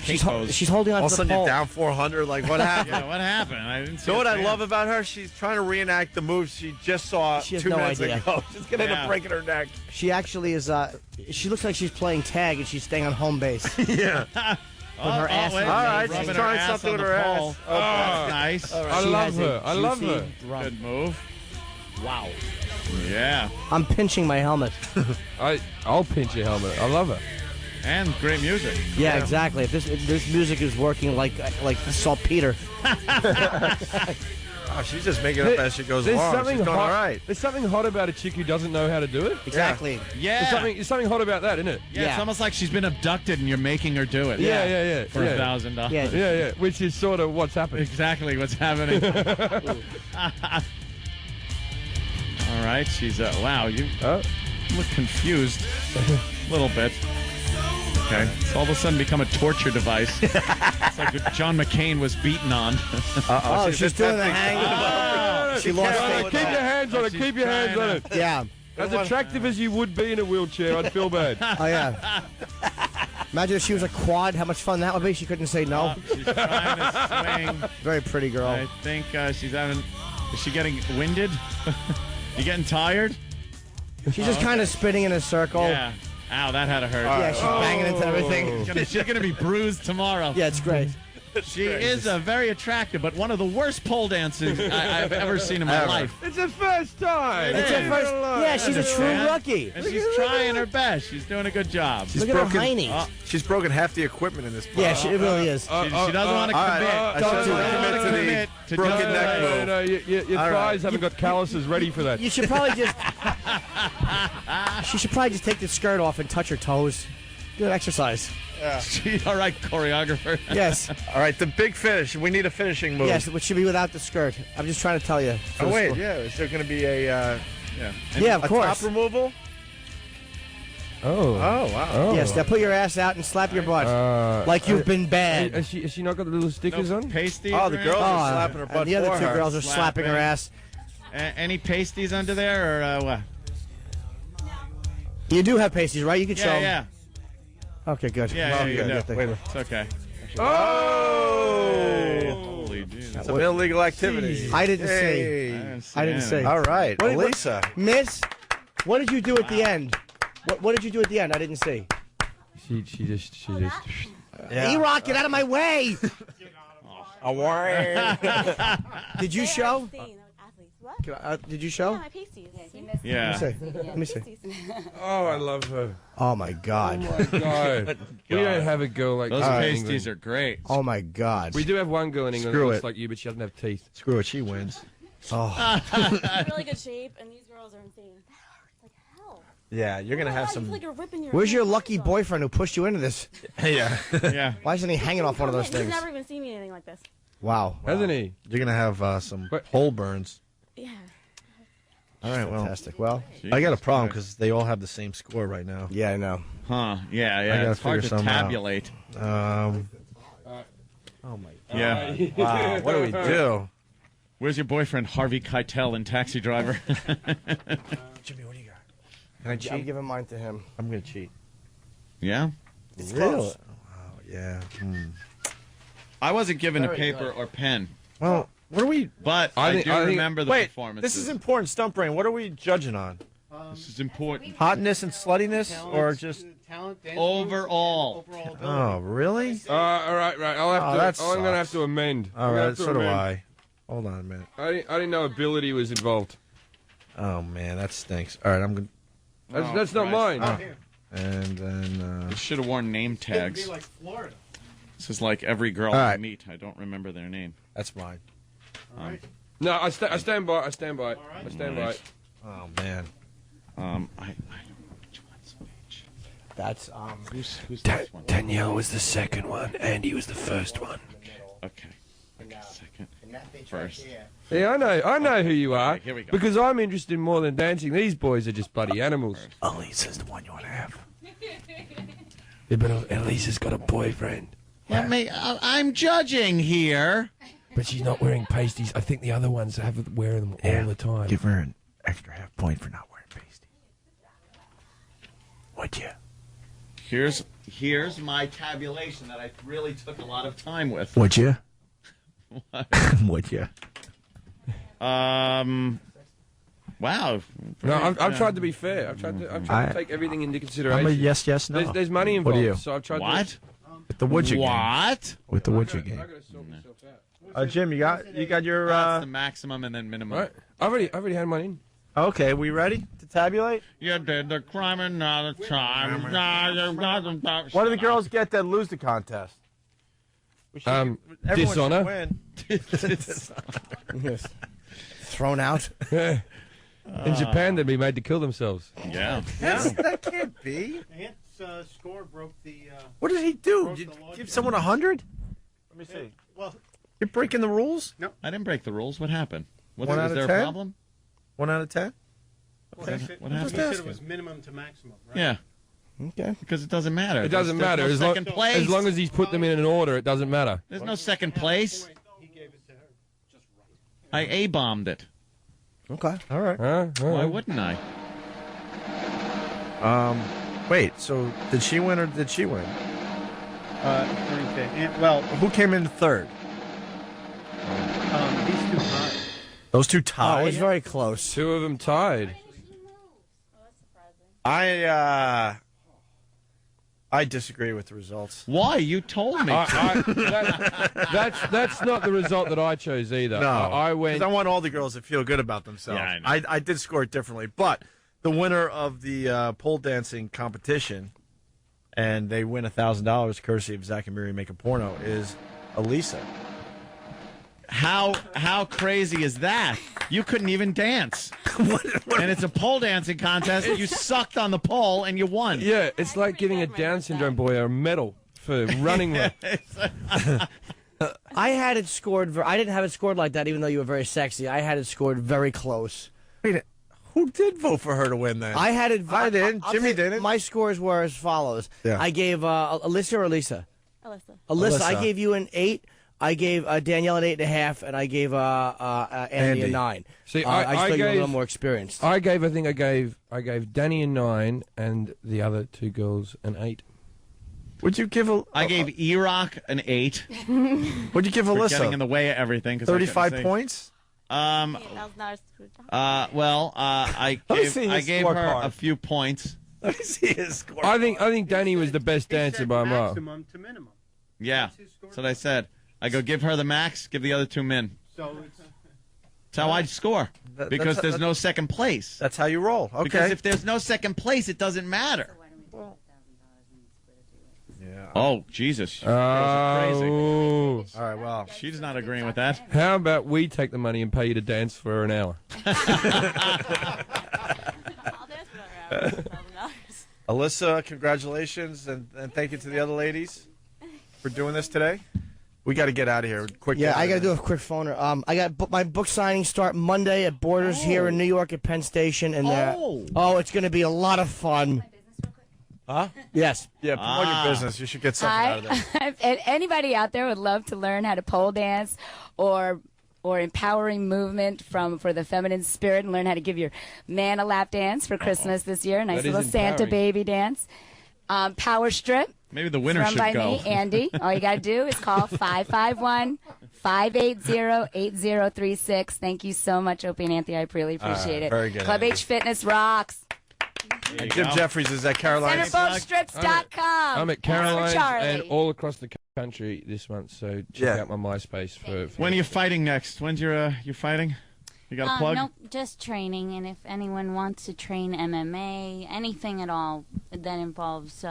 She's holding on All of a to the sudden pole. you're down 400. Like, what happened? Yeah, what happened? I didn't see You know what a I fan. love about her? She's trying to reenact the moves she just saw She has 2 no minutes idea. ago. She's going to end up breaking her neck. She actually is, she looks like she's playing tag and she's staying on home base. Yeah. With her ass. All right, Rubbing she's her trying ass something on with the her pole. ass. Oh, that's nice. I She love has a her. I love juicy her. rump. Good move. Wow. Yeah. I'm pinching my helmet. I'll pinch your helmet. I love her. And great music. Yeah, exactly. If this music is working like saltpeter. Oh, she's just making it up as she goes along. She's going all right. There's something hot about a chick who doesn't know how to do it. Exactly. Yeah. There's something hot about that, isn't it? Yeah, it's almost like she's been abducted and you're making her do it. Yeah. For $1,000. Yeah. Which is sort of what's happening. Exactly what's happening. All right, she's wow. You look confused a little bit. Okay, it's all of a sudden become a torture device. It's like what John McCain was beaten on. Oh, she's doing the hang. She lost Keep it. your hands on it. Keep your hands on it. Yeah. As attractive as you would be in a wheelchair, I'd feel bad. Oh, yeah. Imagine if she was a quad, how much fun that would be. She couldn't say no. She's trying to swing. Very pretty girl. I think she's having. Is she getting winded? You getting tired? She's just kind of spinning in a circle. Yeah. Ow, that had to hurt. Yeah, she's banging into everything. She's gonna be bruised tomorrow. Yeah, it's great. She is very attractive, but one of the worst pole dancers I've ever seen in my life. It's her first time. It's her first. Yeah, she's a true rookie. And she's trying her best. She's doing a good job. Look at her hiney. She's broken half the equipment in this. Yeah, it really is. She doesn't want to commit. Don't She doesn't want to commit to broken just neck right. move. No, your thighs haven't got calluses ready for that. You should probably just. She should probably just take the skirt off and touch her toes. Do an exercise. She's all right, choreographer. Yes. All right, the big finish. We need a finishing move. Yes, which should be without the skirt. I'm just trying to tell you. Oh, wait, yeah. Is there going to be a Yeah, of a course. top removal? Oh, wow. Yes, now put your ass out and slap your butt. Like you've been bad. Has she not got the little stickers on? Pasties? Oh, the girls are slapping her butt. And the other for two her. girls are slapping her ass. Any pasties under there, or what? You do have pasties, right? You can show them. Yeah. Okay, good. Yeah, you good. do. Wait, It's okay. Oh! Holy Jesus. Some illegal activity. I didn't Hey. see. I didn't see. All right, What- Elisa. Miss, what did you do at the end? What did you do at the end? I didn't see. She just. E-Rock, get out of my way! Away. Did you show? What? Did you show? Yeah, my pasties. Yeah. Let me see. Oh, I love her. Oh my God. Oh my God. We don't have a girl like Those that in pasties England. are great. Oh my God. We do have one girl in England Screw that looks it. like you, but she doesn't have teeth. Screw it, she wins. Oh. I'm in really good shape, and these girls are insane. That hurts like hell. Yeah, you're going to have I feel some... like you're ripping your Where's your hands lucky off. boyfriend who pushed you into this? Yeah. Yeah. Why isn't he hanging off one of those He's things? never even seen me anything like this. Wow. Hasn't he? You're going to have some hole burns. Yeah. All right, well, Fantastic. Well, I got a problem because they all have the same score right now. yeah, I know. Huh. Yeah. I gotta It's hard to figure something out. tabulate. Oh, my God. Yeah. Wow, what do we do? Where's your boyfriend, Harvey Keitel in Taxi Driver? Jimmy, what do you got? Can I cheat? I'm giving mine to him. I'm going to cheat. Yeah. It's Really? close. Oh, yeah. I wasn't given a Very paper good. or pen, Well, what are we... but I do remember the Wait, performances. this is important, Stump Brain. What are we judging on? This is important. Hotness and sluttiness? Or just... Talent, dance Overall. moves, overall ability. Oh, really? All right. I'll have Oh, to. that I'm going to have sucks. to amend. All I'm gonna right, have to so do amend. I. Hold on a minute. I didn't know ability was involved. Oh, man, that stinks. All right, I'm going to... That's not mine. And then... I should have worn name It'd tags. be like Florida. This is like every girl All I right. meet. I don't remember their name. That's mine. No, I stand by. I stand by. I stand by. Right. Oh, man. I don't know which one's which. That's Who's this one? Danielle was the second one, Andy was the first one. Okay. Second. First. Yeah, I know who you are. Okay, here we go. Because I'm interested in more than dancing. These boys are just bloody animals. Elisa's the one you want to have. Yeah, but Elisa's got a boyfriend. I'm judging here. But she's not wearing pasties. I think the other ones wear them all the time. Give her an extra half point for not wearing pasties. Would you? Here's my tabulation that I really took a lot of time with. Would you? What? Would you? Wow. No, I've tried to be fair. I've tried to take everything into consideration. I'm a yes, no. There's money involved. What are you? So I've tried What? to. With the would you game. What? With the would you game. Jim, you got your. That's the maximum and then minimum. Right. I've already had mine in. Okay, we ready to tabulate? You did the crime and not a time. What do the girls get that lose the contest? Everyone Dishonor. should win. Thrown out. In Japan, they'd be made to kill themselves. Yeah. That can't be. Ant's score broke the. What did he do? broke Did the you log give jam. someone 100? Let me see. Well, You're breaking the rules? no. I didn't break the rules. What happened? One out Was of there 10? a problem? 1 out of 10? What he said, What he happened? said it was minimum to maximum, right? Yeah. Okay. Because it doesn't matter. It doesn't There's matter. no second place. As long as he's put them in an order, it doesn't matter. There's no second place. He gave it to her. Just right. I A-bombed it. Okay. All right. Why wouldn't I? Wait, so did she win or did she win? Okay. Well, Who came in third? these two tied. Those two Oh, it tied? was very close. Two of them tied. I disagree with the results. Why? You told me. That's not the result that I chose either. No, I went. 'cause I want all the girls to feel good about themselves. Yeah, I know. I did score it differently, but the winner of the pole dancing competition, and they win $1,000 courtesy of Zach and Miri Make a Porno, is Elisa. How crazy is that? You couldn't even dance. And it's a pole dancing contest. You sucked on the pole and you won. Yeah, it's like giving a Down syndrome boy a medal for running. I had it scored. I didn't have it scored like that, even though you were very sexy. I had it scored very close. Wait, who did vote for her to win then? I had it. I didn't. Jimmy didn't. didn't. My scores were as follows. Yeah. I gave Alyssa or Elisa. Alyssa. I gave you an 8. I gave Danielle an 8.5, and I gave Andy a 9. See, I I still gave a little more experienced. I gave Danny a 9 and the other two girls an 8. Would you give I gave E-Rock an 8. Would you give For Alyssa? getting in the way of everything. 35 points? That was not a screwdriver. I Let me see his gave her scorecard. a few points. Let me see his score. I think Danny was the best He dancer said by a mile. maximum to minimum. Yeah, that's what I said. I go give her the max, give the other two min. So it's. That's how I score. Because there's no second place. That's how you roll. Okay. Because if there's no second place, it doesn't matter. Yeah. Oh, Jesus. Girls are crazy. Oh. All right, well. She's not agreeing with that. How about we take the money and pay you to dance for an hour? Alyssa, congratulations, and thank you to the other ladies for doing this today. We got to get out of here quick. Yeah, I got to do a quick phoner. I got my book signing start Monday at Borders here in New York at Penn Station, and it's going to be a lot of fun. Huh? Yes. Yeah, promote your business. You should get something out of that. And anybody out there would love to learn how to pole dance or empowering movement for the feminine spirit and learn how to give your man a lap dance for Christmas this year. Nice That is little Santa empowering. baby dance. Power strip. Maybe the winner Run should by go. me, Andy. All you got to do is call 551-580-8036. Thank you so much, Opie and Anthony. I really appreciate it. Very good, Club Andy. H Fitness rocks. And Jim Jeffries is at Caroline's. CenterboatStrips.com. I'm at Caroline's Charlie. and all across the country this month, so check out my MySpace for When are you fighting next? When's your fighting? You got a plug? No, just training. And if anyone wants to train MMA, anything at all that involves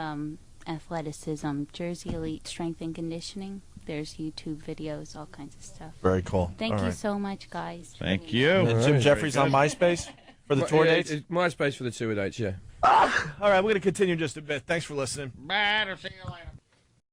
athleticism, Jersey Elite Strength and Conditioning, there's YouTube videos, all kinds of stuff. Very cool. Thank All you right. so much, guys. Thank you. And Jim Jeffries on MySpace for the tour dates? It's MySpace for the tour dates, yeah. All right, we're going to continue in just a bit. Thanks for listening. Bye. See you later.